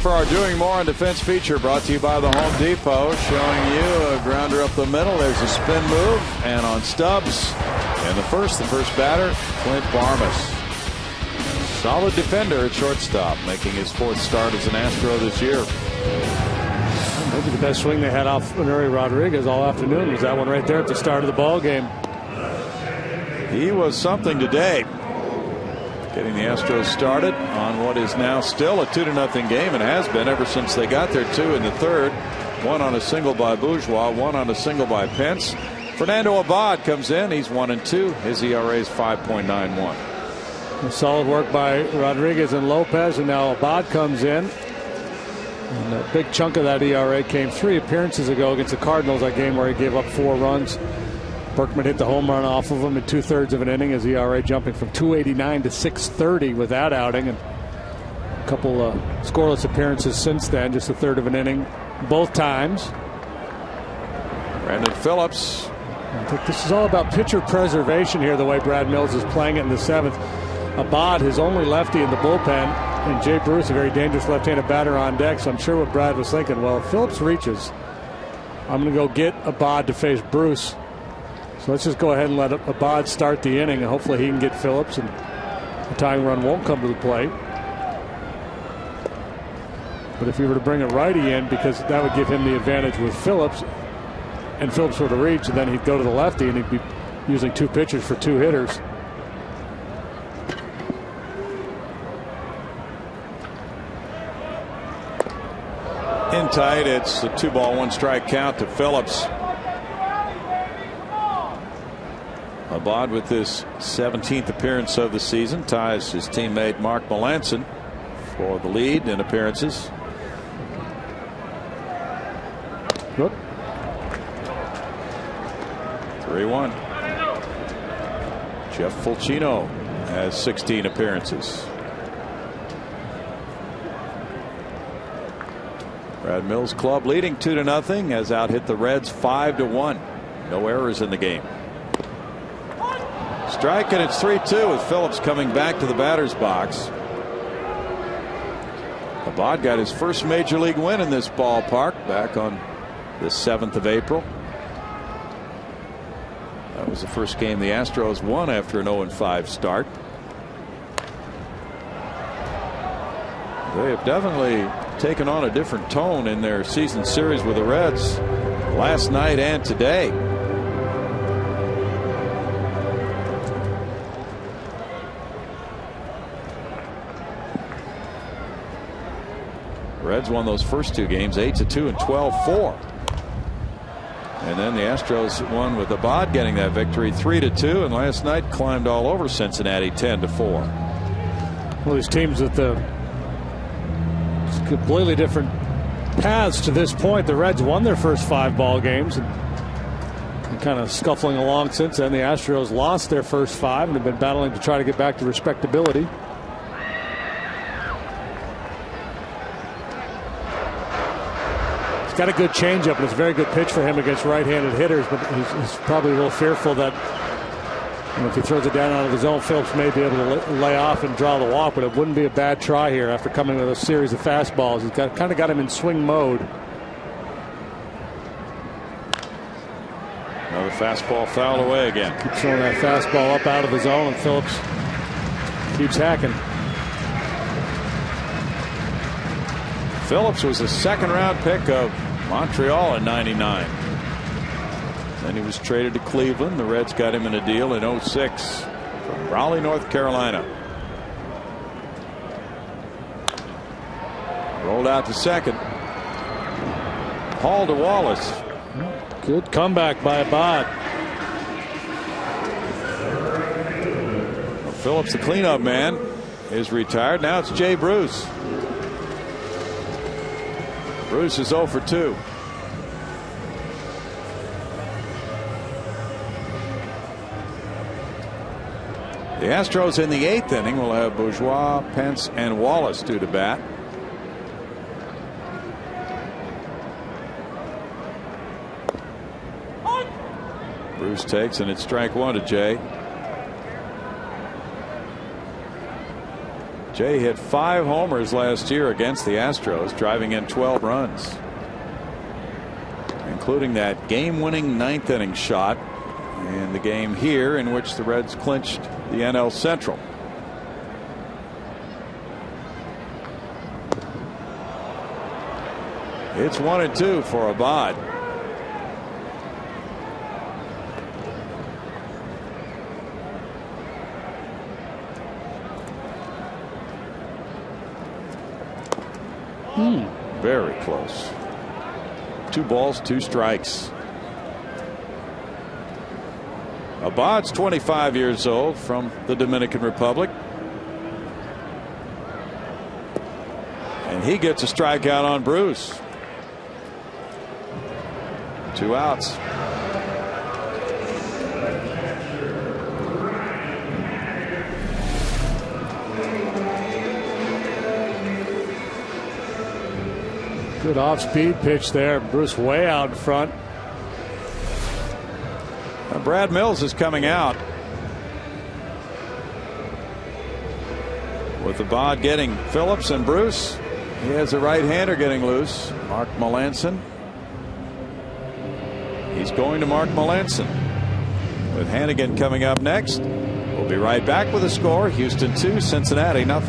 Speaker 1: For our Doing More on Defense feature, brought to you by the Home Depot, showing you a grounder up the middle. There's a spin move, and on Stubbs in the first batter, Clint Barmas. Solid defender at shortstop, making his 4th start as an Astro this year.
Speaker 3: Maybe the best swing they had off Nuri Rodriguez all afternoon was that one right there at the start of the ball game.
Speaker 1: He was something today, getting the Astros started on what is now still a 2-0 game, and has been ever since they got their 2 in the 3rd. 1 on a single by Bourgeois, 1 on a single by Pence. Fernando Abad comes in. He's 1-2. His ERA is 5.91.
Speaker 3: Solid work by Rodriguez and Lopez, and now Abad comes in. And a big chunk of that ERA came 3 appearances ago against the Cardinals, that game where he gave up 4 runs. Berkman hit the home run off of him in 2/3 of an inning, his ERA jumping from 2.89 to 6.30 with that outing, and a couple scoreless appearances since then, just 1/3 of an inning both times.
Speaker 1: Brandon Phillips.
Speaker 3: I think this is all about pitcher preservation here, the way Brad Mills is playing it in the 7th. Abad, his only lefty in the bullpen, and Jay Bruce, a very dangerous left-handed batter on deck, so I'm sure what Brad was thinking, well, if Phillips reaches, I'm going to go get Abad to face Bruce. So let's just go ahead and let Abad start the inning, and hopefully he can get Phillips, and the tying run won't come to the plate. But if he were to bring a righty in, because that would give him the advantage with Phillips, and Phillips were to reach, and then he'd go to the lefty, and he'd be using 2 pitchers for 2 hitters.
Speaker 1: In tight, it's a 2-ball, 1-strike count to Phillips. Abad, with his 17th appearance of the season, ties his teammate Mark Melanson for the lead in appearances. 3-1. Jeff Fulcino has 16 appearances. Brad Mills' club leading 2-0 has out-hit the Reds 5-1. No errors in the game. Strike, and it's 3-2 with Phillips coming back to the batter's box. Abad got his first major league win in this ballpark back on the 7th of April. That was the first game the Astros won after an 0-5 start. They have definitely taken on a different tone in their season series with the Reds last night and today. Reds won those first two games 8-2 and 12-4. And then the Astros won with Abad getting that victory 3-2, and last night climbed all over Cincinnati 10-4.
Speaker 3: Well, these teams with the completely different paths to this point. The Reds won their first 5 ball games and kind of scuffling along since then. The Astros lost their first 5 and have been battling to try to get back to respectability. He's got a good changeup, and it's a very good pitch for him against right-handed hitters, but he's probably a little fearful that if he throws it down out of his zone, Phillips may be able to lay off and draw the walk, but it wouldn't be a bad try here after coming with a series of fastballs. He's kind of got him in swing mode.
Speaker 1: Another fastball fouled away again.
Speaker 3: Keeps throwing that fastball up out of the zone, and Phillips keeps hacking.
Speaker 1: Phillips was a second-round pick of Montreal in '99. Then he was traded to Cleveland. The Reds got him in a deal in '06 from Raleigh, North Carolina. Rolled out to second. Haul to Wallace.
Speaker 3: Good comeback by Abad.
Speaker 1: Well, Phillips, the cleanup man, is retired. Now it's Jay Bruce. Bruce is 0 for 2. The Astros in the 8th inning will have Bourgeois, Pence, and Wallace due to bat. Bruce takes, and it's strike 1 to Jay. Jay hit 5 homers last year against the Astros, driving in 12 runs, including that game-winning 9th inning shot in the game here in which the Reds clinched the NL Central. It's 1-2 for Abad. Very close. 2 balls, 2 strikes. Abad's 25 years old, from the Dominican Republic. And he gets a strikeout on Bruce. 2 outs.
Speaker 3: Good off-speed pitch there. Bruce way out in front.
Speaker 1: Brad Mills is coming out, with Abad getting Phillips and Bruce. He has a right-hander getting loose. Mark Melanson. He's going to Mark Melanson, with Hannigan coming up next. We'll be right back with a score. Houston 2, Cincinnati 0.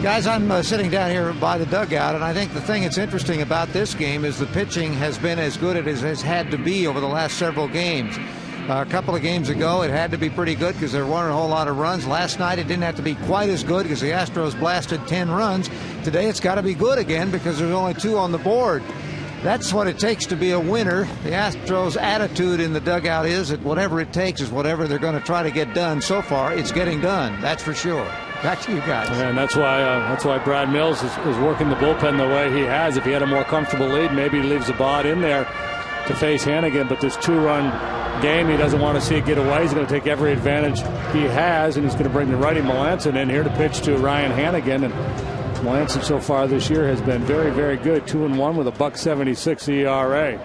Speaker 4: Guys, I'm sitting down here by the dugout, and I think the thing that's interesting about this game is the pitching has been as good as it has had to be over the last several games. A couple of games ago, it had to be pretty good because there weren't a whole lot of runs. Last night, it didn't have to be quite as good because the Astros blasted 10 runs. Today, it's got to be good again because there's only 2 on the board. That's what it takes to be a winner. The Astros' attitude in the dugout is that whatever it takes is whatever they're going to try to get done. So far, it's getting done. That's for sure. Back to you guys.
Speaker 3: Yeah, and that's why Brad Mills is working the bullpen the way he has. If he had a more comfortable lead, maybe he leaves a Bod in there to face Hannigan. But this 2-run game, he doesn't want to see it get away. He's going to take every advantage he has, and he's going to bring the righty Melanson in here to pitch to Ryan Hannigan. And Melanson so far this year has been very, very good. 2-1 with a .176 ERA.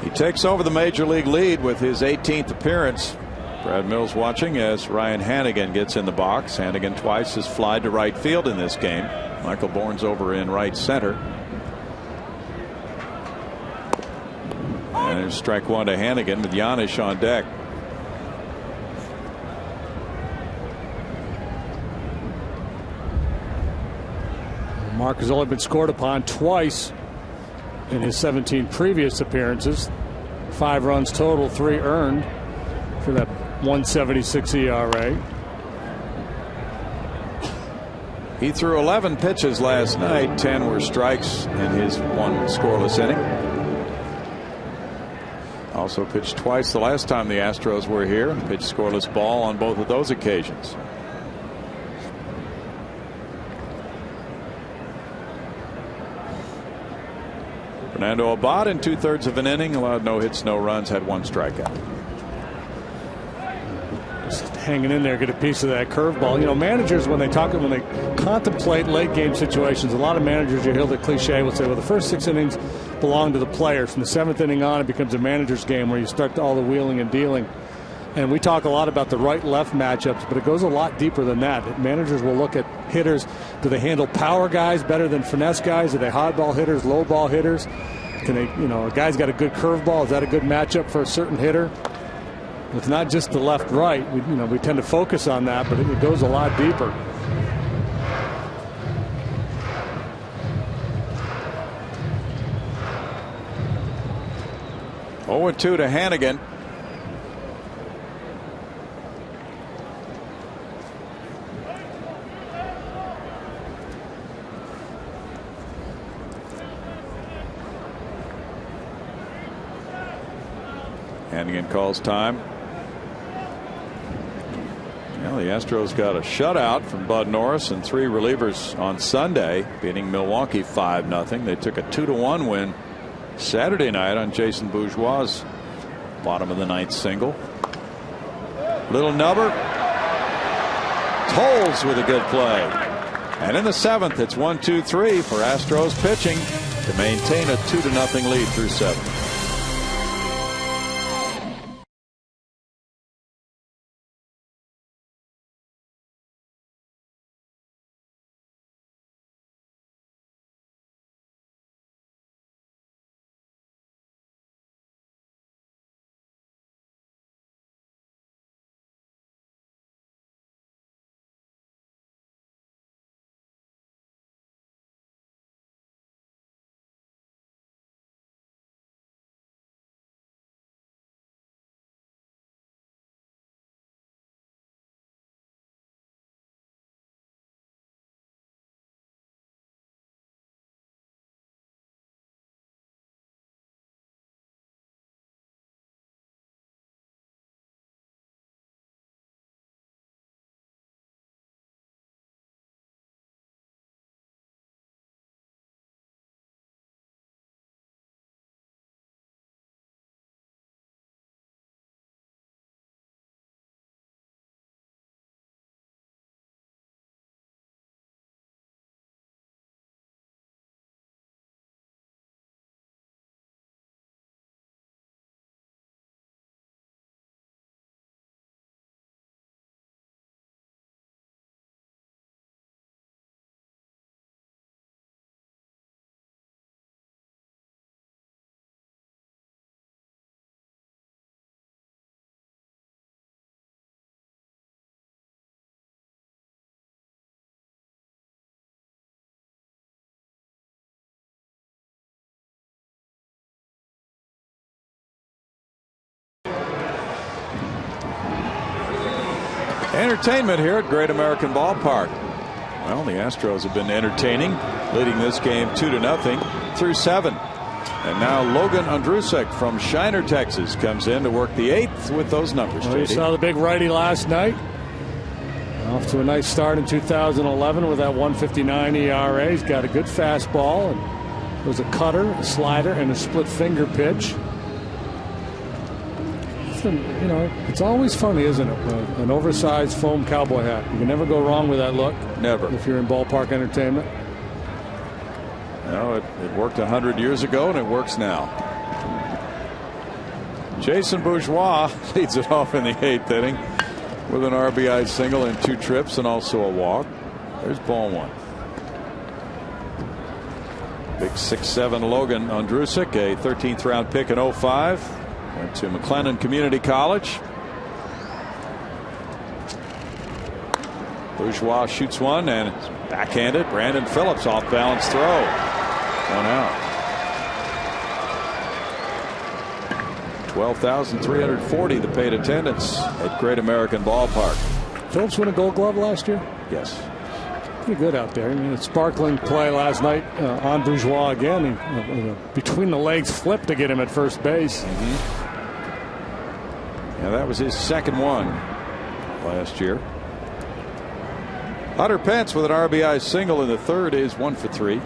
Speaker 1: He takes over the major league lead with his 18th appearance. Brad Mills watching as Ryan Hannigan gets in the box. Hannigan twice has flied to right field in this game. Michael Bourne's over in right center. And there's strike 1 to Hannigan with Giannis on deck.
Speaker 3: Mark has only been scored upon twice in his 17 previous appearances. 5 runs total, 3 earned for that .176 ERA.
Speaker 1: He threw 11 pitches last night. 10 were strikes in his 1 scoreless inning. Also pitched twice the last time the Astros were here and pitched scoreless ball on both of those occasions. Fernando Abad in 2/3 of an inning, allowed no hits, no runs, had 1 strikeout.
Speaker 3: Just hanging in there, get a piece of that curveball. You know, managers, when they contemplate late game situations, a lot of managers, you hear the cliche, will say, well, the first 6 innings belong to the players. From the 7th inning on, it becomes a manager's game where you start all the wheeling and dealing. And we talk a lot about the right-left matchups, but it goes a lot deeper than that. Managers will look at hitters. Do they handle power guys better than finesse guys? Are they high ball hitters, low ball hitters? Can they, you know, a guy's got a good curveball. Is that a good matchup for a certain hitter? It's not just the left-right. We tend to focus on that, but it goes a lot deeper.
Speaker 1: Oh, 2 to Hannigan. Hannigan calls time. Well, the Astros got a shutout from Bud Norris and 3 relievers on Sunday, beating Milwaukee 5-0. They took a 2-1 win Saturday night on Jason Bourgeois' bottom of the 9th single. Little nubber. Tolles with a good play. And in the 7th, it's 1-2-3 for Astros pitching to maintain a 2-0 lead through 7. Entertainment here at Great American Ballpark. Well, the Astros have been entertaining, leading this game 2-0 through 7. And now Logan Ondrusek from Shiner, Texas, comes in to work the 8th with those numbers.
Speaker 3: Well, you saw the big righty last night. Off to a nice start in 2011 with that 1.59 ERA. He's got a good fastball, and there was a cutter, a slider, and a split finger pitch. You know, it's always funny, isn't it? An oversized foam cowboy hat. You can never go wrong with that look.
Speaker 1: Never.
Speaker 3: If you're in ballpark entertainment.
Speaker 1: No, it worked 100 years ago, and it works now. Jason Bourgeois leads it off in the 8th inning with an RBI single and 2 trips and also a walk. There's ball 1. Big 6'7" Logan Ondrusek, a 13th round pick in 05. Went to McLennan Community College. Bourgeois shoots one, and it's backhanded. Brandon Phillips off balance throw. 1 out. 12,340 the paid attendance at Great American Ballpark.
Speaker 3: Phillips win a Gold Glove last year?
Speaker 1: Yes.
Speaker 3: Pretty good out there. I mean, a sparkling play last night on Bourgeois again. He, between the legs flip to get him at first base.
Speaker 1: Yeah, that was his second one last year. Hunter Pence with an RBI single in the 3rd is 1 for 3.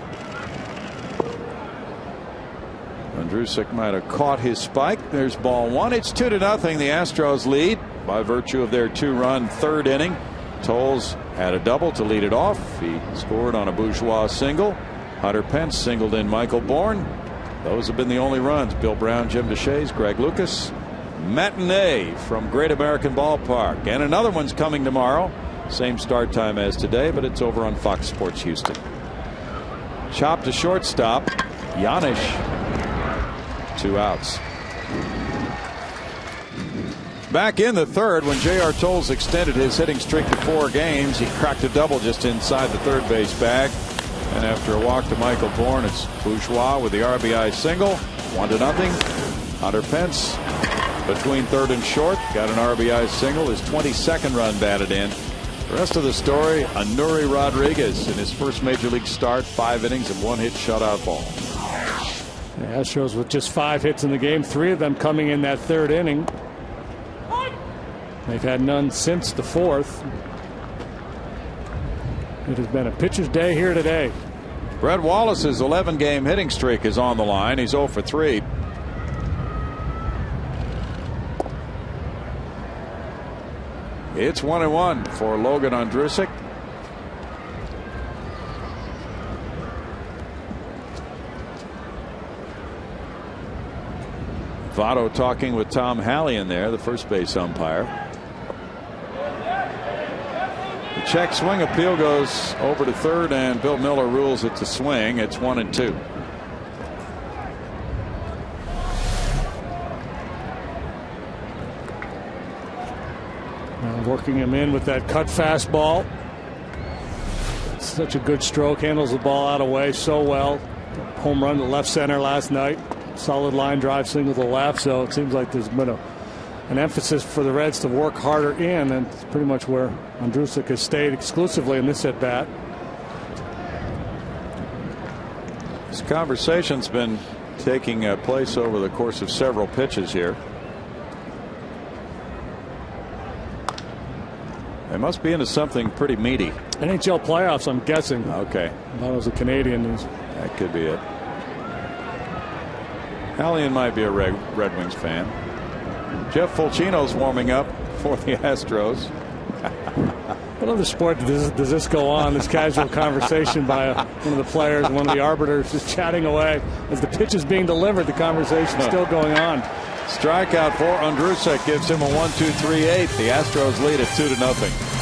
Speaker 1: Ondrusek might have caught his spike. There's ball 1. It's 2-0. The Astros lead by virtue of their 2-run 3rd inning. Tolles had a double to lead it off. He scored on a Bourgeois single. Hunter Pence singled in Michael Bourne. Those have been the only runs. Bill Brown, Jim Deshaies, Greg Lucas. Matinee from Great American Ballpark. And another one's coming tomorrow. Same start time as today, but it's over on Fox Sports Houston. Chop to shortstop. Yanish. 2 outs. Back in the 3rd, when J.R. Tolles extended his hitting streak to 4 games, he cracked a double just inside the 3rd base bag. And after a walk to Michael Bourne, it's Bourgeois with the RBI single. 1-0. Hunter Pence between 3rd and short got an RBI single. His 22nd run batted in. The rest of the story, Nuri Rodriguez in his first major league start, 5 innings and 1 hit shutout ball.
Speaker 3: The Astros with just 5 hits in the game, 3 of them coming in that 3rd inning. They've had none since the 4th. It has been a pitcher's day here today.
Speaker 1: Brett Wallace's 11-game hitting streak is on the line. He's 0 for 3. It's 1-1 for Logan Ondrusek. Votto talking with Tom Halley in there, the first base umpire. The check swing appeal goes over to 3rd, and Bill Miller rules it to swing. It's 1-2.
Speaker 3: Working him in with that cut fastball. Such a good stroke. Handles the ball out of way so well. Home run to left center last night. Solid line drive single to left. So it seems like there's been an emphasis for the Reds to work harder in, and it's pretty much where Ondrusek has stayed exclusively in this at bat.
Speaker 1: This conversation's been taking place over the course of several pitches here. They must be into something pretty meaty.
Speaker 3: NHL playoffs, I'm guessing.
Speaker 1: Okay.
Speaker 3: I thought it was a Canadian.
Speaker 1: That could be it. Hallian might be a Red Wings fan. Jeff Fulcino's warming up for the Astros.
Speaker 3: What other sport does this go on? This casual conversation by one of the players, one of the arbiters, just chatting away as the pitch is being delivered. The conversation's still going on.
Speaker 1: Strikeout for Ondrusek gives him a 1-2-3-8. The Astros lead at 2-0.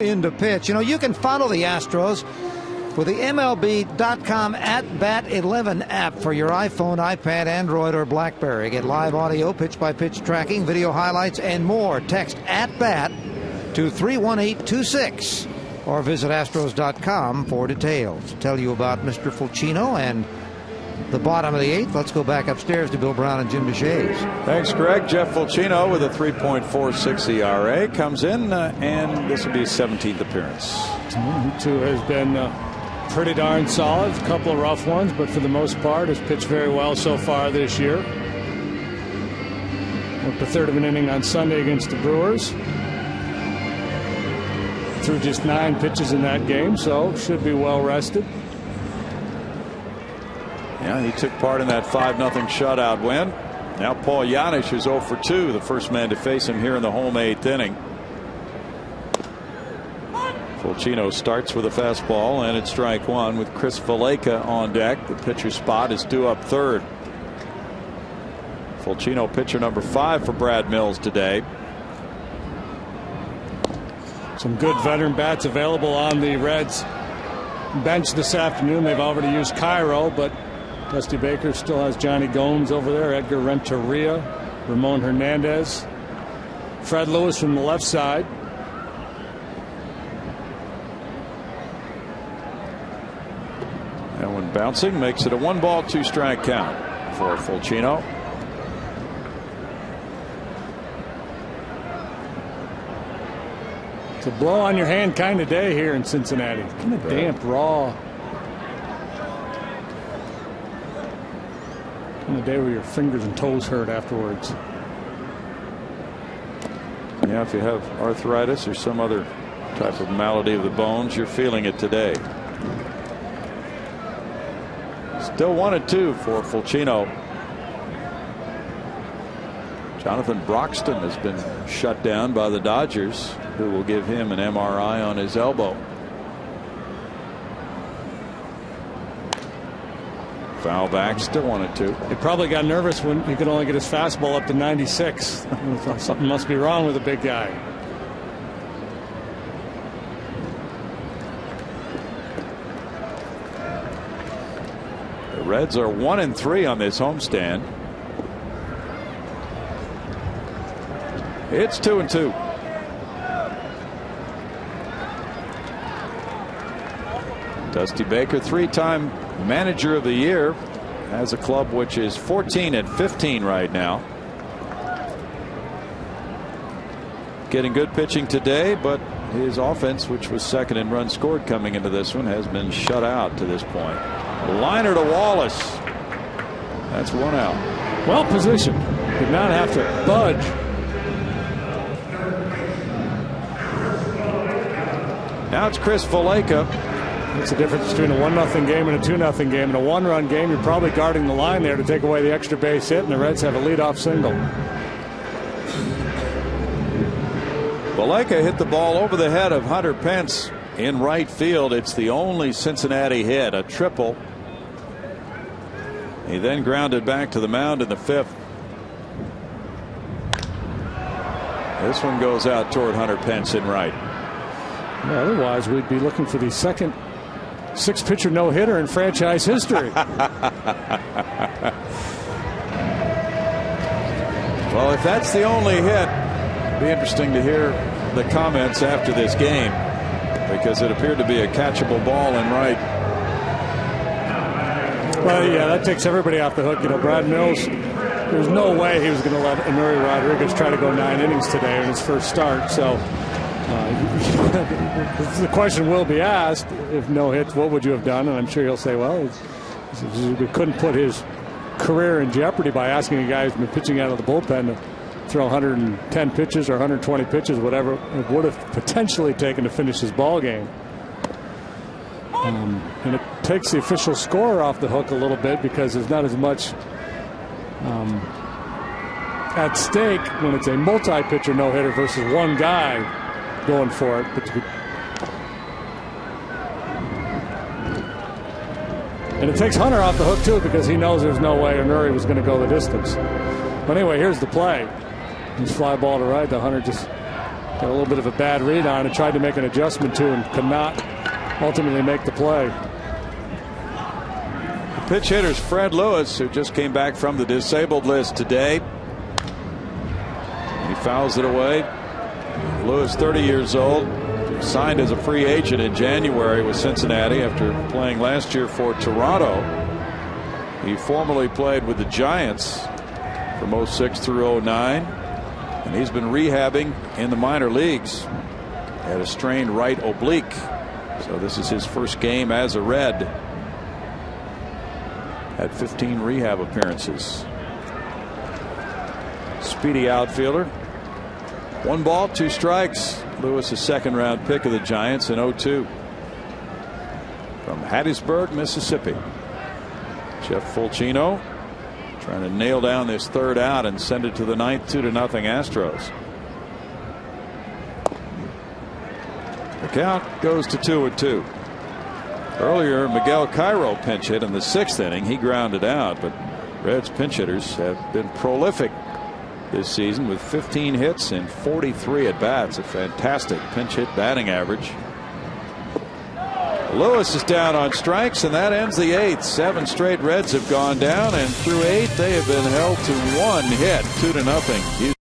Speaker 4: In to pitch. You know, you can follow the Astros with the MLB.com @Bat11 app for your iPhone, iPad, Android, or BlackBerry. Get live audio, pitch-by-pitch tracking, video highlights, and more. Text @Bat to 31826 or visit Astros.com for details. To tell you about Mr. Fulcino and the bottom of the 8th, let's go back upstairs to Bill Brown and Jim DeShays.
Speaker 1: Thanks, Greg. Jeff Fulcino with a 3.46 ERA comes in, and this will be his 17th appearance.
Speaker 3: He too has been pretty darn solid. A couple of rough ones, but for the most part has pitched very well so far this year. Worked a third of an inning on Sunday against the Brewers. Threw just 9 pitches in that game, so should be well rested.
Speaker 1: Yeah, he took part in that 5-0 shutout win. Now Paul Janisch is 0 for 2, the first man to face him here in the home 8th inning. Fulcino starts with a fastball, and it's strike one with Chris Valaika on deck. The pitcher spot is due up third. Fulcino pitcher number 5 for Brad Mills today.
Speaker 3: Some good veteran bats available on the Reds bench this afternoon. They've already used Cairo, but Dusty Baker still has Johnny Gomes over there, Edgar Renteria, Ramon Hernandez, Fred Lewis from the left side.
Speaker 1: That one bouncing makes it a 1-ball, 2-strike count for Fulcino.
Speaker 3: It's a blow on your hand kind of day here in Cincinnati. Kind of damp, raw. Kind of day where your fingers and toes hurt afterwards.
Speaker 1: Yeah, if you have arthritis or some other type of malady of the bones, you're feeling it today. Still 1-2 for Fulcino. Jonathan Broxton has been shut down by the Dodgers, who will give him an MRI on his elbow. Foul back, still 1-2.
Speaker 3: He probably got nervous when he could only get his fastball up to 96. Something must be wrong with the big guy.
Speaker 1: The Reds are 1-3 on this homestand. It's 2-2. Dusty Baker, 3-time manager of the year, has a club which is 14-15 right now. Getting good pitching today, but his offense, which was second in runs scored coming into this one, has been shut out to this point. Liner to Wallace. That's 1 out.
Speaker 3: Well positioned. Did not have to budge.
Speaker 1: Now it's Chris Valaika.
Speaker 3: That's the difference between a 1-0 game and a 2-0 game. In a 1-run game, you're probably guarding the line there to take away the extra base hit, and the Reds have a leadoff single.
Speaker 1: Valaika hit the ball over the head of Hunter Pence in right field. It's the only Cincinnati hit, a triple. He then grounded back to the mound in the 5th. This one goes out toward Hunter Pence in right.
Speaker 3: Yeah, otherwise, we'd be looking for the second 6-pitcher no-hitter in franchise history.
Speaker 1: Well, if that's the only hit, it'd be interesting to hear the comments after this game, because it appeared to be a catchable ball in right.
Speaker 3: Well, yeah, that takes everybody off the hook. You know, Brad Mills, there's no way he was going to let Enuri Rodriguez try to go 9 innings today in his first start. So the question will be asked, if no hits, what would you have done? And I'm sure he'll say, well, we couldn't put his career in jeopardy by asking a guy who's been pitching out of the bullpen to throw 110 pitches or 120 pitches, whatever it would have potentially taken to finish his ball game. And it takes the official score off the hook a little bit, because there's not as much at stake when it's a multi-pitcher no-hitter versus one guy going for it. And it takes Hunter off the hook too, because he knows there's no way Enuri was going to go the distance. But anyway, here's the play. He's fly ball to right. The Hunter just Got a little bit of a bad read on it, tried to make an adjustment to, and could not ultimately make the play.
Speaker 1: The pitch hitter's Fred Lewis, who just came back from the disabled list today. He fouls it away. Lewis, 30 years old, signed as a free agent in January with Cincinnati after playing last year for Toronto. He formerly played with the Giants from 06 through 09, and he's been rehabbing in the minor leagues. Had a strained right oblique, so this is his first game as a Red. Had 15 rehab appearances. Speedy outfielder. 1 ball, 2 strikes. Lewis, a second-round pick of the Giants in 02. From Hattiesburg, Mississippi. Jeff Fulcino trying to nail down this third out and send it to the ninth. 2-0 Astros. The count goes to 2-2. Earlier, Miguel Cairo pinch hit in the 6th inning. He grounded out, but Reds pinch hitters have been prolific this season with 15 hits and 43 at bats. A fantastic pinch hit batting average. Lewis is down on strikes, and that ends the 8th. 7 straight Reds have gone down, and through 8 they have been held to 1 hit. 2-0.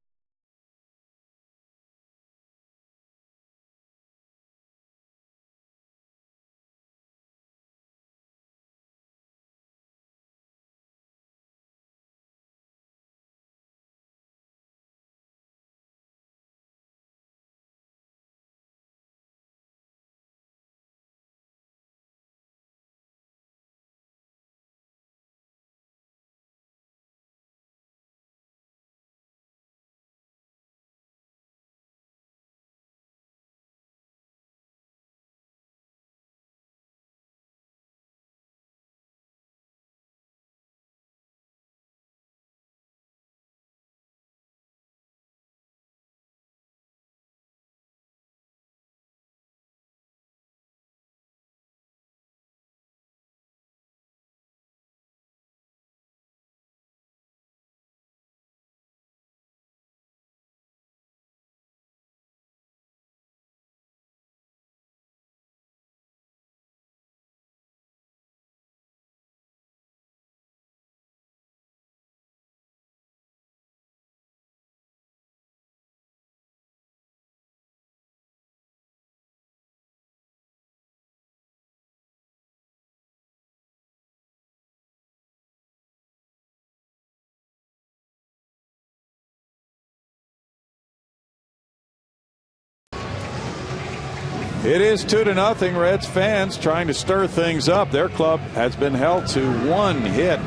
Speaker 1: It is 2-0. Reds fans trying to stir things up. Their club has been held to 1 hit.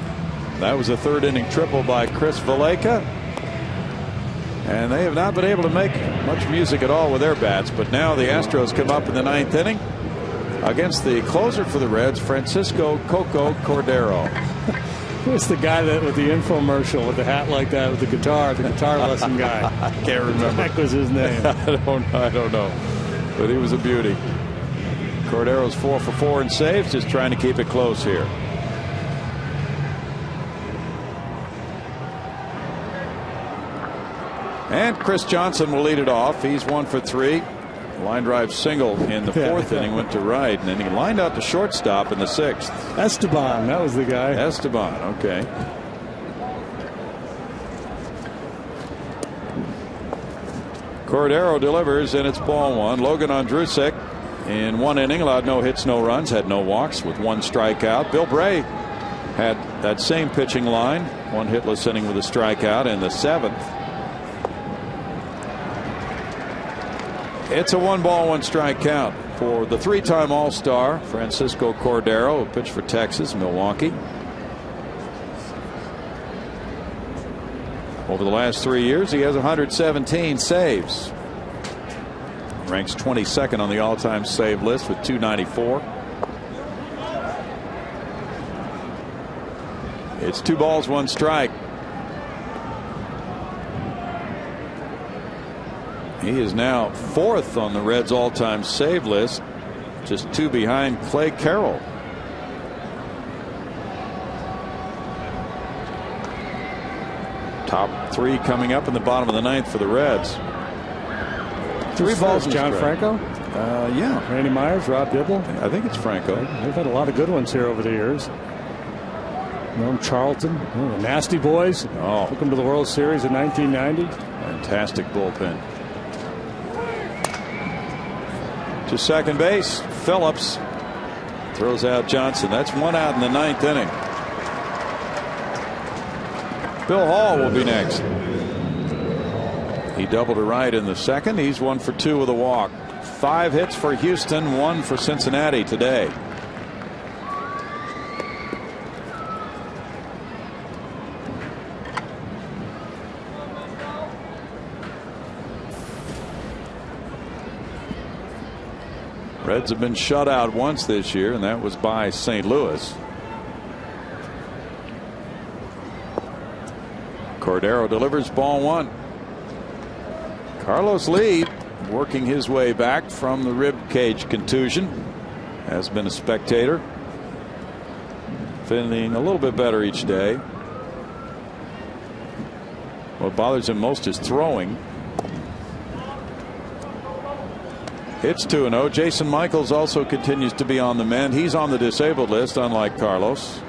Speaker 1: That was a 3rd inning triple by Chris Valaika. And they have not been able to make much music at all with their bats. But now the Astros come up in the 9th inning against the closer for the Reds, Francisco Coco Cordero.
Speaker 3: Who's the guy that with the infomercial with the hat like that with the guitar lesson guy?
Speaker 1: I can't remember.
Speaker 3: What the heck was his name?
Speaker 1: I don't know. But he was a beauty. Cordero's 4 for 4 in saves, just trying to keep it close here. And Chris Johnson will lead it off. He's 1 for 3. Line drive single in the 4th inning, went to right, and then he lined out to shortstop in the 6th.
Speaker 3: Esteban, that was the guy.
Speaker 1: Esteban, okay. Cordero delivers, and it's ball 1. Logan Andrusek in 1 inning allowed no hits, no runs, had no walks with 1 strikeout. Bill Bray had that same pitching line, 1 hitless inning with a strikeout in the 7th. It's a 1-ball, 1-strike count for the 3-time All-Star Francisco Cordero, who pitched for Texas, Milwaukee. Over the last 3 years, he has 117 saves. Ranks 22nd on the all-time save list with 294. It's 2 balls, 1 strike. He is now 4th on the Reds' all-time save list, just 2 behind Clay Carroll. Top 3 coming up in the bottom of the 9th for the Reds. 3 balls.
Speaker 3: John Franco?
Speaker 1: Yeah.
Speaker 3: Randy Myers, Rob Dibble?
Speaker 1: I think it's Franco.
Speaker 3: They've had a lot of good ones here over the years. Norm Charlton, the Nasty Boys.
Speaker 1: Oh.
Speaker 3: Took them to the World Series in 1990.
Speaker 1: Fantastic bullpen. To second base, Phillips throws out Johnson. That's 1 out in the 9th inning. Bill Hall will be next. He doubled to right in the 2nd. He's 1 for 2 with a walk. 5 hits for Houston, 1 for Cincinnati today. Reds have been shut out once this year, and that was by St. Louis. Cordero delivers ball 1. Carlos Lee working his way back from the rib cage contusion. Has been a spectator. Feeling a little bit better each day. What bothers him most is throwing. It's 2-0. Jason Michaels also continues to be on the mend. He's on the disabled list, unlike Carlos.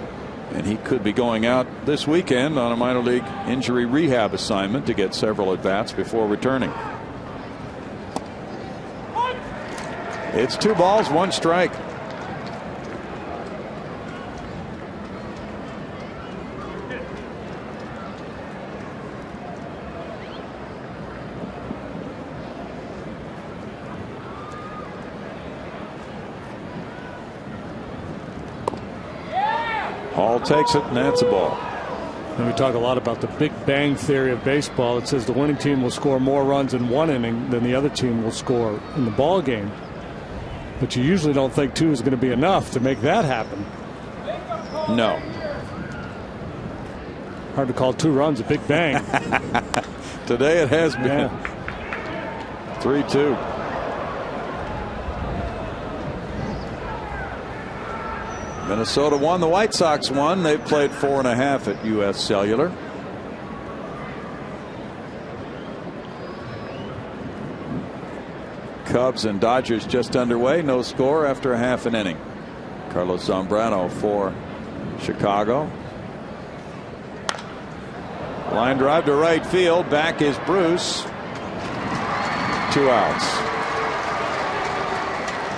Speaker 1: And he could be going out this weekend on a minor league injury rehab assignment to get several at-bats before returning. It's 2 balls, 1 strike. Hall takes it, and that's a ball.
Speaker 3: And we talk a lot about the Big Bang theory of baseball. It says the winning team will score more runs in 1 inning than the other team will score in the ball game. But you usually don't think 2 is going to be enough to make that happen.
Speaker 1: No.
Speaker 3: Hard to call 2 runs a big bang.
Speaker 1: Today it has been.
Speaker 3: Yeah.
Speaker 1: 3-2. Minnesota won. The White Sox won. They played 4.5 at U.S. Cellular. Cubs and Dodgers just underway. No score after a half an inning. Carlos Zambrano for Chicago. Line drive to right field. Back is Bruce. 2 outs.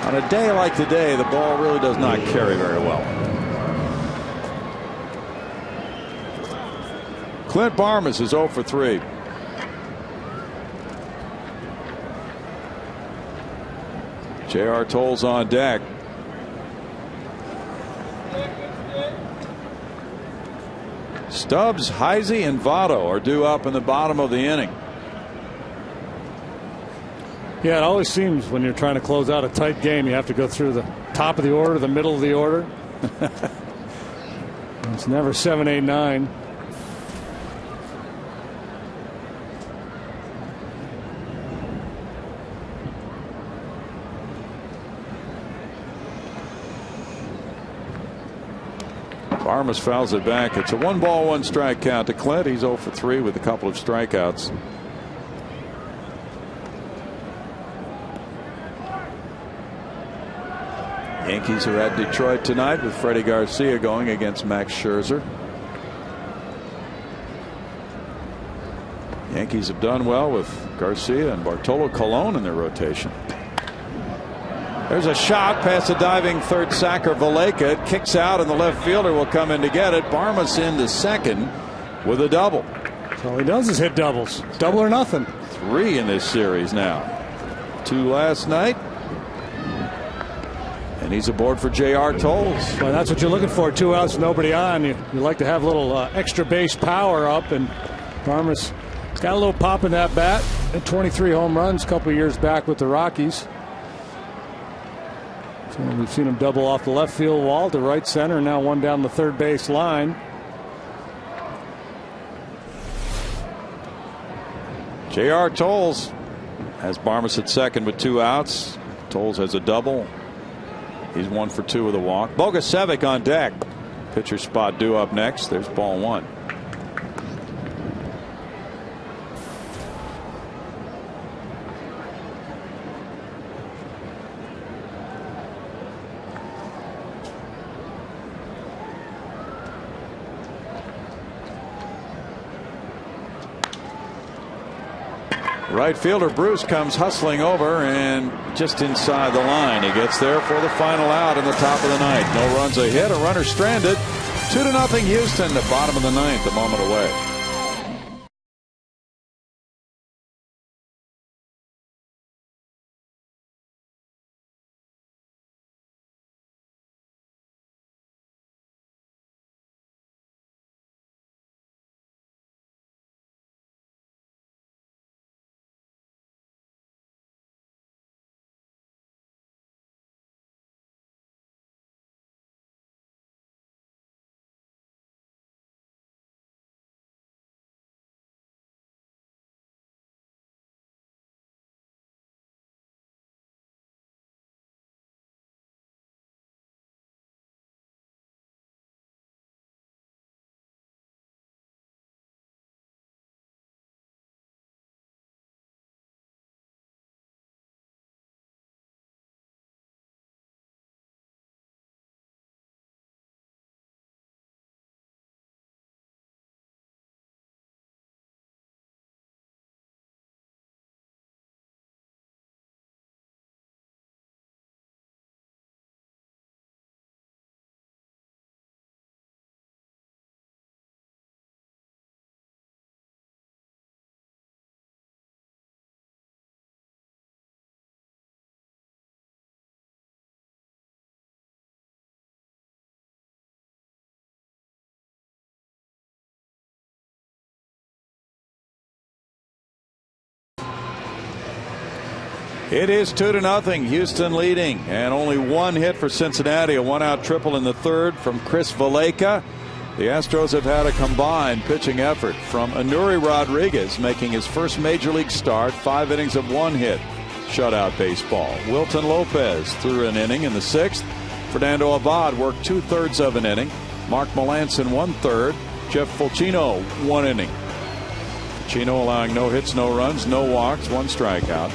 Speaker 1: On a day like today, the ball really does not carry very well. Clint Barmes is 0 for 3. J.R. Tolles on deck. Stubbs, Heisey, and Votto are due up in the bottom of the inning.
Speaker 3: Yeah, it always seems when you're trying to close out a tight game, you have to go through the top of the order, the middle of the order. It's never 7, 8, 9.
Speaker 1: Barmes fouls it back. It's a 1 ball, 1 strike count to Clint. He's 0 for 3 with a couple of strikeouts. Yankees are at Detroit tonight with Freddie Garcia going against Max Scherzer. Yankees have done well with Garcia and Bartolo Colon in their rotation. There's a shot past the diving third sacker Valleca. It kicks out and the left fielder will come in to get it. Barmes into second with a double.
Speaker 3: All he does is hit doubles. Double or nothing.
Speaker 1: 3 in this series now. 2 last night. And he's aboard for J.R. Tolles.
Speaker 3: Well, that's what you're looking for. 2 outs, nobody on. You like to have a little extra base power up, and Barmes got a little pop in that bat. At 23 home runs a couple of years back with the Rockies. So we've seen him double off the left field wall to right center, and now 1 down the third base line.
Speaker 1: J.R. Tolles has Barmes at second with 2 outs. Tolles has a double. He's 1 for 2 with a walk. Bogasevic on deck. Pitcher spot due up next. There's ball 1. Right fielder Bruce comes hustling over and just inside the line. He gets there for the final out in the top of the ninth. No runs, a hit, a runner stranded. 2-0 Houston, the bottom of the ninth, a moment away. It is 2-0, Houston leading, and only one hit for Cincinnati, a one-out triple in the third from Chris Valleca. The Astros have had a combined pitching effort from Anuri Rodriguez, making his first major league start, 5 innings of 1 hit, shutout baseball. Wilton Lopez threw an inning in the 6th. Fernando Abad worked 2/3 of an inning. Mark Melancon 1/3. Jeff Fulcino 1 inning. Fulcino allowing no hits, no runs, no walks, 1 strikeout.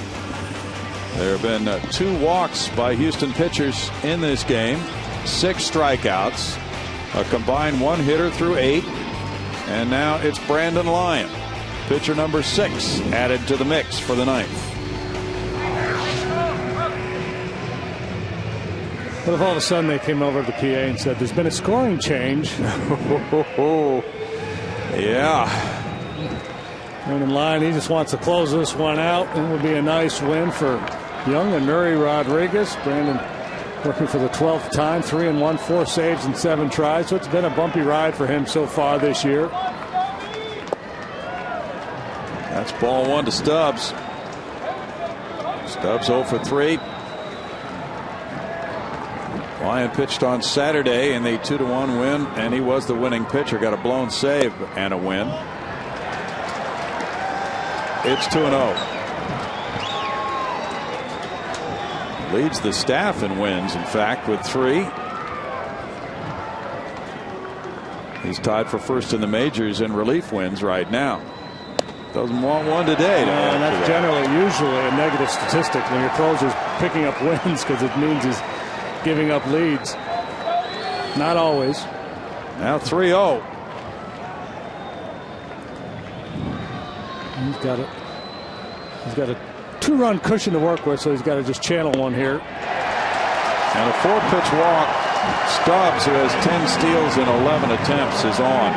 Speaker 1: There have been 2 walks by Houston pitchers in this game, 6 strikeouts, a combined 1 hitter through 8, and now it's Brandon Lyon, pitcher number 6, added to the mix for the 9th.
Speaker 3: What if all of a sudden they came over to the PA and said, there's been a scoring change?
Speaker 1: Yeah.
Speaker 3: Brandon Lyon, he just wants to close this one out. It would be a nice win for young Anuri Rodriguez. Brandon working for the 12th time, 3-1, 4 saves and 7 tries. So it's been a bumpy ride for him so far this year.
Speaker 1: That's ball 1 to Stubbs. Stubbs 0 for 3. Lyon pitched on Saturday in the 2-1 win, and he was the winning pitcher. Got a blown save and a win. It's 2-0. Leads the staff in wins, in fact, with 3. He's tied for first in the majors in relief wins right now. Doesn't want one today.
Speaker 3: And that's usually a negative statistic when your closer's picking up wins, because it means he's giving up leads. Not always.
Speaker 1: Now 3-0.
Speaker 3: He's got a 2-run cushion to work with, so he's got to just channel one here.
Speaker 1: And a 4-pitch walk. Stubbs, who has 10 steals in 11 attempts, is on.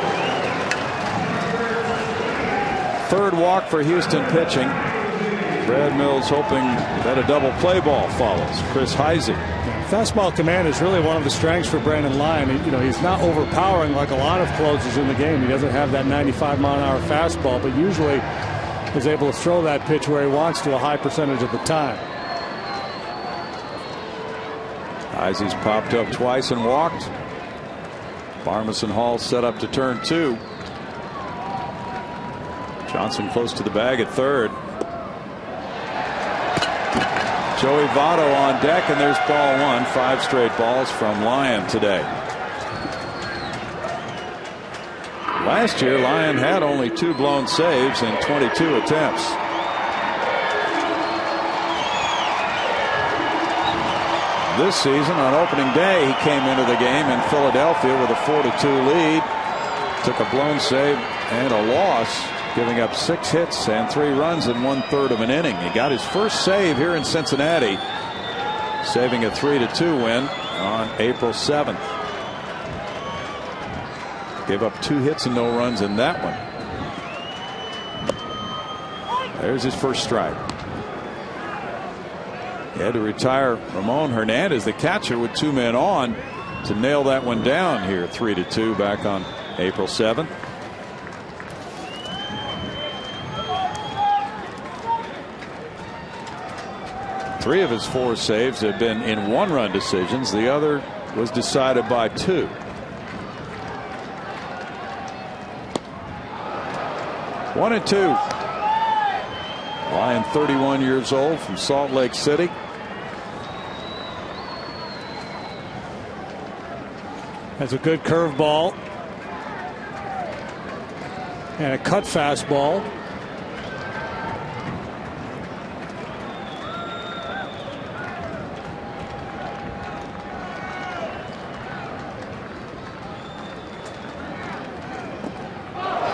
Speaker 1: 3rd walk for Houston pitching. Brad Mills hoping that a double play ball follows. Chris Heisey.
Speaker 3: Fastball command is really one of the strengths for Brandon Lyon. He's not overpowering like a lot of closers in the game. He doesn't have that 95-mile-an-hour fastball, but usually is able to throw that pitch where he wants to a high percentage of the time.
Speaker 1: Heisey's popped up twice and walked. Barmes and Hall set up to turn 2. Johnson close to the bag at 3rd. Joey Votto on deck, and there's ball 1. 5 straight balls from Lyon today. Last year, Lyon had only 2 blown saves in 22 attempts. This season, on opening day, he came into the game in Philadelphia with a 4-2 lead. Took a blown save and a loss giving up 6 hits and 3 runs in 1/3 of an inning. He got his first save here in Cincinnati, saving a 3-2 win on April 7th. Gave up 2 hits and no runs in that one. There's his first strike. He had to retire Ramon Hernandez, the catcher, with 2 men on to nail that one down here 3-2 back on April 7th. Three of his 4 saves have been in 1-run decisions. The other was decided by 2. One and 2. Lyon, 31 years old, from Salt Lake City.
Speaker 3: Has a good curveball and a cut fastball.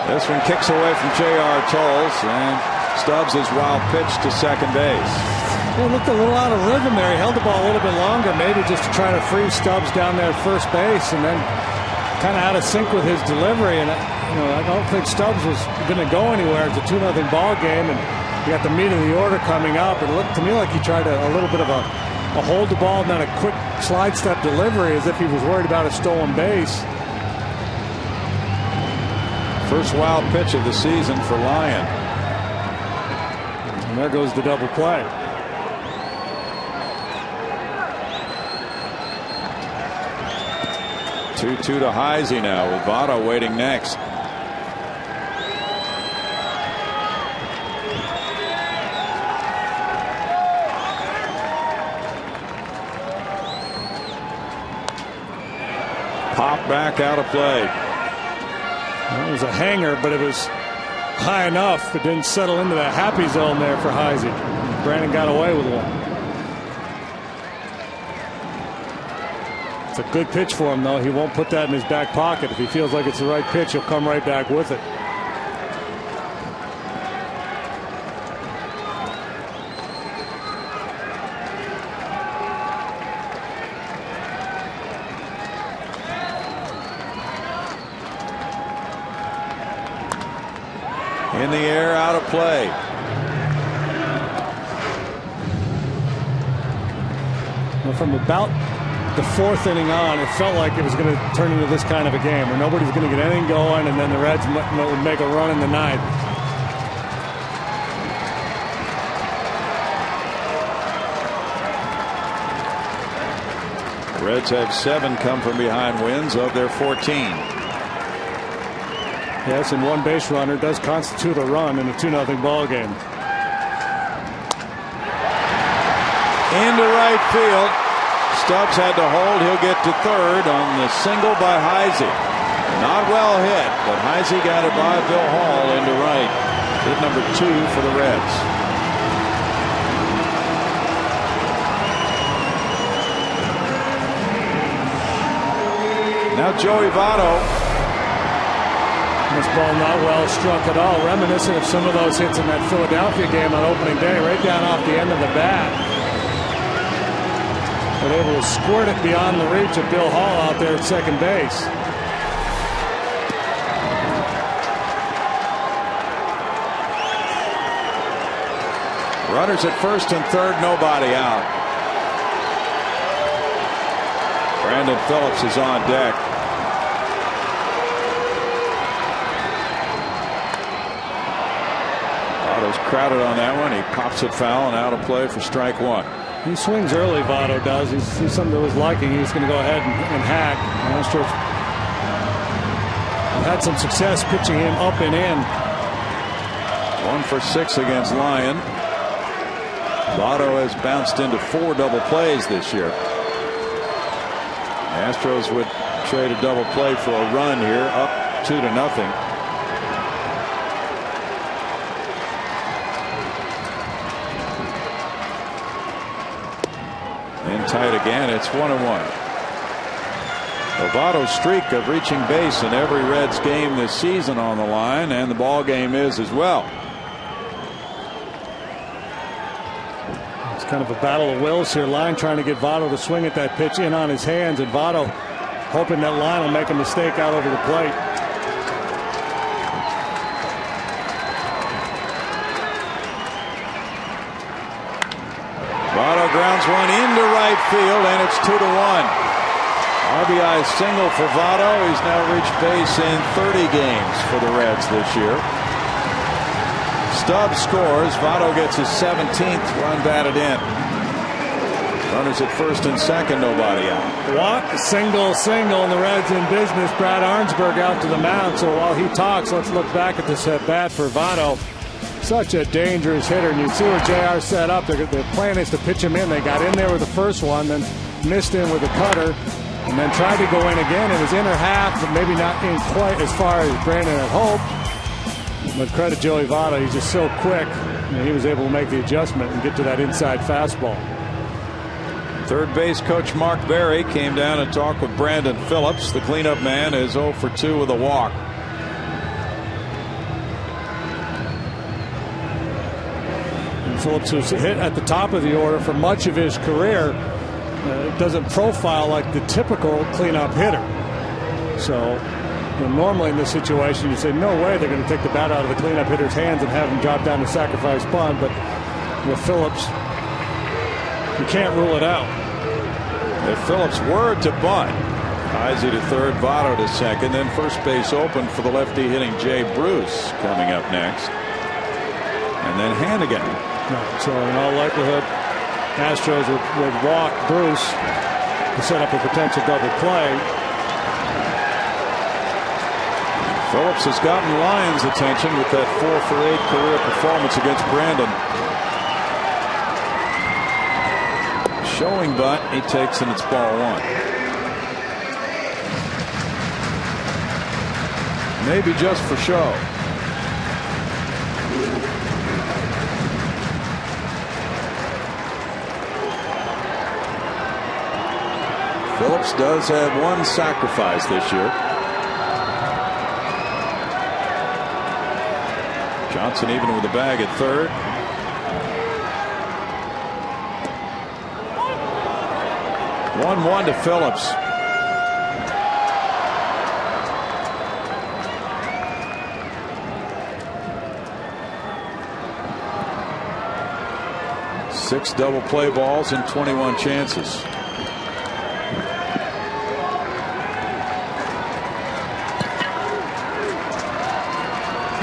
Speaker 1: This one kicks away from J.R. Tolles, and Stubbs is wild pitch to second base.
Speaker 3: He looked a little out of rhythm there. He held the ball a little bit longer, maybe just to try to free Stubbs down there at first base, and then kind of out of sync with his delivery. And I don't think Stubbs was going to go anywhere. It's a 2-0 ball game, and you got the meat of the order coming up. It looked to me like he tried a little bit of a hold the ball and then a quick slide step delivery, as if he was worried about a stolen base.
Speaker 1: First wild pitch of the season for Lyon.
Speaker 3: And there goes the double play.
Speaker 1: Two to Heisey now, with Votto waiting next. Pop back out of play.
Speaker 3: It was a hanger, but it was high enough. It didn't settle into that happy zone there for Heisey. Brandon got away with one. It's a good pitch for him, though. He won't put that in his back pocket. If he feels like it's the right pitch, he'll come right back with it.
Speaker 1: In the air, out of play.
Speaker 3: Well, from about the 4th inning on, it felt like it was going to turn into this kind of a game where nobody's going to get anything going, and then the Reds would make a run in the 9th.
Speaker 1: The Reds have 7 come from behind wins of their 14.
Speaker 3: Yes, and 1 base runner does constitute a run in a 2-0 ball game.
Speaker 1: Into right field. Stubbs had to hold. He'll get to third on the single by Heisey. Not well hit, but Heisey got it by Bill Hall into right. Hit number 2 for the Reds. Now Joey Votto.
Speaker 3: This ball not well struck at all, reminiscent of some of those hits in that Philadelphia game on opening day, right down off the end of the bat. But able to squirt it beyond the reach of Bill Hall out there at second base.
Speaker 1: Runners at first and third, nobody out. Brandon Phillips is on deck. Votto's crowded on that one. He pops it foul and out of play for strike 1.
Speaker 3: He swings early, Votto does. He's something to his liking. He's going to go ahead and hack. Astros have had some success pitching him up and in.
Speaker 1: 1 for 6 against Lyon. Votto has bounced into 4 double plays this year. The Astros would trade a double play for a run here, up 2-0. In tight again. It's 1-1. Votto's streak of reaching base in every Reds game this season on the line, and the ball game is as well.
Speaker 3: It's kind of a battle of wills here. Line trying to get Votto to swing at that pitch in on his hands, and Votto hoping that Line will make a mistake out over the plate.
Speaker 1: Votto grounds one into right field, and it's 2-1. RBI single for Votto. He's now reached base in 30 games for the Reds this year. Stubbs scores. Votto gets his 17th run batted in. Runners at first and second, nobody out.
Speaker 3: Walk, single, and the Reds in business. Brad Arnsberg out to the mound. So while he talks, let's look back at this at bat for Votto. Such a dangerous hitter, and you see where JR set up. Their plan is to pitch him in. They got in there with the first one, then missed him with a cutter, and then tried to go in again in his inner half, but maybe not in quite as far as Brandon had hoped. But credit Joey Votto, he's just so quick, and he was able to make the adjustment and get to that inside fastball.
Speaker 1: Third base coach Mark Berry came down and talked with Brandon Phillips. The cleanup man is 0 for 2 with a walk.
Speaker 3: And Phillips, who's hit at the top of the order for much of his career, doesn't profile like the typical cleanup hitter. So normally in this situation you say no way they're going to take the bat out of the cleanup hitter's hands and have him drop down the sacrifice bunt, but with Phillips you can't rule it out.
Speaker 1: If Phillips were to bunt, Heisey to third, Votto to second, then first base open for the lefty hitting Jay Bruce coming up next, and then Hannigan.
Speaker 3: So in all likelihood Astros would walk Bruce to set up a potential double play.
Speaker 1: Phillips has gotten Lyons' attention with that 4 for 8 career performance against Brandon. Showing bunt, he takes, and it's ball 1. Maybe just for show. Phillips does have one sacrifice this year. Johnson even with the bag at third. One to Phillips. Six double play balls and 21 chances.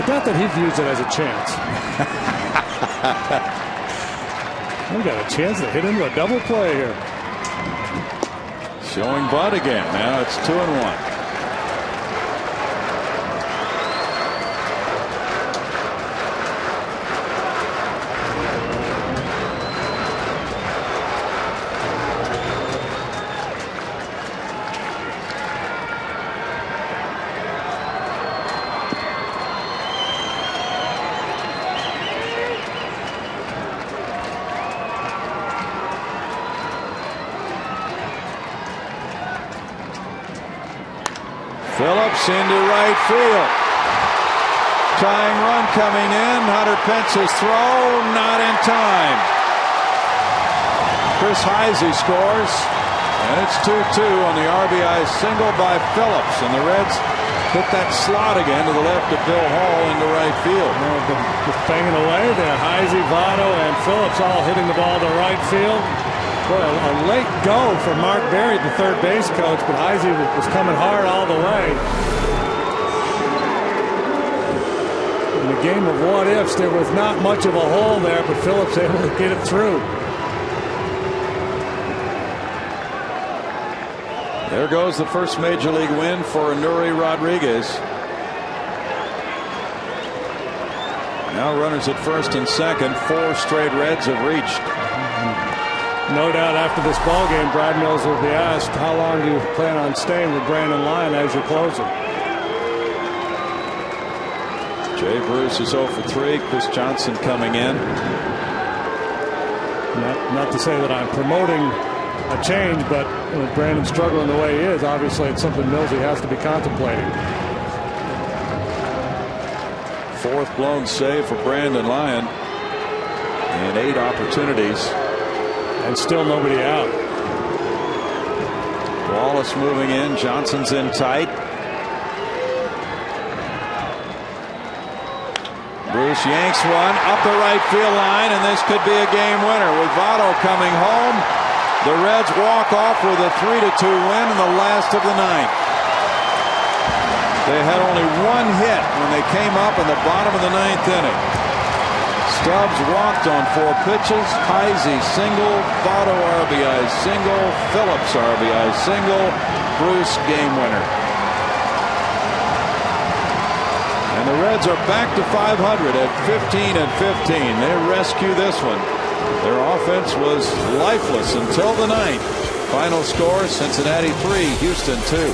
Speaker 3: Not that he views it as a chance. We've got a chance to hit into a double play here.
Speaker 1: Showing bunt again. Now it's 2-1. Phillips into right field. Tying run coming in. Hunter Pence's throw, not in time. Chris Heisey scores, and it's 2-2 on the RBI single by Phillips, and the Reds hit that slot again to the left of Bill Hall into right field.
Speaker 3: Just banging away there. Heisey, Votto, and Phillips all hitting the ball to right field. Boy, a late go for Mark Berry, the third base coach, but Heisey was coming hard all the way. In the game of what ifs, there was not much of a hole there, but Phillips able to get it through.
Speaker 1: There goes the first major league win for Nuri Rodriguez. Now runners at first and second. 4 straight Reds have reached.
Speaker 3: No doubt after this ball game, Brad Mills will be asked, how long do you plan on staying with Brandon Lyon as your closer?
Speaker 1: Jay Bruce is 0 for 3. Chris Johnson coming in.
Speaker 3: Not to say that I'm promoting a change, but with Brandon struggling the way he is, obviously it's something Millsy has to be contemplating.
Speaker 1: Fourth blown save for Brandon Lyon and 8 opportunities.
Speaker 3: And still nobody out.
Speaker 1: Wallace moving in. Johnson's in tight. Bruce yanks one up the right field line, and this could be a game winner. With Votto coming home, the Reds walk off with a 3-2 win in the last of the ninth. They had only one hit when they came up in the bottom of the ninth inning. Stubbs walked on 4 pitches. Heisey single, Votto RBI single, Phillips RBI single, Bruce game winner. And the Reds are back to 500 at 15-15. They rescue this one. Their offense was lifeless until the ninth. Final score: Cincinnati 3, Houston 2.